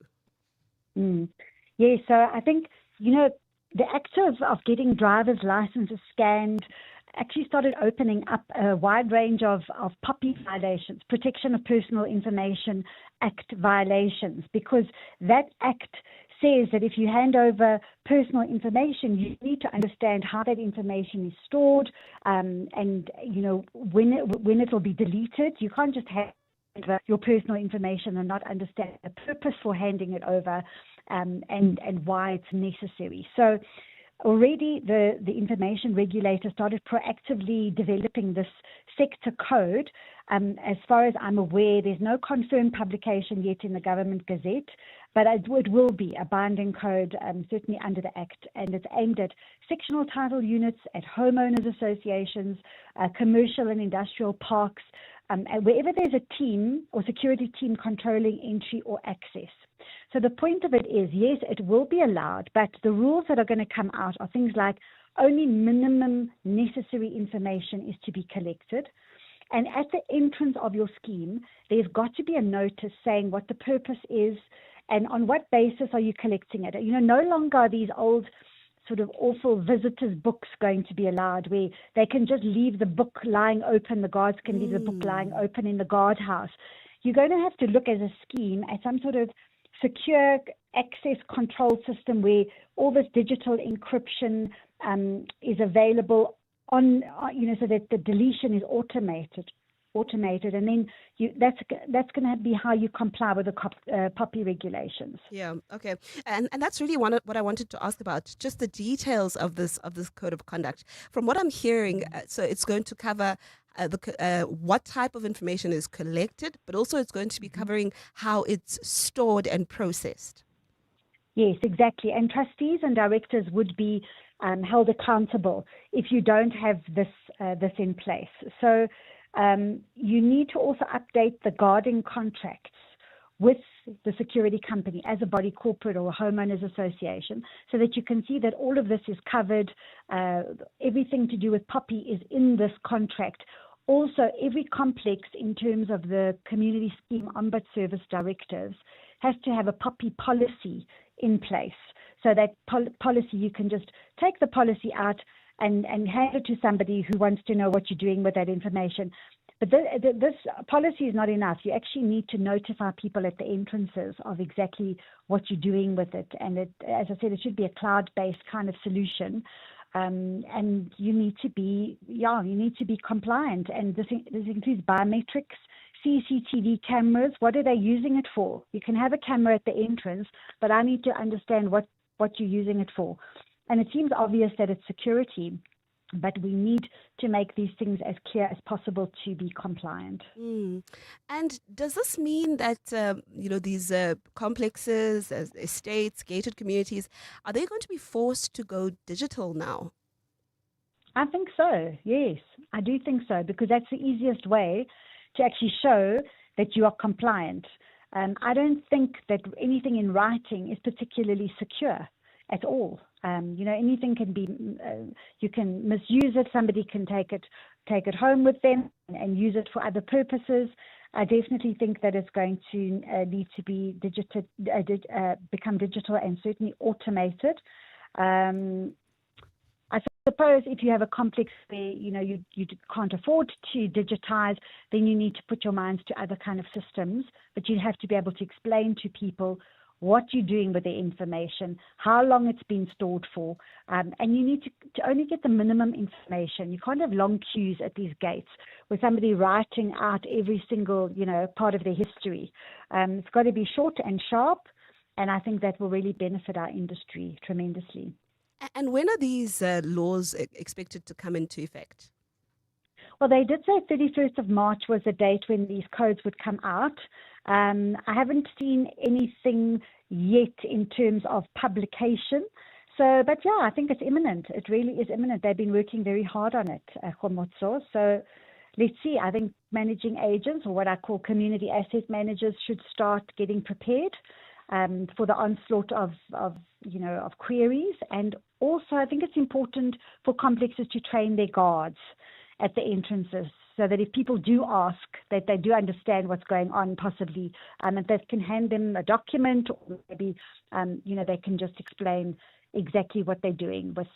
Yes, so I think, the act of getting driver's licenses scanned actually started opening up a wide range of POPI violations, Protection of Personal Information Act violations, because that act says that if you hand over personal information, you need to understand how that information is stored, and when it will be deleted. You can't just hand over your personal information and not understand the purpose for handing it over, and why it's necessary. So already the information regulator started proactively developing this sector code. As far as I'm aware, there's no confirmed publication yet in the Government Gazette, but it will be a binding code, certainly under the Act, and it's aimed at sectional title units, at homeowners associations, commercial and industrial parks, and wherever there's a team or security team controlling entry or access. So the point of it is, yes, it will be allowed, but the rules that are going to come out are things like only minimum necessary information is to be collected. And at the entrance of your scheme, there's got to be a notice saying what the purpose is and on what basis are you collecting it. No longer are these old sort of awful visitors' books going to be allowed, where they can just leave the book lying open, the guards can leave the book lying open in the guardhouse. You're going to have to look as a scheme at some sort of secure access control system where all this digital encryption is available on, so that the deletion is automated, and then that's going to be how you comply with the POPI regulations. Yeah, okay, and that's really what I wanted to ask about, just the details of this code of conduct. From what I'm hearing, so it's going to cover what type of information is collected, but also it's going to be covering how it's stored and processed. Yes, exactly. And trustees and directors would be held accountable if you don't have this in place. So you need to also update the guarding contracts with the security company as a body corporate or a homeowners association, so that you can see that all of this is covered. Everything to do with POPI is in this contract. Also, every complex in terms of the community scheme ombud service directives has to have a POPI policy in place. So that policy, you can just take the policy out and hand it to somebody who wants to know what you're doing with that information. But this policy is not enough. You actually need to notify people at the entrances of exactly what you're doing with it. And as I said, it should be a cloud-based kind of solution. And you need to be compliant. And this includes biometrics, CCTV cameras. What are they using it for? You can have a camera at the entrance, but I need to understand what you're using it for. And it seems obvious that it's security, but we need to make these things as clear as possible to be compliant. And does this mean that, these complexes, estates, gated communities, are they going to be forced to go digital now? I think so, yes. I do think so, because that's the easiest way to actually show that you are compliant. I don't think that anything in writing is particularly secure at all. Anything can be, you can misuse it. Somebody can take it home with them and use it for other purposes. I definitely think that it's going to need to be become digital and certainly automated. I suppose if you have a complex where you can't afford to digitize, then you need to put your minds to other kind of systems. But you have to be able to explain to people what you're doing with the information, how long it's been stored for, and you need to only get the minimum information. You can't have long queues at these gates with somebody writing out every single, part of their history. It's got to be short and sharp, and I think that will really benefit our industry tremendously. And when are these laws expected to come into effect? Well, they did say 31st of March was the date when these codes would come out. I haven't seen anything yet in terms of publication. So, but yeah, I think it's imminent. It really is imminent. They've been working very hard on it, Khomotso. So let's see. I think managing agents, or what I call community asset managers, should start getting prepared for the onslaught of of queries. And also, I think it's important for complexes to train their guards at the entrances, so that if people do ask, that they do understand what's going on, possibly, and they can hand them a document, or maybe, they can just explain exactly what they're doing with,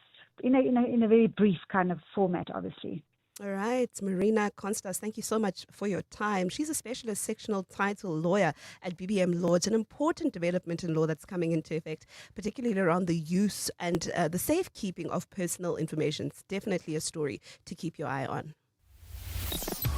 in a very brief kind of format, obviously. All right, Marina Constas, thank you so much for your time. She's a specialist sectional title lawyer at BBM Law. It's an important development in law that's coming into effect, particularly around the use and the safekeeping of personal information. It's definitely a story to keep your eye on.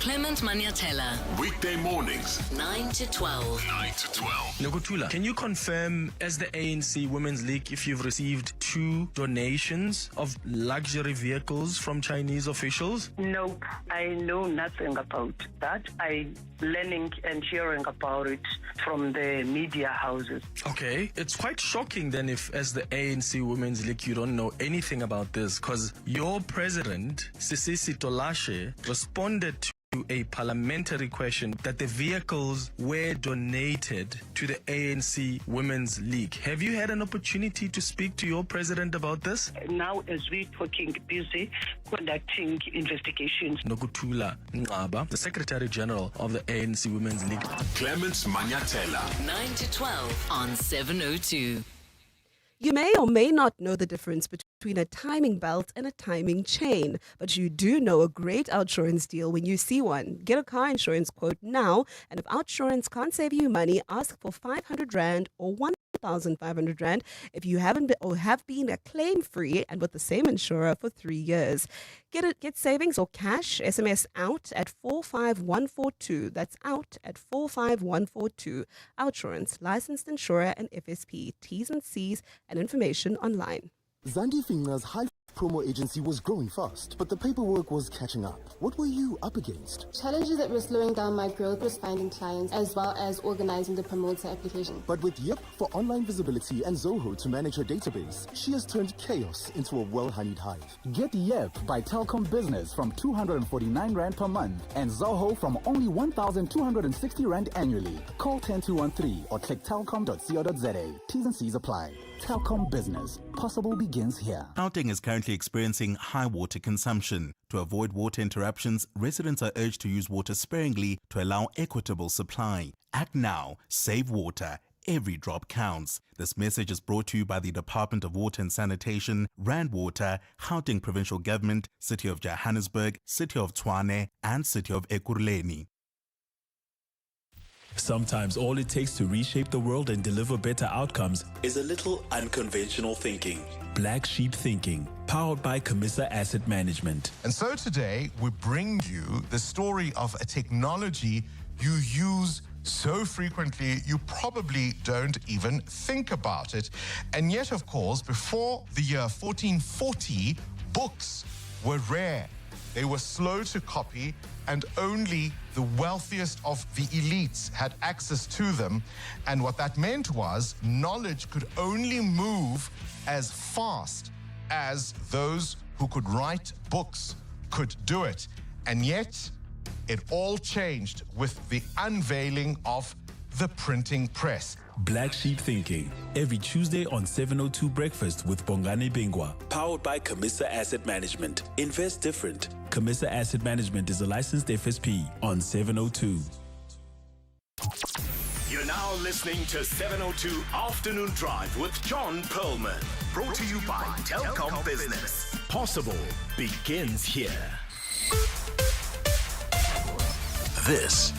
Clement Maniatella. Weekday mornings, 9 to 12. 9 to 12. Nokutula, can you confirm, as the ANC Women's League, if you've received 2 donations of luxury vehicles from Chinese officials? Nope, I know nothing about that. I'm learning and hearing about it from the media houses. Okay, it's quite shocking then if, as the ANC Women's League, you don't know anything about this, because your president, Sisisi Tolashe, responded to a parliamentary question that the vehicles were donated to the ANC Women's League. Have you had an opportunity to speak to your president about this? Now, as we're talking, busy conducting investigations. Nokutula Ngaba, the Secretary General of the ANC Women's League. Clements Maniatella. 9 to 12 on 702. You may or may not know the difference between a timing belt and a timing chain, but you do know a great OUTsurance deal when you see one. Get a car insurance quote now, and if OUTsurance can't save you money, ask for 500 Rand or 1,500 Rand if you haven't been or have been claim-free and with the same insurer for 3 years. Get savings or cash. SMS out at 45142. That's out at 45142. OUTsurance, licensed insurer and FSP. T's and C's and information online. Zandi Finger's high promo agency was growing fast, but the paperwork was catching up. What were you up against? Challenges that were slowing down my growth was finding clients as well as organizing the promoter application. But with Yep for online visibility and Zoho to manage her database, she has turned chaos into a well-honeyed hive. Get Yep by Telkom Business from 249 Rand per month and Zoho from only 1,260 Rand annually. Call 10213 or click telkom.co.za. T's and C's apply. Telkom Business. Possible begins here. Gauteng is currently experiencing high water consumption. To avoid water interruptions, residents are urged to use water sparingly to allow equitable supply. Act now. Save water. Every drop counts. This message is brought to you by the Department of Water and Sanitation, Rand Water, Gauteng Provincial Government, City of Johannesburg, City of Tshwane, and City of Ekurhuleni. Sometimes all it takes to reshape the world and deliver better outcomes is a little unconventional thinking. Black Sheep Thinking, powered by Camissa Asset Management. And so today we bring you the story of a technology you use so frequently you probably don't even think about it. And yet, of course, before the year 1440, books were rare. They were slow to copy, and only the wealthiest of the elites had access to them. And what that meant was knowledge could only move as fast as those who could write books could do it. And yet, it all changed with the unveiling of the printing press. Black Sheep Thinking, every Tuesday on 702 Breakfast with Bongani Bingwa, powered by Camissa Asset Management. Invest different. Camissa Asset Management is a licensed FSP on 702. You're now listening to 702 Afternoon Drive with John Perlman. Brought to you by Telkom Business. Possible begins here. This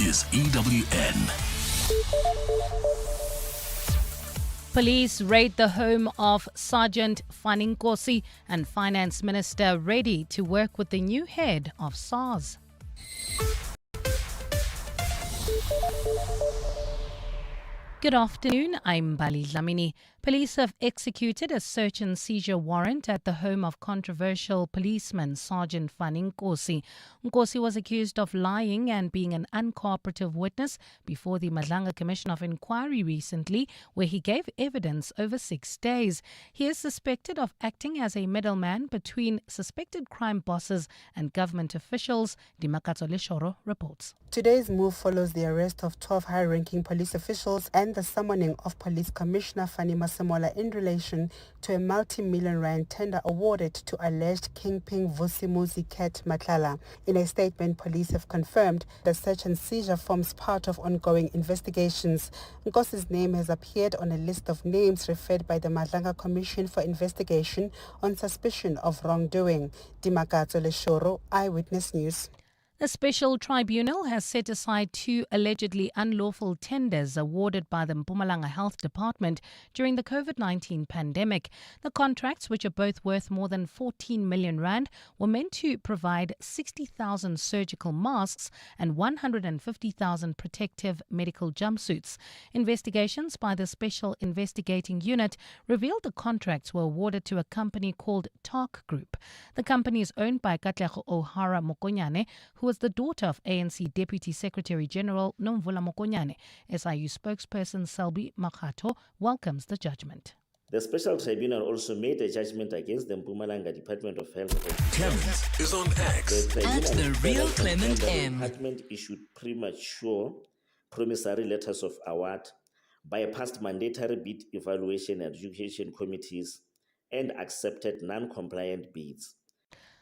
is EWN. Police raid the home of Sergeant Faninkosi and Finance Minister ready to work with the new head of SARS. Good afternoon, I'm Bali Dlamini. Police have executed a search and seizure warrant at the home of controversial policeman Sergeant Faninkosi. Nkosi was accused of lying and being an uncooperative witness before the Madlanga Commission of Inquiry recently, where he gave evidence over 6 days. He is suspected of acting as a middleman between suspected crime bosses and government officials. Dimakatso Leshoro reports. Today's move follows the arrest of 12 high-ranking police officials and the summoning of Police Commissioner Fanny Masemola in relation to a multi-million rand tender awarded to alleged kingpin Vusimuzi Ket Matlala. In a statement, police have confirmed the search and seizure forms part of ongoing investigations. Nkosi's name has appeared on a list of names referred by the Madlanga Commission for Investigation on suspicion of wrongdoing. Dimakatso Leshoro, Eyewitness News. A special tribunal has set aside 2 allegedly unlawful tenders awarded by the Mpumalanga Health Department during the COVID-19 pandemic. The contracts, which are both worth more than 14 million rand, were meant to provide 60,000 surgical masks and 150,000 protective medical jumpsuits. Investigations by the Special Investigating Unit revealed the contracts were awarded to a company called TARC Group. The company is owned by Katlego O'Hara Mokonyane, who was the daughter of ANC Deputy Secretary General Nomvula Mokonyane. SIU spokesperson Selby Makhato welcomes the judgment. The special tribunal also made a judgment against the Mpumalanga Department of Health. Clement is on X. At the real Clement M. The department issued premature promissory letters of award, bypassed mandatory bid evaluation and education committees, and accepted non-compliant bids.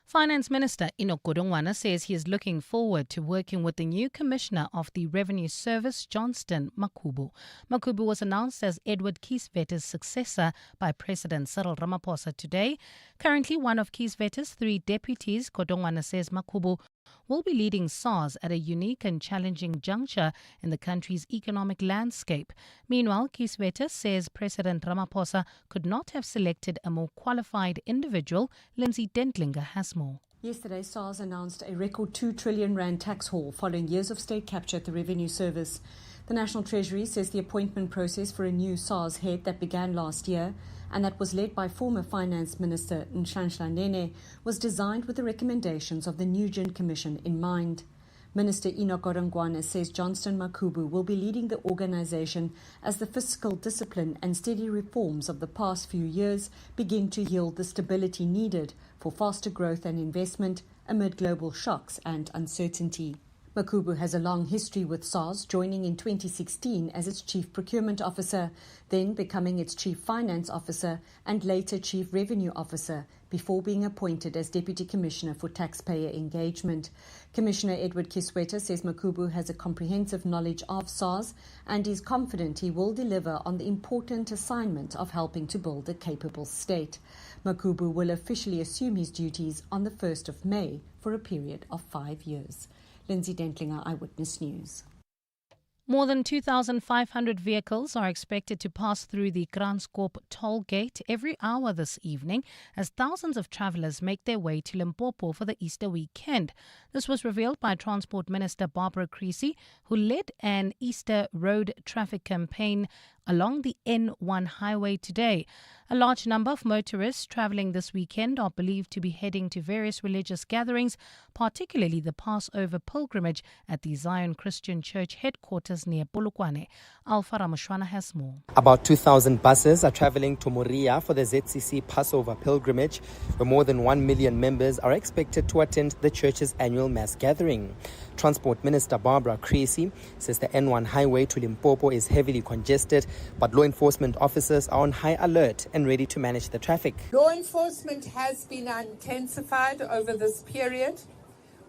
Finance Minister Enoch Godongwana says he is looking forward to working with the new Commissioner of the Revenue Service, Johnston Makubu. Makubu was announced as Edward Kieswetter's successor by President Cyril Ramaphosa today. Currently one of Kieswetter's 3 deputies, Godongwana says Makubu will be leading SARS at a unique and challenging juncture in the country's economic landscape. Meanwhile, Kieswetter says President Ramaphosa could not have selected a more qualified individual. Lindsay Dentlinger has more. Yesterday, SARS announced a record 2 trillion rand tax haul following years of state capture at the Revenue Service. The National Treasury says the appointment process for a new SARS head that began last year and that was led by former Finance Minister Nhlanhla Nene was designed with the recommendations of the Nugent Commission in mind. Minister Enoch Godongwana says Johnston Makubu will be leading the organization as the fiscal discipline and steady reforms of the past few years begin to yield the stability needed for faster growth and investment amid global shocks and uncertainty. Makubu has a long history with SARS, joining in 2016 as its Chief Procurement Officer, then becoming its Chief Finance Officer and later Chief Revenue Officer, before being appointed as Deputy Commissioner for Taxpayer Engagement. Commissioner Edward Kieswetter says Makubu has a comprehensive knowledge of SARS and is confident he will deliver on the important assignment of helping to build a capable state. Makubu will officially assume his duties on the 1st of May for a period of 5 years. Lindsay Dentlinger, Eyewitness News. More than 2,500 vehicles are expected to pass through the Kranskop toll gate every hour this evening as thousands of travellers make their way to Limpopo for the Easter weekend. This was revealed by Transport Minister Barbara Creecy, who led an Easter road traffic campaign along the N1 highway today. A large number of motorists travelling this weekend are believed to be heading to various religious gatherings, particularly the Passover pilgrimage at the Zion Christian Church headquarters near Polokwane. Alpha Ramushwana has more. About 2,000 buses are travelling to Moria for the ZCC Passover pilgrimage, where more than 1 million members are expected to attend the church's annual mass gathering. Transport Minister Barbara Creecy says the N1 highway to Limpopo is heavily congested, but law enforcement officers are on high alert and ready to manage the traffic. Law enforcement has been intensified over this period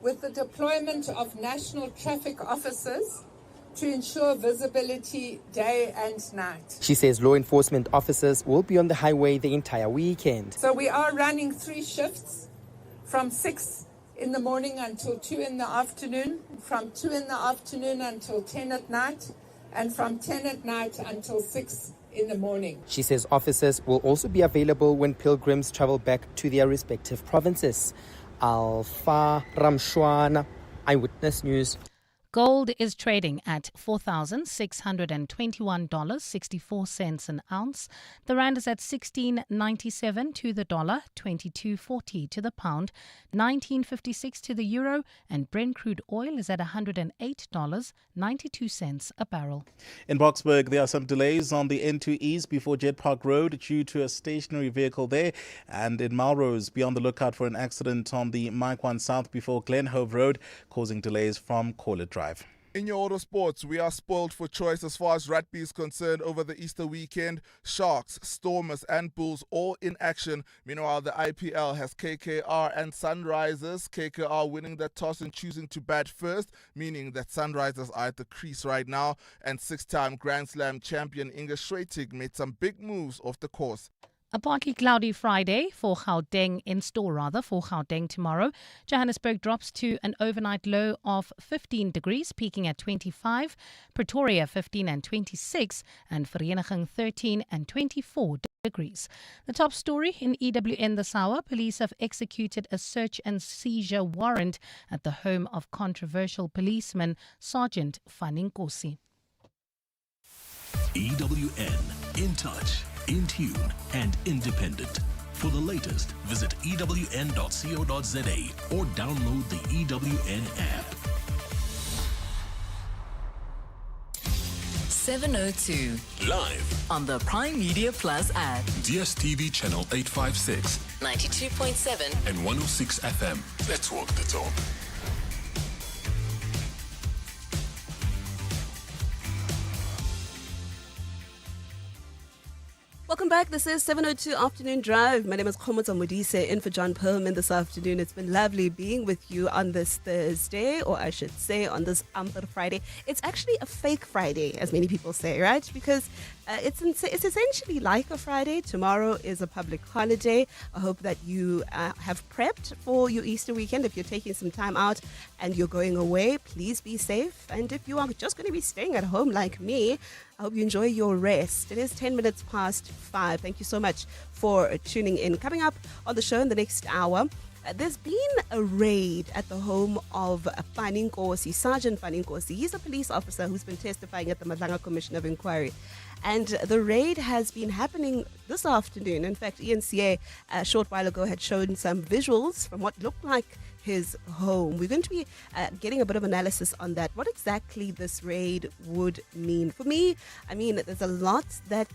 with the deployment of national traffic officers to ensure visibility day and night. She says law enforcement officers will be on the highway the entire weekend. So we are running 3 shifts from 6 in the morning until 2 in the afternoon, from 2 in the afternoon until 10 at night, and from 10 at night until 6 in the morning. She says officers will also be available when pilgrims travel back to their respective provinces. Alpha Ramshwana, Eyewitness News. Gold is trading at $4,621.64 an ounce. The rand is at 16.97 to the dollar, 22.40 to the pound, 19.56 to the euro, and Brent crude oil is at $108.92 a barrel. In Boksburg, there are some delays on the N2 East before Jet Park Road due to a stationary vehicle there. And in Melrose, be on the lookout for an accident on the Mike 1 South before Glenhove Road, causing delays from Corlett Drive. In your auto sports, we are spoiled for choice as far as rugby is concerned over the Easter weekend. Sharks, Stormers and Bulls all in action. Meanwhile, the IPL has KKR and Sunrisers. KKR winning the toss and choosing to bat first, meaning that Sunrisers are at the crease right now. And six-time Grand Slam champion Inga Swiatek made some big moves off the course. A partly cloudy Friday for Gauteng, for Gauteng tomorrow. Johannesburg drops to an overnight low of 15 degrees, peaking at 25. Pretoria 15 and 26, and Vereniging 13 and 24 degrees. The top story in EWN this hour: police have executed a search and seizure warrant at the home of controversial policeman Sergeant Faninkosi. EWN, in touch, in tune, and independent. For the latest, visit ewn.co.za or download the EWN app. 702. Live On the Prime Media Plus app. DSTV channel 856 92.7 and 106 FM. Let's walk the talk. Welcome back. This is 702 Afternoon Drive. My name is Khomotso Modise, in for John Perlman this afternoon. It's been lovely being with you on this Thursday, or I should say on this Amper Friday. It's actually a fake Friday, as many people say, right? Because it's essentially like a Friday. Tomorrow is a public holiday. I hope that you have prepped for your Easter weekend. If you're taking some time out and you're going away, please be safe. And if you are just going to be staying at home like me, I hope you enjoy your rest. It is 10 minutes past 5. Thank you so much for tuning in. Coming up on the show in the next hour, there's been a raid at the home of Faninkosi, Sergeant Faninkosi. He's a police officer who's been testifying at the Madlanga Commission of Inquiry. And the raid has been happening this afternoon. In fact, ENCA a short while ago had shown some visuals from what looked like his home. We're going to be getting a bit of analysis on that, what exactly this raid would mean. For me, I mean, there's a lot that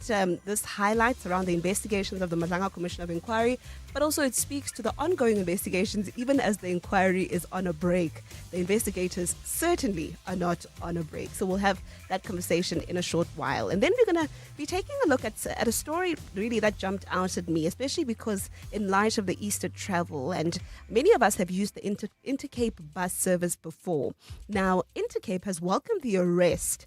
this highlights around the investigations of the Madlanga Commission of Inquiry, but also it speaks to the ongoing investigations, even as the inquiry is on a break. The investigators certainly are not on a break. So we'll have that conversation in a short while. And then we're going to be taking a look at a story really that jumped out at me, especially because in light of the Easter travel, and many of us have used the Intercape bus service before. Now, Intercape has welcomed the arrest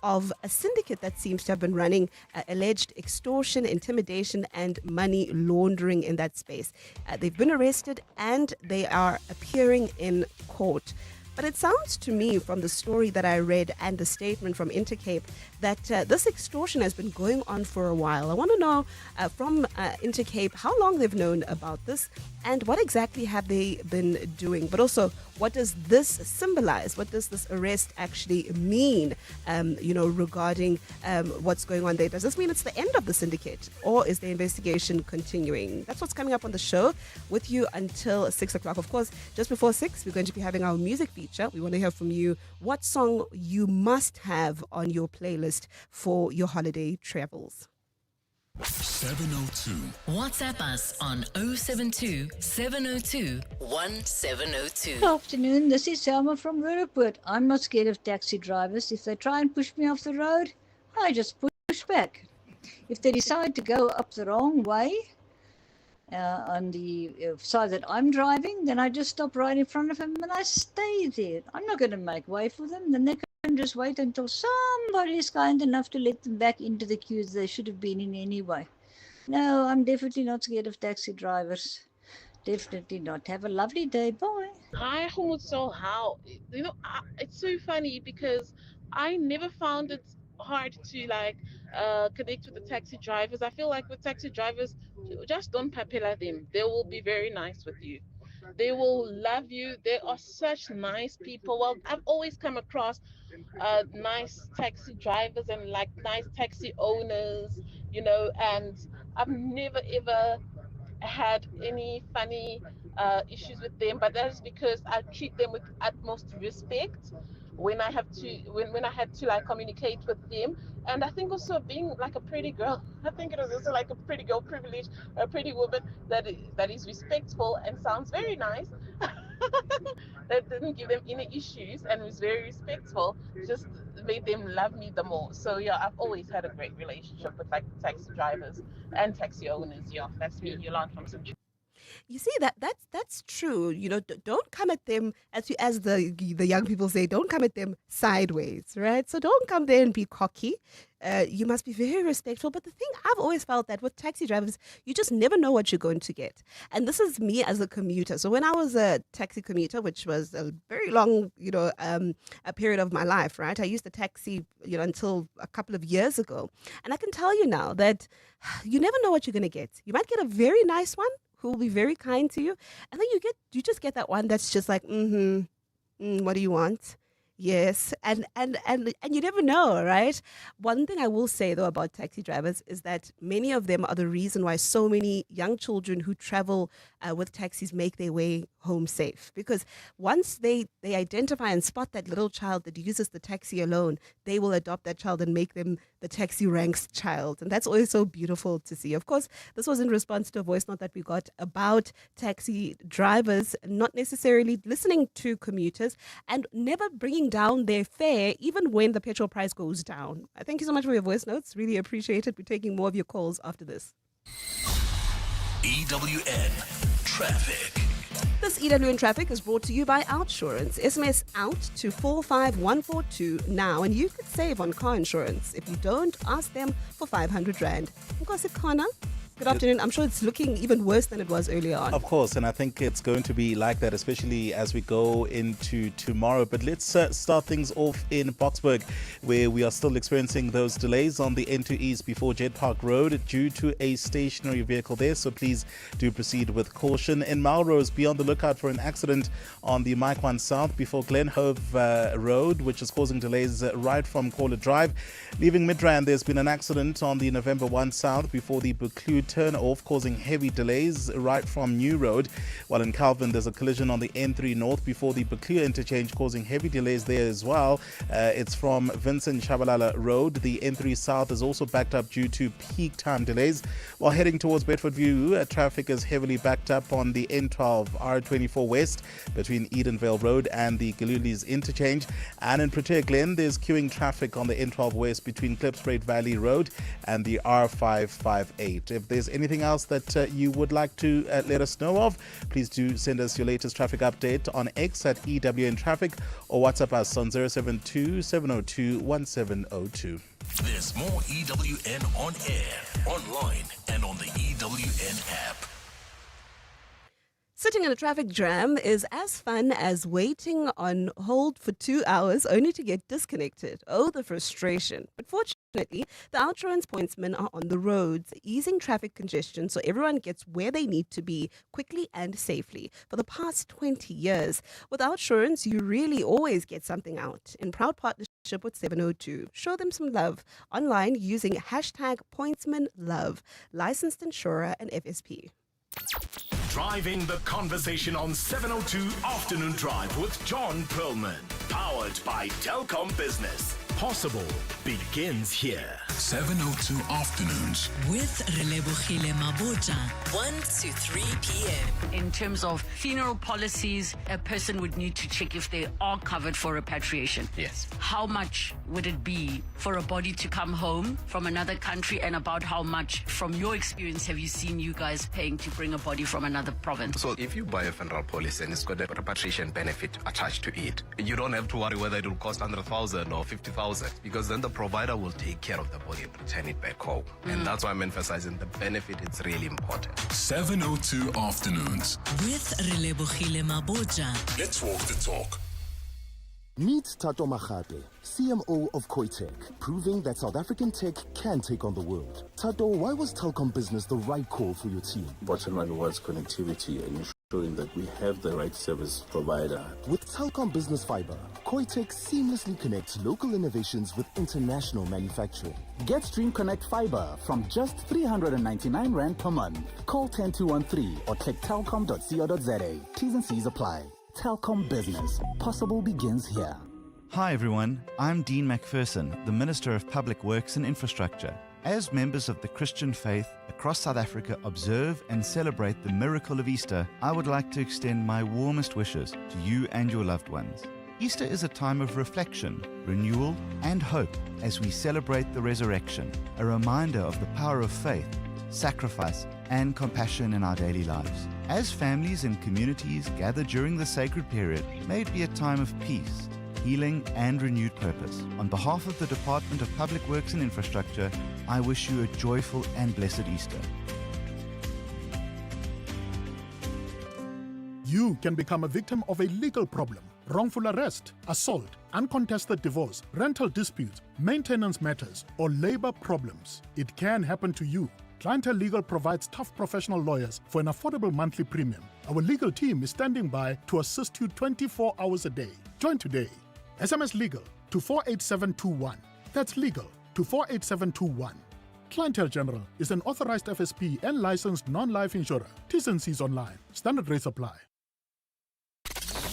of a syndicate that seems to have been running alleged extortion, intimidation, and money laundering in that space. They've been arrested and they are appearing in court. But it sounds to me from the story that I read and the statement from Intercape that this extortion has been going on for a while. I want to know from Intercape how long they've known about this and what exactly have they been doing. But also, what does this symbolize? What does this arrest actually mean, regarding what's going on there? Does this mean it's the end of the syndicate, or is the investigation continuing? That's what's coming up on the show with you until 6 o'clock. Of course, just before 6, we're going to be having our music feature. We want to hear from you what song you must have on your playlist for your holiday travels. 702. WhatsApp us on 072 702 1702. Good afternoon, this is Selma from Ruraput. I'm not scared of taxi drivers. If they try and push me off the road, I just push back. If they decide to go up the wrong way, on the side that I'm driving, then I just stop right in front of them and I stay there. I'm not going to make way for them. Then they can just wait until somebody is kind enough to let them back into the queues they should have been in anyway. No, I'm definitely not scared of taxi drivers. Definitely not. Have a lovely day. Bye. Hi, Khomotso. How? It's so funny because I never found it hard to connect with the taxi drivers. I feel like with taxi drivers, just don't papela them. They will be very nice with you. They will love you. They are such nice people. Well, I've always come across nice taxi drivers and nice taxi owners, and I've never ever had any funny issues with them, but that is because I treat them with utmost respect when I have to when I had to communicate with them. And I think also being a pretty girl, I think it was also a pretty girl privilege, a pretty woman that is respectful and sounds very nice. that didn't give them any issues and was very respectful, just made them love me the more. So yeah, I've always had a great relationship with like taxi drivers and taxi owners. Yeah, that's me, Yolande from St. You see that's true. You know, don't come at them as the young people say. Don't come at them sideways, right? So don't come there and be cocky. You must be very respectful. But the thing I've always felt that with taxi drivers, you just never know what you're going to get. And this is me as a commuter. So when I was a taxi commuter, which was a very long, a period of my life, right? I used a taxi, until a couple of years ago. And I can tell you now that you never know what you're going to get. You might get a very nice one who will be very kind to you, and then you just get that one that's just like, what do you want? Yes, and you never know, right? One thing I will say though about taxi drivers is that many of them are the reason why so many young children who travel with taxis make their way home safe. Because once they identify and spot that little child that uses the taxi alone, they will adopt that child and make them the taxi ranks child. And that's always so beautiful to see. Of course, this was in response to a voice note that we got about taxi drivers not necessarily listening to commuters and never bringing down their fare even when the petrol price goes down. Thank you so much for your voice notes. Really appreciate it. We're taking more of your calls after this. EWN Traffic. This EWN Traffic is brought to you by Outsurance. SMS out to 45142 now, and you could save on car insurance. If you don't, ask them for 500 Rand. Connor, good afternoon. I'm sure it's looking even worse than it was earlier on. Of course, and I think it's going to be like that, especially as we go into tomorrow. But let's start things off in Boksburg, where we are still experiencing those delays on the N2 East before Jet Park Road due to a stationary vehicle there. So please do proceed with caution. In Melrose, be on the lookout for an accident on the Mike 1 South before Glenhove Road, which is causing delays right from Caller Drive. Leaving Midrand, there's been an accident on the November 1 South before the Buccleuch turn off, causing heavy delays right from New Road. While in Calvin, there's a collision on the N3 North before the Buccleuch interchange, causing heavy delays there as well. It's from Vincent Shabalala Road. The N3 South is also backed up due to peak time delays. While heading towards Bedford View, traffic is heavily backed up on the N12 R24 West between Edenvale Road and the Galulis interchange. And in Protea Glen, there's queuing traffic on the N12 West between Klipspruit Valley Road and the R558. If there's anything else that you would like to let us know of, please do send us your latest traffic update on X at EWN Traffic or WhatsApp us on 072 702 1702. There's more EWN on air, online, and on the EWN app. Sitting in a traffic jam is as fun as waiting on hold for 2 hours only to get disconnected. Oh, the frustration. But fortunately, the Outsurance pointsmen are on the roads, easing traffic congestion so everyone gets where they need to be quickly and safely. For the past 20 years, with Outsurance, you really always get something out. In proud partnership with 702, show them some love online using hashtag pointsmanlove, licensed insurer and FSP. Driving the conversation on 702 Afternoon Drive with John Perlman. Powered by Telkom Business. Possible begins here. 702 Afternoons. With Relebohile Maboja, 1 to 3 p.m. In terms of funeral policies, a person would need to check if they are covered for repatriation. Yes. How much would it be for a body to come home from another country, and about how much, from your experience, have you seen you guys paying to bring a body from another province? So if you buy a funeral policy and it's got a repatriation benefit attached to it, you don't have to worry whether it will cost 100,000 or 50,000, because then the provider will take care of the body and return it back home. And that's why I'm emphasizing the benefit. It's really important. 702 Afternoons. With Relebohile Maboja. Let's walk the talk. Meet Tato Makgate, CMO of Gauteng, proving that South African tech can take on the world. Tato, why was Telkom Business the right call for your team? Bottom line was connectivity and ensuring that we have the right service provider. With Telkom Business Fiber, Gauteng seamlessly connects local innovations with international manufacturing. Get Stream Connect Fiber from just 399 Rand per month. Call 10213 or click telkom.co.za. T's and C's apply. Telkom Business. Possible begins here. Hi everyone, I'm Dean McPherson, the Minister of Public Works and Infrastructure. As members of the Christian faith across South Africa observe and celebrate the miracle of Easter, I would like to extend my warmest wishes to you and your loved ones. Easter is a time of reflection, renewal, and hope as we celebrate the resurrection, a reminder of the power of faith, sacrifice, and compassion in our daily lives. As families and communities gather during the sacred period, may it be a time of peace, healing, and renewed purpose. On behalf of the Department of Public Works and Infrastructure, I wish you a joyful and blessed Easter. You can become a victim of a legal problem: wrongful arrest, assault, uncontested divorce, rental disputes, maintenance matters, or labor problems. It can happen to you. Clientele Legal provides tough professional lawyers for an affordable monthly premium. Our legal team is standing by to assist you 24 hours a day. Join today. SMS Legal to 48721. That's legal to 48721. Clientele General is an authorized FSP and licensed non-life insurer. T's and C's online. Standard rates apply.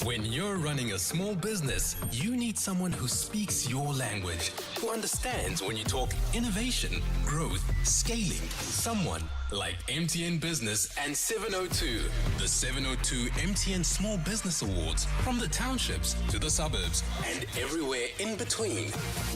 When you're running a small business, you need someone who speaks your language, who understands when you talk innovation, growth, scaling. Someone like MTN Business and 702. The 702 MTN Small Business Awards, from the townships to the suburbs and everywhere in between.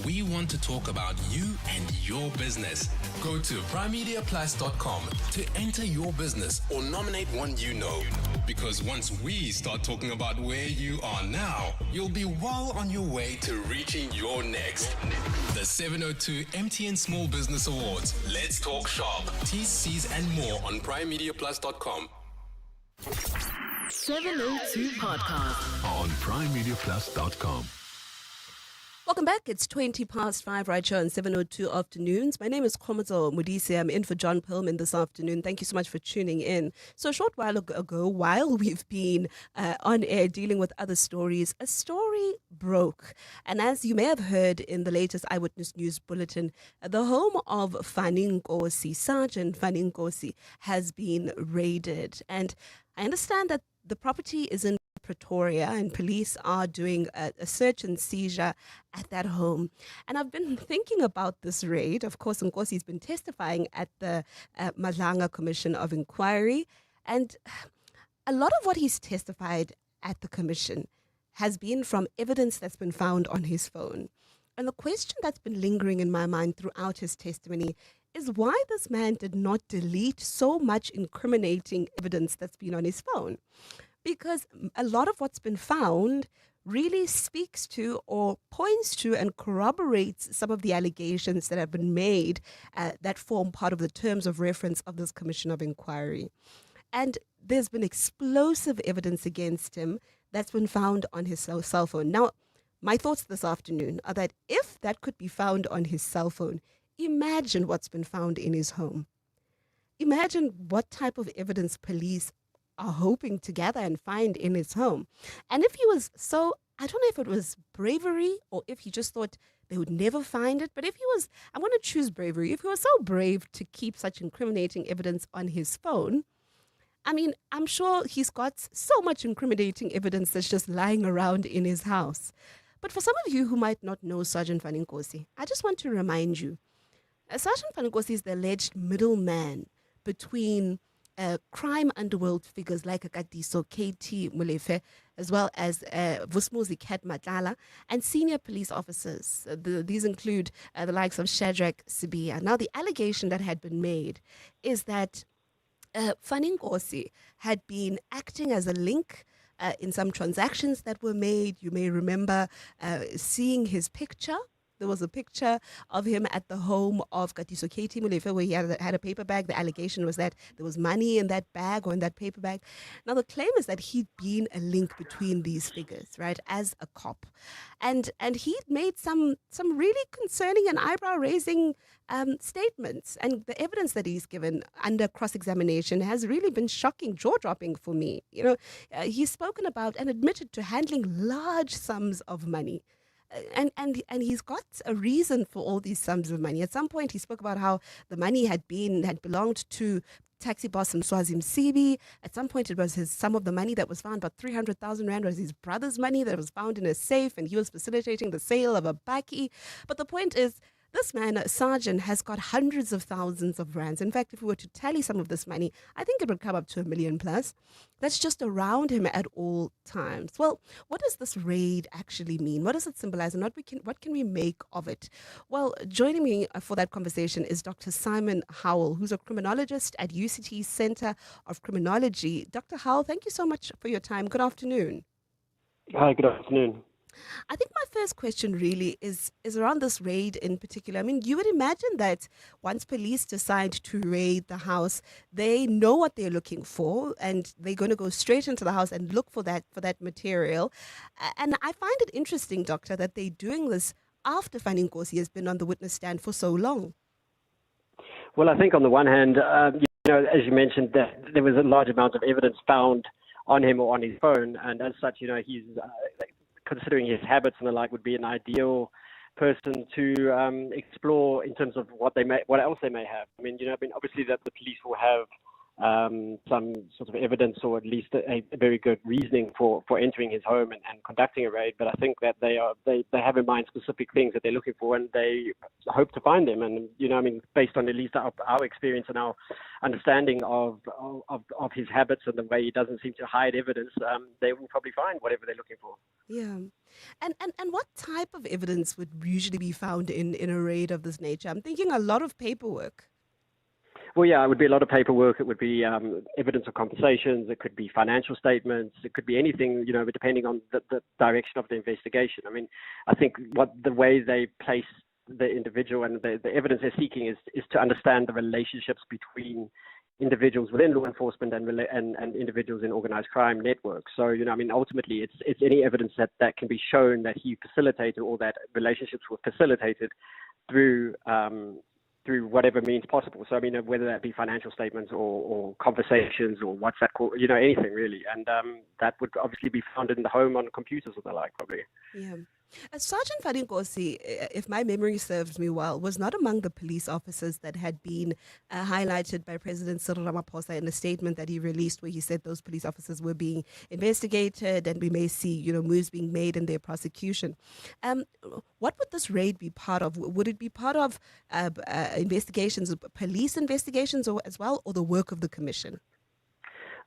We want to talk about you and your business. Go to primemediaplus.com to enter your business or nominate one you know. Because once we start talking about where you are now, you'll be well on your way to reaching your next. The 702 MTN Small Business Awards. Let's talk shop. T's, C's, and more on primemediaplus.com. 702 Podcast on primemediaplus.com. Welcome back. It's 5:20 right here on 702 Afternoons. My name is Khomazo Modise. I'm in for John Perlman this afternoon. Thank you so much for tuning in. So a short while ago, while we've been on air dealing with other stories, a story broke. And as you may have heard in the latest Eyewitness News Bulletin, the home of Fani Nkosi, Sergeant Fani Nkosi, has been raided. And I understand that the property is in Pretoria and police are doing a search and seizure at that home. And I've been thinking about this raid. Of course, Nkosi's been testifying at the Madlanga Commission of Inquiry. And a lot of what he's testified at the commission has been from evidence that's been found on his phone. And the question that's been lingering in my mind throughout his testimony is why this man did not delete so much incriminating evidence that's been on his phone. Because a lot of what's been found really speaks to or points to and corroborates some of the allegations that have been made that form part of the terms of reference of this Commission of Inquiry. And there's been explosive evidence against him that's been found on his cell phone. Now, my thoughts this afternoon are that if that could be found on his cell phone, imagine what's been found in his home. Imagine what type of evidence police are hoping to gather and find in his home. And if he was so, I don't know if it was bravery or if he just thought they would never find it, but if he was, I want to choose bravery, if he was so brave to keep such incriminating evidence on his phone, I mean, I'm sure he's got so much incriminating evidence that's just lying around in his house. But for some of you who might not know Sergeant Fani Nkosi, I just want to remind you, Sergeant Fani Nkosi is the alleged middleman between crime underworld figures like Akatiso KT Molefe, as well as Vusmuzi Kat Matlala, and senior police officers. These include the likes of Shadrach Sibia. Now, the allegation that had been made is that Fani Nkosi had been acting as a link in some transactions that were made. You may remember seeing his picture. There was a picture of him at the home of Katiso KT Molefe where he had a paper bag. The allegation was that there was money in that bag or in that paper bag. Now, the claim is that he'd been a link between these figures, right, as a cop. And he'd made some really concerning and eyebrow-raising statements. And the evidence that he's given under cross-examination has really been shocking, jaw-dropping for me. You know, he's spoken about and admitted to handling large sums of money. And he's got a reason for all these sums of money. At some point, he spoke about how the money had belonged to taxi boss Mswazi Msibi. At some point, it was some of the money that was found, about 300,000 rand, was his brother's money that was found in a safe, and he was facilitating the sale of a baki. But the point is, this man, Sergeant, has got hundreds of thousands of rands. In fact, if we were to tally some of this money, I think it would come up to $1 million plus. That's just around him at all times. Well, what does this raid actually mean? What does it symbolize, and what can we make of it? Well, joining me for that conversation is Dr. Simon Howell, who's a criminologist at UCT Center of Criminology. Dr. Howell, thank you so much for your time. Good afternoon. Hi, good afternoon. I think my first question really is around this raid in particular. I mean, you would imagine that once police decide to raid the house, they know what they're looking for, and they're going to go straight into the house and look for that material. And I find it interesting, Doctor, that they're doing this after Fanny Nkosi has been on the witness stand for so long. Well, I think on the one hand, as you mentioned, that there was a large amount of evidence found on him or on his phone, and as such, he's considering his habits and the like, would be an ideal person to explore in terms of what else they may have. Obviously that the police will have some sort of evidence, or at least a very good reasoning for entering his home and conducting a raid. But I think that they have in mind specific things that they're looking for, and they hope to find them. And based on at least our experience and our understanding of his habits and the way he doesn't seem to hide evidence, they will probably find whatever they're looking for. Yeah. And what type of evidence would usually be found in a raid of this nature? I'm thinking a lot of paperwork. Well, yeah, it would be a lot of paperwork. It would be evidence of conversations. It could be financial statements. It could be anything, depending on the direction of the investigation. I think the way they place the individual and the evidence they're seeking is to understand the relationships between individuals within law enforcement and individuals in organized crime networks. So, ultimately, it's any evidence that can be shown that he facilitated, or that relationships were facilitated through whatever means possible. So, whether that be financial statements or conversations or WhatsApp call, anything really. And that would obviously be found in the home on computers or the like, probably. Yeah. Sergeant Fanny Nkosi, if my memory serves me well, was not among the police officers that had been highlighted by President Cyril Ramaphosa in a statement that he released, where he said those police officers were being investigated and we may see, moves being made in their prosecution. What would this raid be part of? Would it be part of investigations, police investigations as well, or the work of the commission?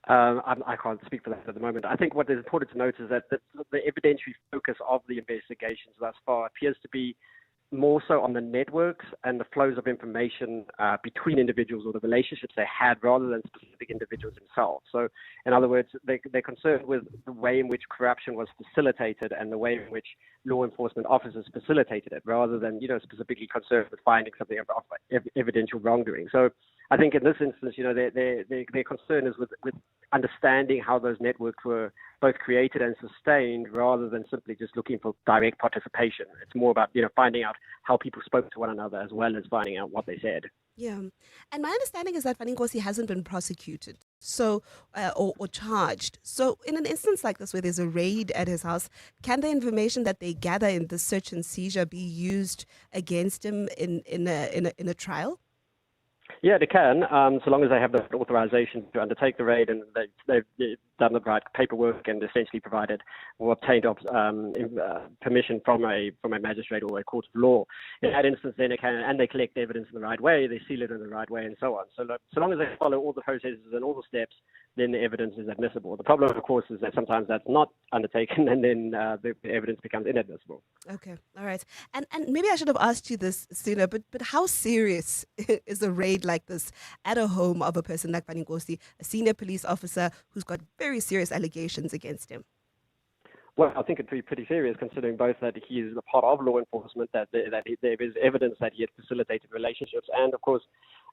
I can't speak for that at the moment. I think what is important to note is that the evidentiary focus of the investigations thus far appears to be more so on the networks and the flows of information between individuals, or the relationships they had, rather than specific individuals themselves. So, in other words, they're concerned with the way in which corruption was facilitated and the way in which law enforcement officers facilitated it, rather than, specifically concerned with finding something of evidential wrongdoing. So, I think in this instance, their concern is with understanding how those networks were both created and sustained, rather than simply just looking for direct participation. It's more about, finding out how people spoke to one another, as well as finding out what they said. Yeah. And my understanding is that Fanny Nkosi hasn't been prosecuted, so or charged. So in an instance like this, where there's a raid at his house, can the information that they gather in the search and seizure be used against him in a trial? Yeah, they can, so long as they have the authorization to undertake the raid, and they've done the right paperwork and essentially provided or obtained permission from a magistrate or a court of law. In that instance, then they collect evidence in the right way, they seal it in the right way, and so on. So long as they follow all the processes and all the steps, then the evidence is admissible. The problem, of course, is that sometimes that's not undertaken, and then the evidence becomes inadmissible. Okay, all right. And maybe I should have asked you this sooner, but how serious is a raid like this at a home of a person like Fanny Nkosi, a senior police officer who's got very serious allegations against him? Well, I think it'd be pretty serious, considering both that he is a part of law enforcement, that there is evidence that he had facilitated relationships, and of course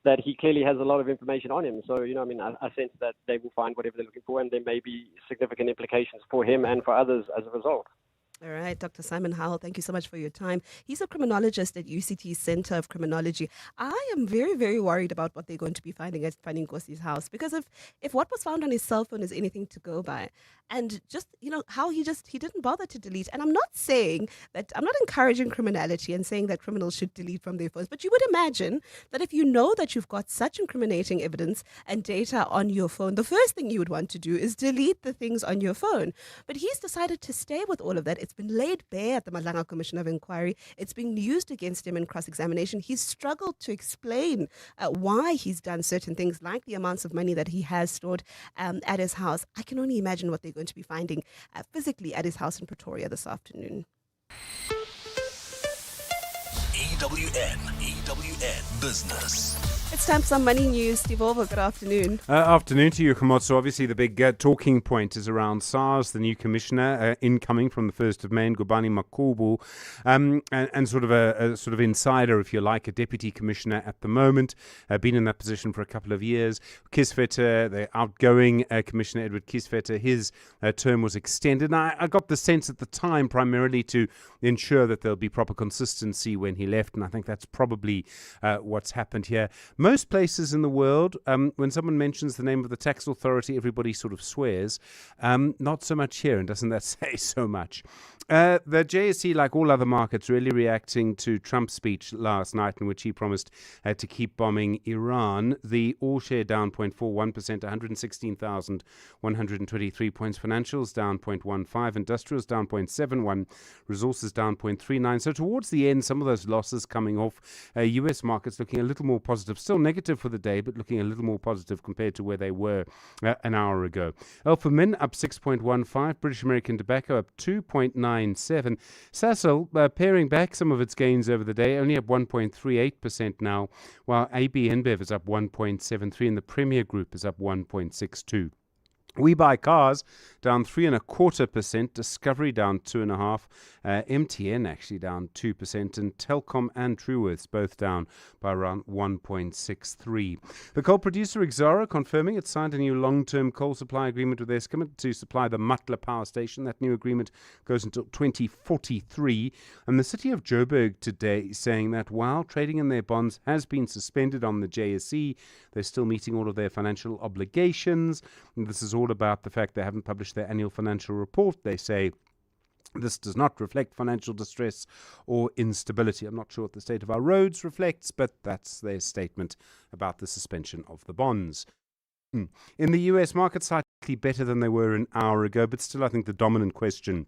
that he clearly has a lot of information on him. So, I sense that they will find whatever they're looking for, and there may be significant implications for him and for others as a result. All right, Dr. Simon Howell, thank you so much for your time. He's a criminologist at UCT Center of Criminology. I am very, very worried about what they're going to be finding at Fanny Nkosi's house, because if what was found on his cell phone is anything to go by, and just, how he didn't bother to delete. And I'm not encouraging criminality and saying that criminals should delete from their phones, but you would imagine that if you know that you've got such incriminating evidence and data on your phone, the first thing you would want to do is delete the things on your phone. But he's decided to stay with all of that. It's been laid bare at the Madlanga Commission of Inquiry. It's been used against him in cross-examination. He's struggled to explain why he's done certain things, like the amounts of money that he has stored at his house. I can only imagine what they're going to be finding physically at his house in Pretoria this afternoon. EWN Business. It's time for some money news. Steve Over, good afternoon. Afternoon to you, Kamotso. Obviously, the big talking point is around SARS, the new commissioner incoming from the 1st of May, Ngubani Makubu, and sort of a sort of insider, if you like, a deputy commissioner at the moment, been in that position for a couple of years. Kisvetter, the outgoing commissioner, Edward Kisvetter, his term was extended. And I got the sense at the time primarily to ensure that there'll be proper consistency when he left, and I think that's probably what's happened here. Most places in the world, when someone mentions the name of the tax authority, everybody sort of swears. Not so much here, and doesn't that say so much? The JSE, like all other markets, really reacting to Trump's speech last night in which he promised to keep bombing Iran. The all-share down 0.41%, 116,123 points. Financials down 0.15%, industrials down 0.71%, resources down 0.39%. So towards the end, some of those losses coming off. US markets looking a little more positive. Still negative for the day, but looking a little more positive compared to where they were an hour ago. Alpha Min up 6.15%, British American Tobacco up 2.97%. Sasol paring back some of its gains over the day, only up 1.38% now, while AB InBev is up 1.73% and the Premier Group is up 1.62%. We Buy Cars down 3.25%, Discovery down 2.5%, MTN actually down 2%, and Telkom and Truworths both down by around 1.63%. The coal producer Exxaro confirming it signed a new long-term coal supply agreement with Eskom to supply the Matla power station. That new agreement goes until 2043, and the city of Joburg today saying that while trading in their bonds has been suspended on the JSE, they're still meeting all of their financial obligations. And this is all about the fact they haven't published their annual financial report. They say this does not reflect financial distress or instability. I'm not sure what the state of our roads reflects, but that's their statement about the suspension of the bonds. In the US market, slightly better than they were an hour ago, but still I think the dominant question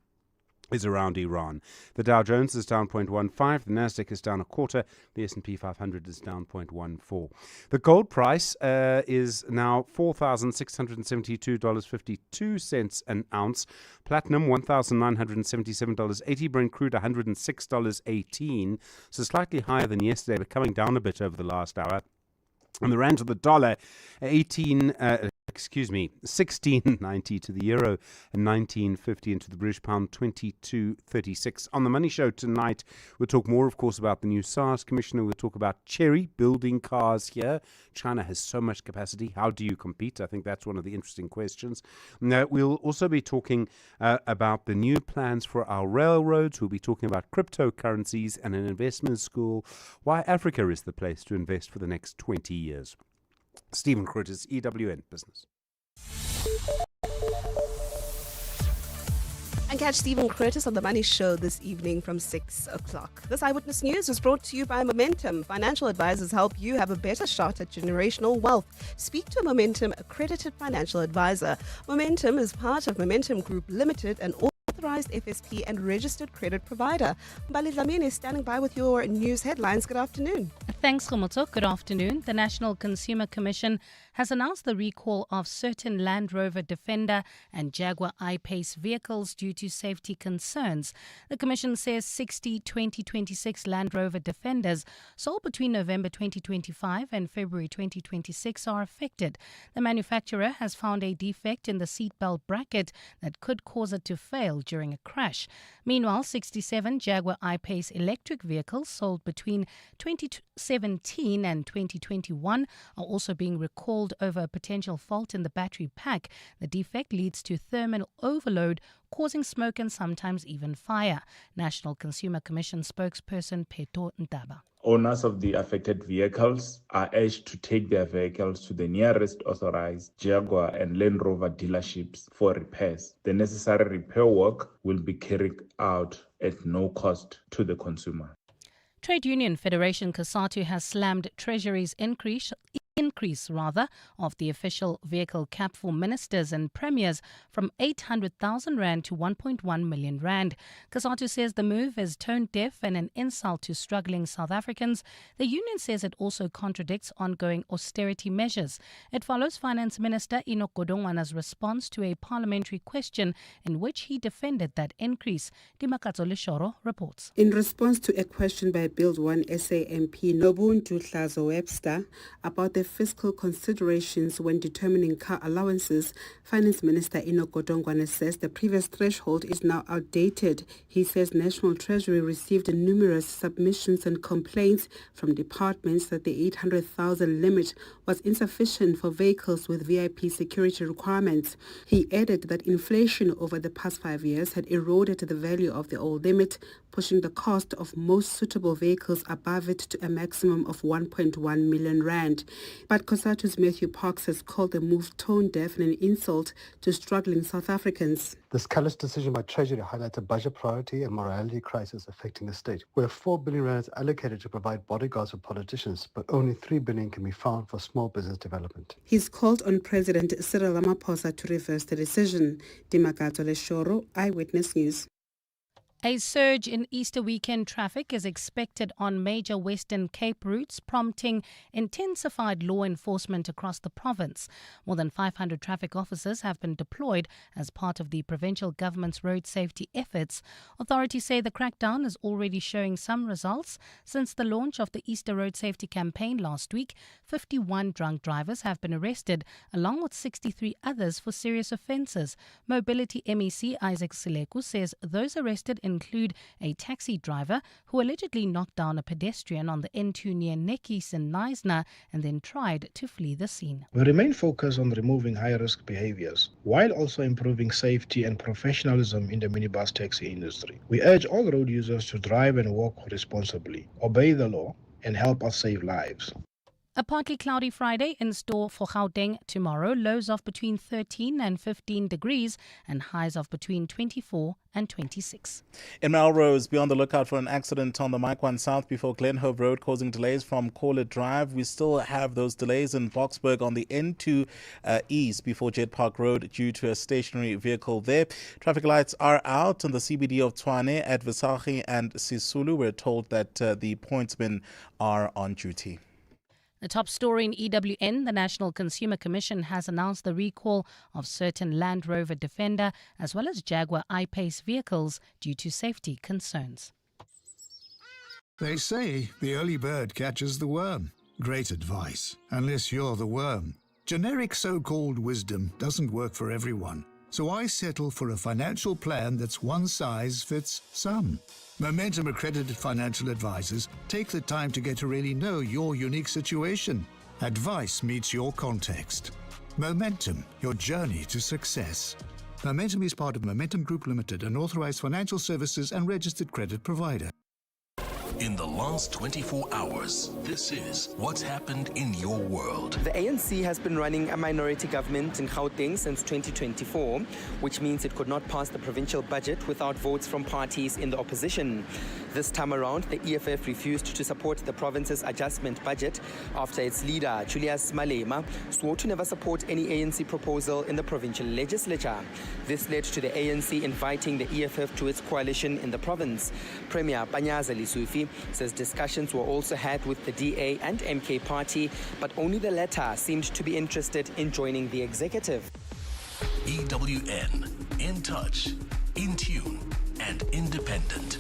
is around Iran. The Dow Jones is down 0.15%, the Nasdaq is down 0.25%, the S&P 500 is down 0.14%. The gold price is now $4,672.52 an ounce. Platinum $1,977.80. Brent crude $106.18, so slightly higher than yesterday, but coming down a bit over the last hour. And the rand to the dollar, 16.90 to the euro and 19.50 into the British pound, 22.36. On the Money Show tonight, we'll talk more, of course, about the new SARS commissioner. We'll talk about Chery building cars here. China has so much capacity. How do you compete? I think that's one of the interesting questions. We'll also be talking about the new plans for our railroads. We'll be talking about cryptocurrencies and an investment school. Why Africa is the place to invest for the next 20 years. Stephen Critters, EWN Business. And catch Stephen Curtis on The Money Show this evening from 6 o'clock. This Eyewitness News was brought to you by Momentum. Financial advisors help you have a better shot at generational wealth. Speak to a Momentum accredited financial advisor. Momentum is part of Momentum Group Limited and authorized FSP and registered credit provider. Mbali Dlamini is standing by with your news headlines. Good afternoon. Thanks, Khomoto. Good afternoon. The National Consumer Commission has announced the recall of certain Land Rover Defender and Jaguar I-Pace vehicles due to safety concerns. The Commission says 60 2026 Land Rover Defenders sold between November 2025 and February 2026 are affected. The manufacturer has found a defect in the seatbelt bracket that could cause it to fail during a crash. Meanwhile, 67 Jaguar I-Pace electric vehicles sold between 2017 and 2021 are also being recalled over a potential fault in the battery pack. The defect leads to thermal overload, causing smoke and sometimes even fire. National Consumer Commission spokesperson Peto Ntaba. Owners of the affected vehicles are urged to take their vehicles to the nearest authorized Jaguar and Land Rover dealerships for repairs. The necessary repair work will be carried out at no cost to the consumer. Trade Union Federation COSATU has slammed Treasury's increase increase of the official vehicle cap for ministers and premiers from 800,000 rand to 1.1 million rand. COSATU says the move is tone deaf and an insult to struggling South Africans. The union says it also contradicts ongoing austerity measures. It follows Finance Minister Enoch Godongwana's response to a parliamentary question in which he defended that increase. Dimakatso Leshoro reports. In response to a question by Build 1 SA MP Nobuntu Hlazo Webster about the fiscal considerations when determining car allowances, Finance Minister Enoch Godongwana says the previous threshold is now outdated. He says National Treasury received numerous submissions and complaints from departments that the 800,000 limit was insufficient for vehicles with VIP security requirements. He added that inflation over the past 5 years had eroded the value of the old limit, pushing the cost of most suitable vehicles above it to a maximum of 1.1 million rand. But COSATU's Matthew Parks has called the move tone deaf and an insult to struggling South Africans. This callous decision by Treasury highlights a budget priority and morality crisis affecting the state, where 4 billion rand is allocated to provide bodyguards for politicians, but only 3 billion can be found for small business development. He's called on President Cyril Ramaphosa to reverse the decision. Dimakatso Leshoro, Eyewitness News. A surge in Easter weekend traffic is expected on major Western Cape routes, prompting intensified law enforcement across the province. More than 500 traffic officers have been deployed as part of the provincial government's road safety efforts. Authorities say the crackdown is already showing some results. Since the launch of the Easter road safety campaign last week, 51 drunk drivers have been arrested, along with 63 others for serious offences. Mobility MEC Isaac Sileku says those arrested include a taxi driver who allegedly knocked down a pedestrian on the N2 near Nekis in Knysna and then tried to flee the scene. We remain focused on removing high-risk behaviors while also improving safety and professionalism in the minibus taxi industry. We urge all road users to drive and walk responsibly, obey the law, and help us save lives. A partly cloudy Friday in store for Gauteng tomorrow. Lows of between 13 and 15 degrees and highs of between 24 and 26. In Melrose, be on the lookout for an accident on the Mike 1 South before Glenhope Road, causing delays from Corlett Drive. We still have those delays in Boksburg on the N2 East before Jet Park Road due to a stationary vehicle there. Traffic lights are out in the CBD of Tshwane at Visagie and Sisulu. We're told that the pointsmen are on duty. The top story in EWN, the National Consumer Commission has announced the recall of certain Land Rover Defender as well as Jaguar I-Pace vehicles due to safety concerns. They say the early bird catches the worm. Great advice, unless you're the worm. Generic so-called wisdom doesn't work for everyone, so I settle for a financial plan that's one size fits some. Momentum accredited financial advisors take the time to get to really know your unique situation. Advice meets your context. Momentum, your journey to success. Momentum is part of Momentum Group Limited, an authorized financial services and registered credit provider. In the last 24 hours, this is what's happened in your world. The ANC has been running a minority government in Gauteng since 2024, which means it could not pass the provincial budget without votes from parties in the opposition. This time around, the EFF refused to support the province's adjustment budget after its leader, Julius Malema, swore to never support any ANC proposal in the provincial legislature. This led to the ANC inviting the EFF to its coalition in the province. Premier Panyaza Lesufi says discussions were also had with the DA and MK party, but only the latter seemed to be interested in joining the executive. EWN, in touch, in tune, and independent.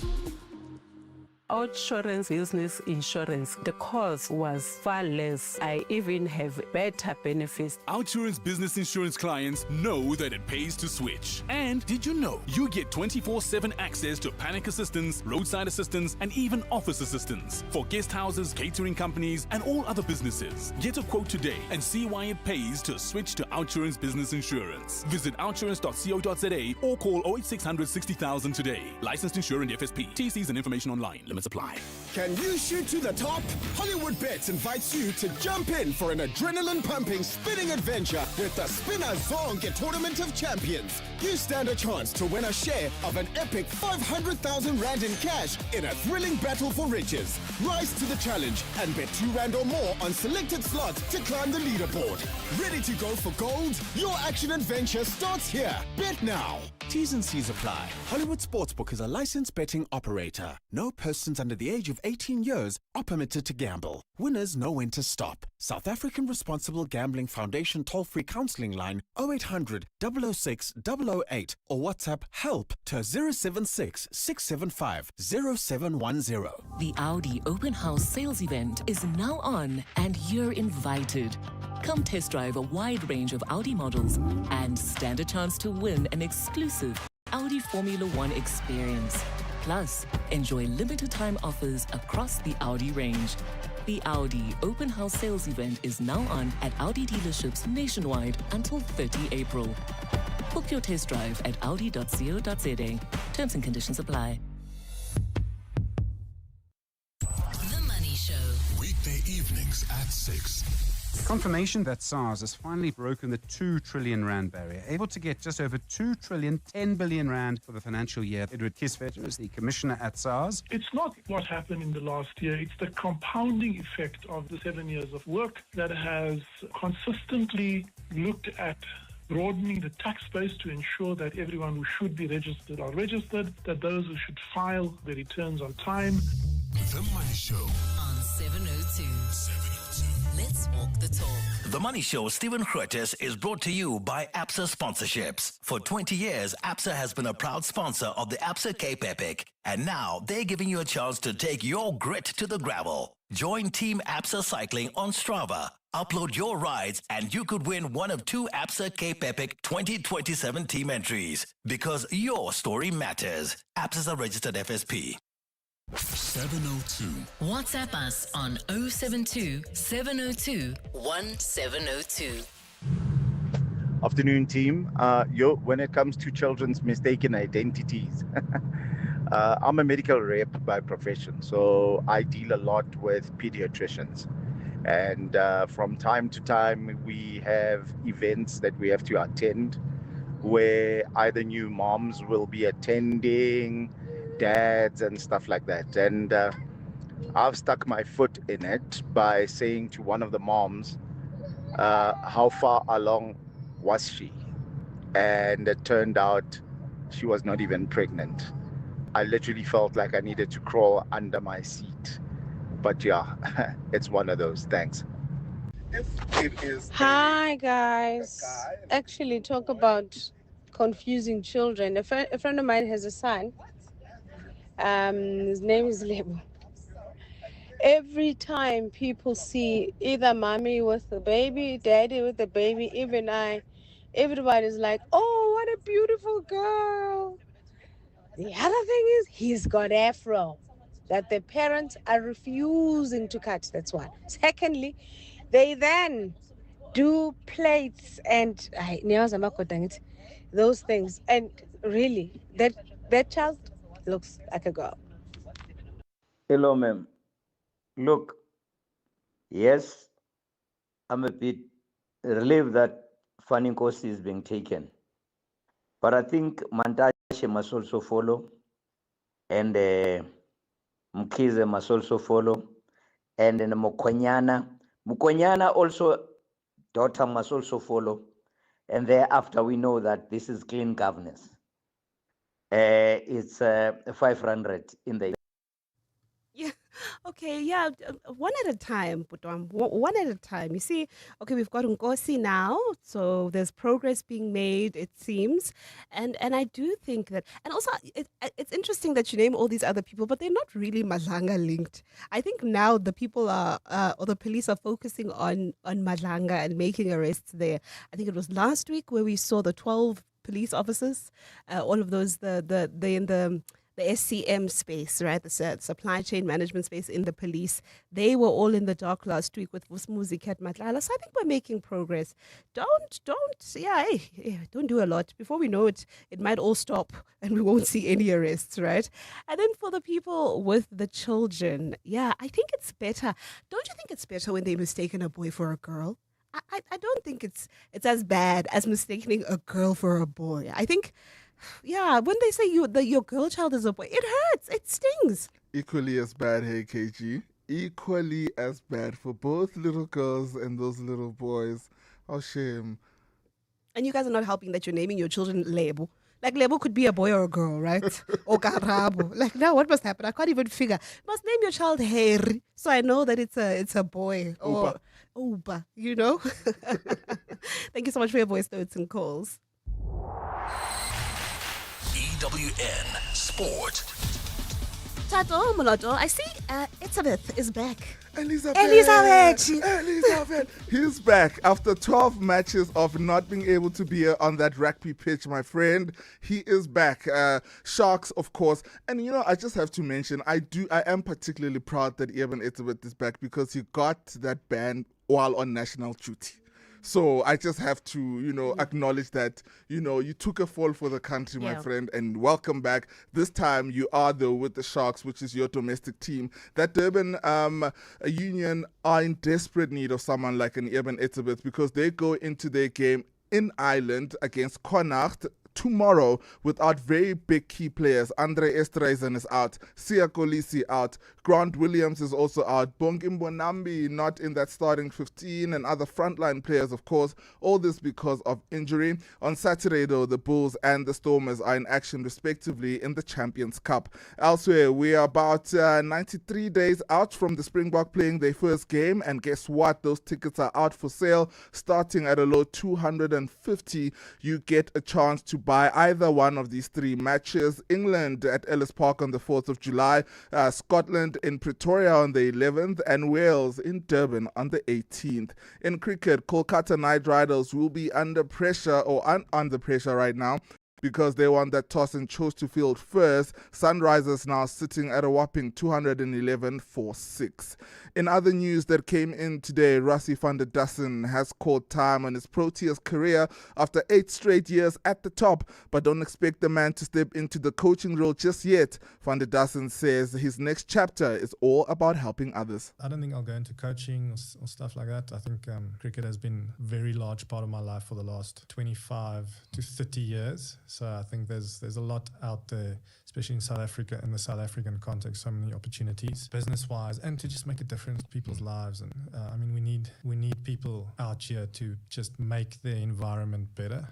Outsurance business insurance, the cost was far less. I even have better benefits. Outsurance business insurance clients know that it pays to switch. And did you know you get 24/7 access to panic assistance, roadside assistance, and even office assistance for guest houses, catering companies, and all other businesses. Get a quote today and see why it pays to switch to Outsurance business insurance. Visit outsurance.co.za or call 08600 60000 today. Licensed insurer and FSP. TCs and information online. limits apply. Can you shoot to the top? Hollywood Bets invites you to jump in for an adrenaline-pumping spinning adventure with the Spinner Zonke Tournament of Champions. You stand a chance to win a share of an epic 500,000 Rand in cash in a thrilling battle for riches. Rise to the challenge and bet 2 Rand or more on selected slots to climb the leaderboard. Ready to go for gold? Your action adventure starts here. Bet now. T's and C's apply. Hollywood Sportsbook is a licensed betting operator. No persons under the age of 18 years are permitted to gamble. Winners know when to stop. South African Responsible Gambling Foundation toll-free counseling line 0800 006 008 or WhatsApp help to 076 675 0710. The Audi Open House sales event is now on and you're invited. Come test drive a wide range of Audi models and stand a chance to win an exclusive Audi Formula One experience. Plus, enjoy limited time offers across the Audi range. The Audi Open House sales event is now on at Audi dealerships nationwide until 30 April. Book your test drive at audi.co.za. Terms and conditions apply. The Money Show. Weekday evenings at 6. Confirmation that SARS has finally broken the 2 trillion rand barrier, able to get just over 2 trillion, 10 billion rand for the financial year. Edward Kisvet is the commissioner at SARS. It's not what happened in the last year. It's the compounding effect of the 7 years of work that has consistently looked at broadening the tax base to ensure that everyone who should be registered are registered, that those who should file their returns on time. The Money Show on 702. Let's walk the talk. The Money Show, Stephen Curtis, is brought to you by ABSA Sponsorships. For 20 years, ABSA has been a proud sponsor of the ABSA Cape Epic. And now they're giving you a chance to take your grit to the gravel. Join Team ABSA Cycling on Strava. Upload your rides and you could win one of 2 ABSA Cape Epic 2027 team entries. Because your story matters. ABSA is a registered FSP. 702. WhatsApp us on 072 702 1702. Afternoon, team. When it comes to children's mistaken identities, I'm a medical rep by profession, so I deal a lot with pediatricians. And from time to time, we have events that we have to attend where either new moms will be attending, dads and stuff like that. And I've stuck my foot in it by saying to one of the moms, how far along was she? And it turned out she was not even pregnant. I literally felt like I needed to crawl under my seat. But yeah, it's one of those. Thanks. Hi guys. Actually, talk about confusing children. A friend of mine has a son. His name is Lebo. Every time people see either mommy with the baby, daddy with the baby, even everybody's like, oh, what a beautiful girl. The other thing is he's got afro that the parents are refusing to cut. That's one. Secondly, they then do plates and those things. And really, that child looks like a girl. Hello, ma'am. Look, yes, I'm a bit relieved that funding cost is being taken. But I think Mantashe must also follow, and Mkize must also follow, and then Mukonyana also, daughter must also follow, and thereafter we know that this is clean governance. It's 500 in the. Yeah. Okay. Yeah. One at a time, Putwam. One at a time. You see, okay, we've got Nkosi now, so there's progress being made, it seems, and I do think that, and also it's interesting that you name all these other people, but they're not really Madlanga linked. I think now the people are, or the police are focusing on Madlanga and making arrests there. I think it was last week where we saw the 12 police officers, all of those, they in the SCM space, right? The supply chain management space in the police. They were all in the dark last week with Vusmuzi Kat Matlala. So I think we're making progress. Don't do a lot. Before we know it, it might all stop and we won't see any arrests, right? And then for the people with the children, I think it's better. Don't you think it's better when they mistaken a boy for a girl? I don't think it's as bad as mistaking a girl for a boy. I think, when they say your girl child is a boy, it hurts. It stings. Equally as bad, hey KG. Equally as bad for both little girls and those little boys. Oh, shame. And you guys are not helping that you're naming your children Lebo. Like, Lebo could be a boy or a girl, right? Or Karabo. Like, now what must happen? I can't even figure. You must name your child Harry, so I know that it's a boy. Or Oba, you know? Thank you so much for your voice notes and calls. EWN Sport. Tato Moloto, I see Elizabeth is back. Elizabeth! He's back after 12 matches of not being able to be on that rugby pitch, my friend. He is back. Sharks, of course. And, I just have to mention, I am particularly proud that Eben Elizabeth is back because he got that ban while on national duty. So I just have to, acknowledge that, you took a fall for the country, my friend, and welcome back. This time you are, though, with the Sharks, which is your domestic team. That Durban Union are in desperate need of someone like an Eben Elizabeth because they go into their game in Ireland against Connacht tomorrow without very big key players. Andre Esterhuizen is out. Sia Kolisi out. Grant Williams is also out. Bongi Mbonambi not in that starting 15 and other frontline players, of course. All this because of injury. On Saturday, though, the Bulls and the Stormers are in action respectively in the Champions Cup. Elsewhere, we are about 93 days out from the Springbok playing their first game, and guess what? Those tickets are out for sale. Starting at a low 250, you get a chance to buy either one of these three matches. England at Ellis Park on the 4th of July, Scotland in Pretoria on the 11th, and Wales in Durban on the 18th. In cricket, Kolkata Knight Riders will be under pressure under pressure right now because they won that toss and chose to field first. Sunrisers now sitting at a whopping 211 for 6. In other news that came in today, Rassie van der Dussen has called time on his Proteas career after 8 straight years at the top, but don't expect the man to step into the coaching role just yet. Van der Dussen says his next chapter is all about helping others. I don't think I'll go into coaching or stuff like that. I think cricket has been a very large part of my life for the last 25 to 30 years. So I think there's a lot out there, especially in South Africa, in the South African context, so many opportunities business-wise and to just make a difference in people's lives. And we need people out here to just make the environment better.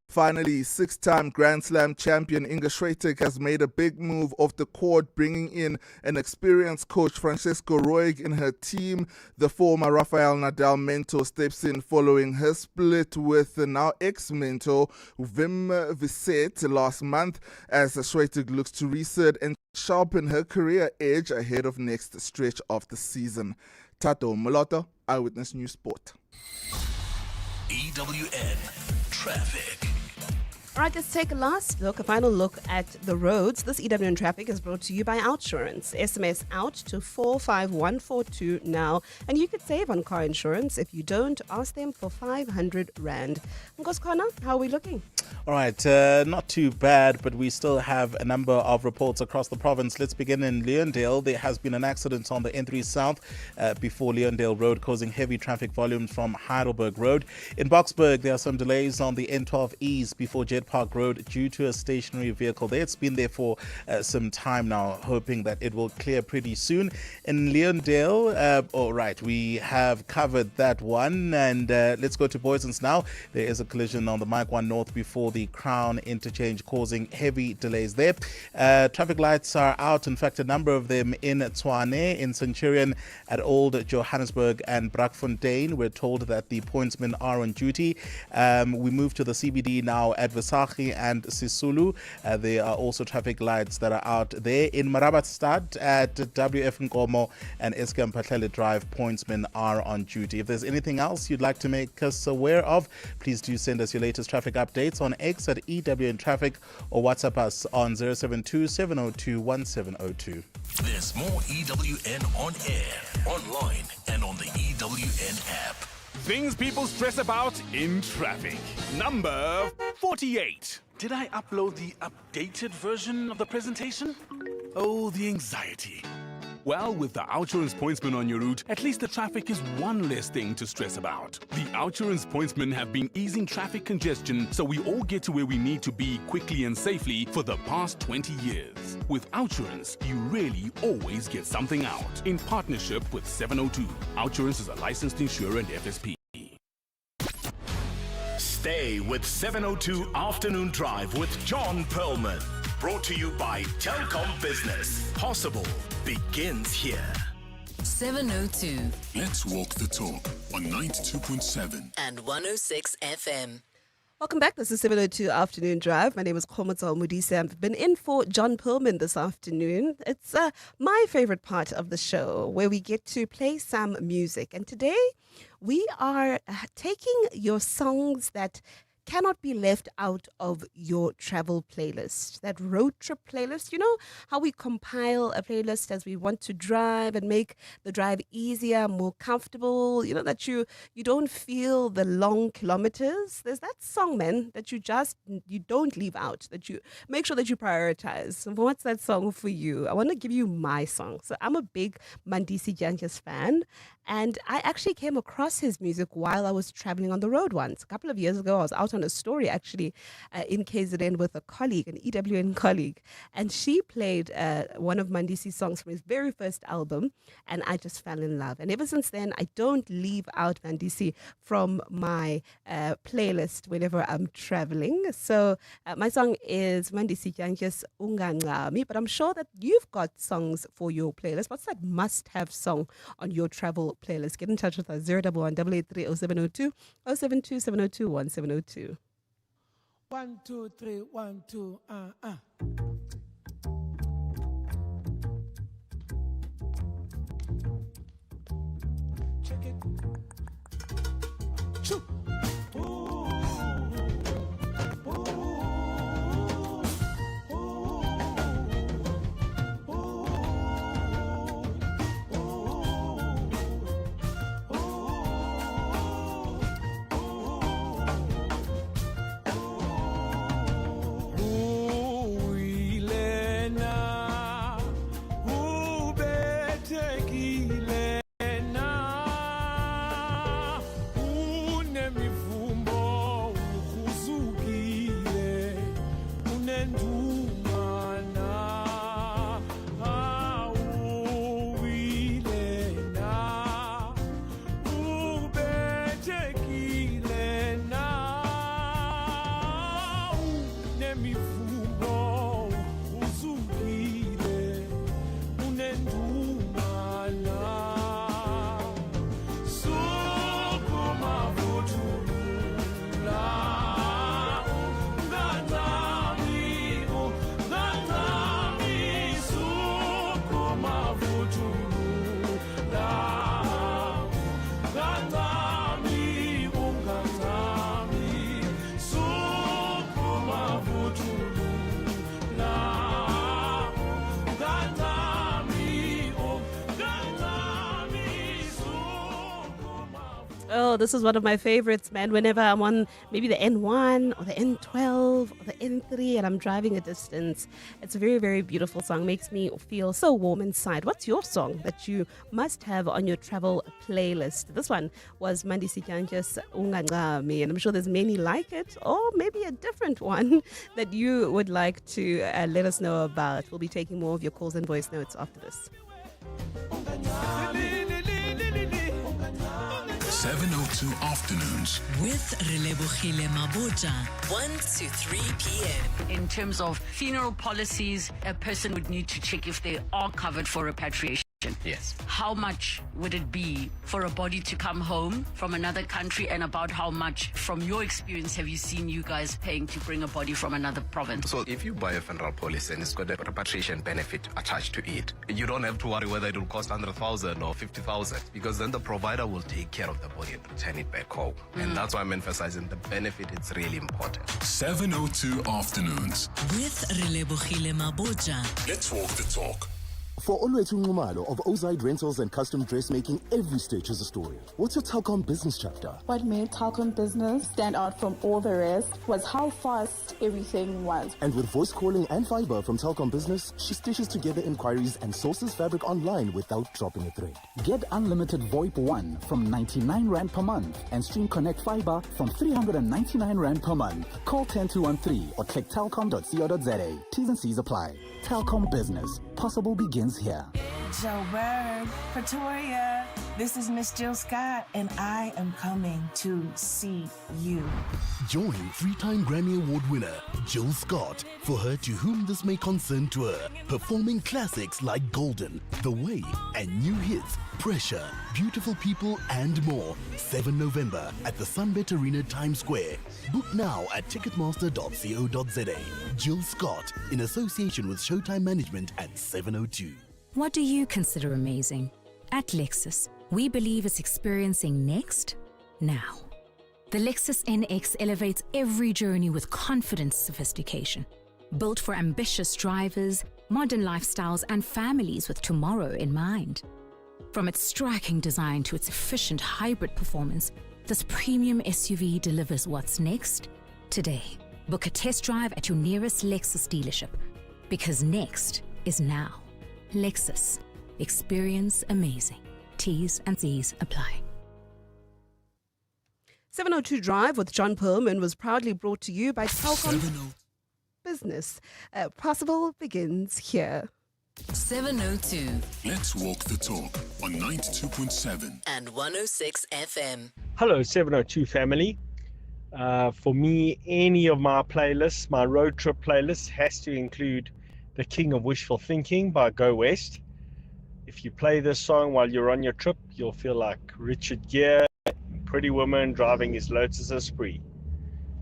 Finally, 6-time Grand Slam champion Inga Swiatek has made a big move off the court, bringing in an experienced coach, Francesco Roig, in her team. The former Rafael Nadal mentor steps in following her split with the now ex-mentor Wim Visset last month, as Swiatek looks to reset and sharpen her career edge ahead of next stretch of the season. Tato Moloto, Eyewitness News Sport. EWN Traffic. All right, let's take a final look at the roads. This EWN Traffic is brought to you by Outsurance. SMS out to 45142 now, and you could save on car insurance. If you don't, ask them for 500 Rand. Nkoskhona, how are we looking? All right, not too bad, but we still have a number of reports across the province. Let's begin in Leondale. There has been an accident on the N3 South before Leondale Road, causing heavy traffic volumes from Heidelberg Road. In Boksburg, there are some delays on the N12 East before Jet Park Road due to a stationary vehicle there. It's been there for some time now, hoping that it will clear pretty soon. In Leondale, all right, we have covered that one, and let's go to Boysons now. There is a collision on the Mike 1 North before the Crown interchange, causing heavy delays there. Traffic lights are out, in fact a number of them in Tshwane, in Centurion, at Old Johannesburg and Brakfontein. We're told that the pointsmen are on duty. We move to the CBD now at Versailles. Motagi and Sisulu. There are also traffic lights that are out there. In Marabatstad at WF Nkomo and Eskom Patlele Drive, pointsmen are on duty. If there's anything else you'd like to make us aware of, please do send us your latest traffic updates on X at EWN Traffic or WhatsApp us on 072-702-1702. There's more EWN on air, online, and on the EWN app. Things people stress about in traffic. Number 48. Did I upload the updated version of the presentation? Oh, the anxiety. Well, with the Outsurance pointsman on your route, at least the traffic is one less thing to stress about. The Outsurance pointsmen have been easing traffic congestion so we all get to where we need to be quickly and safely for the past 20 years. With Outsurance, you really always get something out. In partnership with 702. Outsurance is a licensed insurer and FSP. Stay with 702 Afternoon Drive with John Perlman. Brought to you by Telkom Business. Possible begins here. 702. Let's walk the talk on 92.7 and 106 FM. Welcome back. This is 702 Afternoon Drive. My name is Khomotso Mudisa. I've been in for John Perlman this afternoon. It's my favorite part of the show where we get to play some music. And today we are taking your songs that cannot be left out of your travel playlist, that road trip playlist. You know how we compile a playlist as we want to drive and make the drive easier, more comfortable, you know, that you don't feel the long kilometers. There's that song, man, that you don't leave out, that you make sure that you prioritize. What's that song for you? I want to give you my song. So I'm a big Mandisi Janjas fan, and I actually came across his music while I was traveling on the road once. A couple of years ago, I was out on a story actually in KZN with a colleague, an EWN colleague, and she played one of Mandisi's songs from his very first album, and I just fell in love. And ever since then, I don't leave out Mandisi from my playlist whenever I'm traveling. So my song is Mandisi Janjas Ungangami, but I'm sure that you've got songs for your playlist. What's that must-have song on your travel playlist? Get in touch with us, 011-883-0702, 072-702-1702. 1, 2, 3, 1, 2, Check it. Choo. Oh, this is one of my favorites, man. Whenever I'm on maybe the N1 or the N12 or the N3 and I'm driving a distance, it's a very, very beautiful song. Makes me feel so warm inside. What's your song that you must have on your travel playlist? This one was Mandisi Janjas Ungangami, and I'm sure there's many like it, or maybe a different one that you would like to let us know about. We'll be taking more of your calls and voice notes after this. 702 Afternoons with Relebogile Maboja, 1 to 3 p.m. In terms of funeral policies, a person would need to check if they are covered for repatriation. question. Yes. How much would it be for a body to come home from another country, and about how much, from your experience, have you seen you guys paying to bring a body from another province? So if you buy a funeral policy and it's got a repatriation benefit attached to it, you don't have to worry whether it will cost 100,000 or 50,000, because then the provider will take care of the body and return it back home. And that's why I'm emphasizing the benefit. It's really important. 702 afternoons. With Relebogile Maboja. Let's walk the talk. For Olwethu Nxumalo of Ozide Rentals and Custom Dressmaking, every stitch is a story. What's your Telkom business chapter? What made Telkom business stand out from all the rest was how fast everything was. And with voice calling and fiber from Telkom Business, she stitches together inquiries and sources fabric online without dropping a thread. Get unlimited VoIP 1 from 99 Rand per month and Stream Connect Fiber from 399 Rand per month. Call 10213 or click telkom.co.za. T's and C's apply. Telkom Business. Possible begins here. Joburg, Pretoria. This is Miss Jill Scott, and I am coming to see you. Join three-time Grammy Award winner Jill Scott for her To Whom This May Concern tour, performing classics like Golden, The Way, and new hits Pressure, Beautiful People, and more. 7 November at the Sunbet Arena, Times Square. Book now at ticketmaster.co.za. Jill Scott, in association with Showtime Management at 702. What do you consider amazing? At Lexus, we believe it's experiencing next, now. The Lexus NX elevates every journey with confident sophistication. Built for ambitious drivers, modern lifestyles, and families with tomorrow in mind. From its striking design to its efficient hybrid performance, this premium SUV delivers what's next, today. Book a test drive at your nearest Lexus dealership, because next is now. Lexus. Experience amazing. T's and C's apply. 702 Drive with John Perlman was proudly brought to you by Telkom Business. Possible begins here. 702. Let's walk the talk on 92.7 and 106 FM. Hello, 702 family. For me, any of my playlists, my road trip playlist, has to include The King of Wishful Thinking by Go West. If you play this song while you're on your trip, you'll feel like Richard Gere, Pretty Woman driving his Lotus Esprit.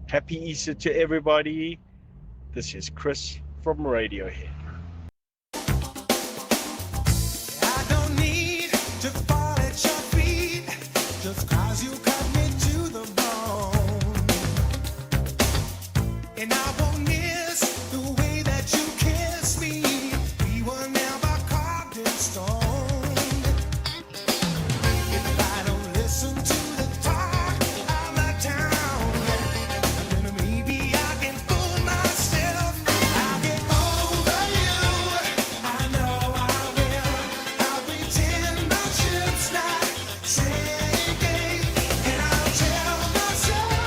Happy Easter to everybody. This is Chris from Radiohead. I don't need to fall at your feet just 'cause you cut me to the bone. And I won't miss the way that you kiss me. We were never carved in stone. If I don't listen to the talk of the town, then maybe I can fool myself. I'll get over you. I know I will. I'll pretend my ship's not sinking, and I'll tell myself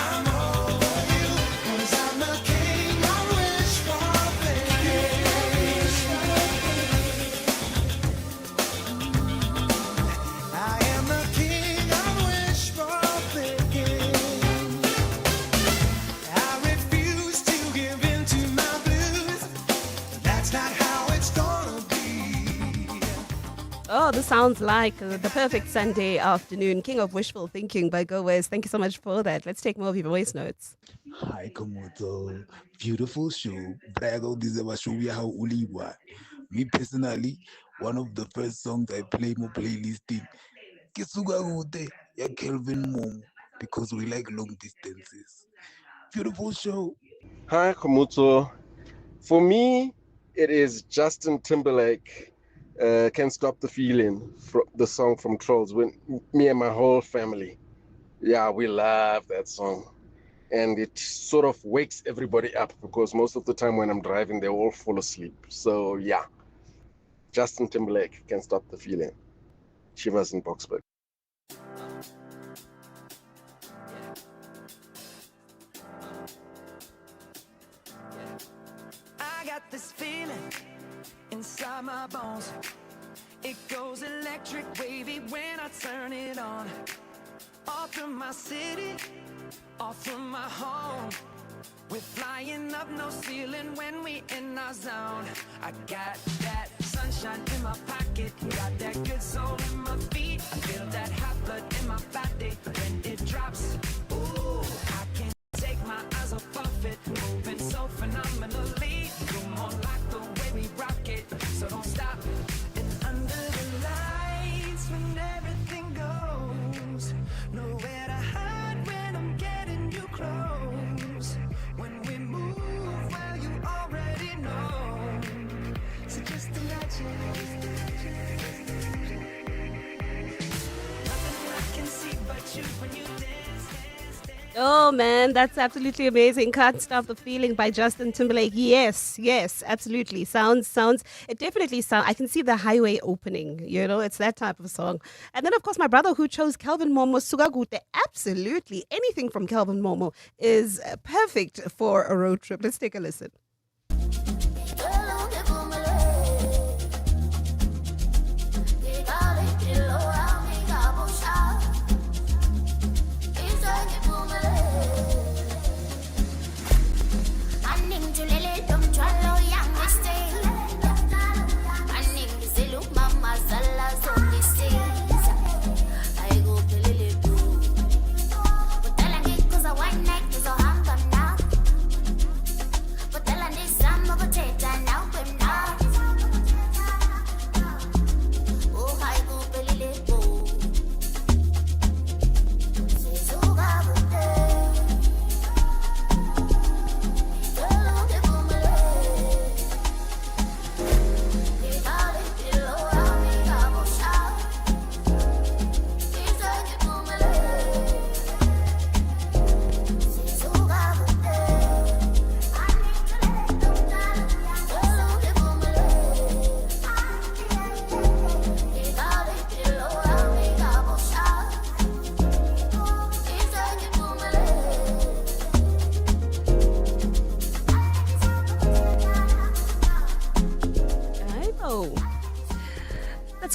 I'm over you, 'cause I'm the king I wish for thinking. I am the king I wish for thinking. I refuse to give in to my blues. That's not how it's gonna be. Oh, this sounds like the perfect Sunday afternoon. King of Wishful Thinking by Go West. Thank you so much for that. Let's take more of your voice notes. Hi, Komoto. Beautiful show. Bravo, this is a show we have Uliwa. Me personally, one of the first songs I play my playlisting. Kisuga Ute, ya Kelvin Mom, because we like long distances. Beautiful show. Hi, Komuto. For me, it is Justin Timberlake, Can't Stop the Feeling, the song from Trolls, when me and my whole family, yeah, we love that song. And it sort of wakes everybody up, because most of the time when I'm driving, they all fall asleep. So yeah, Justin Timberlake, Can't Stop the Feeling. Shivers in Boxburg. I got this feeling inside my bones. It goes electric wavy when I turn it on. Off from my city, off from my home. We're flying up, no ceiling when we in our zone. I got that sunshine in my pocket, got that good soul in my feet. I feel that hot blood in my body when it drops. Ooh, I can't take my eyes off of it, moving so phenomenally. Come on, like the way we rock it, so don't stop. And under the lights, when everything goes, nowhere to hide when I'm getting you close. When we move, well, you already know. So just imagine. Nothing I can see but you when you dance. Oh man, that's absolutely amazing. Can't Stop the Feeling by Justin Timberlake. Yes, absolutely. It definitely sounds, I can see the highway opening, it's that type of song. And then of course my brother who chose Calvin Momo, Sugagute. Absolutely. Anything from Calvin Momo is perfect for a road trip. Let's take a listen.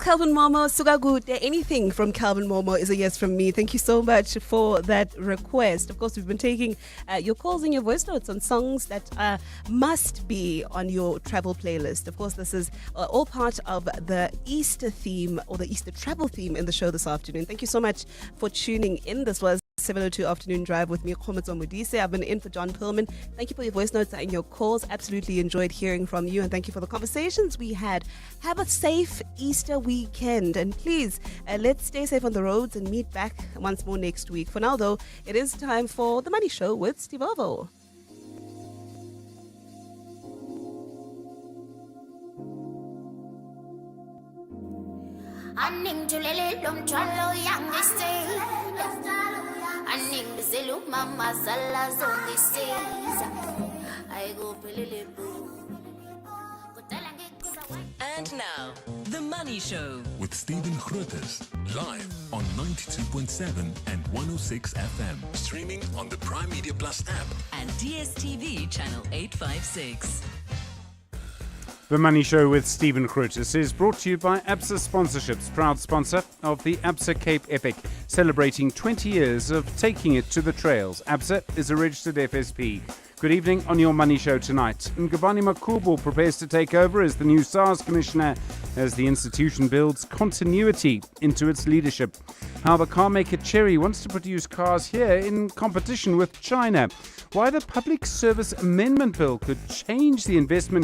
Calvin Momo, Sugagute. Anything from Calvin Momo is a yes from me. Thank you so much for that request. Of course, we've been taking your calls and your voice notes on songs that must be on your travel playlist. Of course, this is all part of the Easter theme or the Easter travel theme in the show this afternoon. Thank you so much for tuning in. This was 702 Afternoon Drive with me, Khometso Modise. I've been in for John Perlman. Thank you for your voice notes and your calls. Absolutely enjoyed hearing from you, and thank you for the conversations we had. Have a safe Easter weekend, and please, let's stay safe on the roads and meet back once more next week. For now, though, it is time for The Money Show with Steve Ovo. And now, The Money Show with Stephen Grootes, live on 92.7 and 106 FM. Streaming on the Prime Media Plus app and DSTV channel 856. The Money Show with Stephen Grootes is brought to you by ABSA Sponsorships, proud sponsor of the ABSA Cape Epic, celebrating 20 years of taking it to the trails. ABSA is a registered FSP. Good evening on your Money Show tonight. Ngubani Makubu prepares to take over as the new SARS Commissioner as the institution builds continuity into its leadership. How the car maker Chery wants to produce cars here in competition with China. Why the Public Service Amendment Bill could change the investment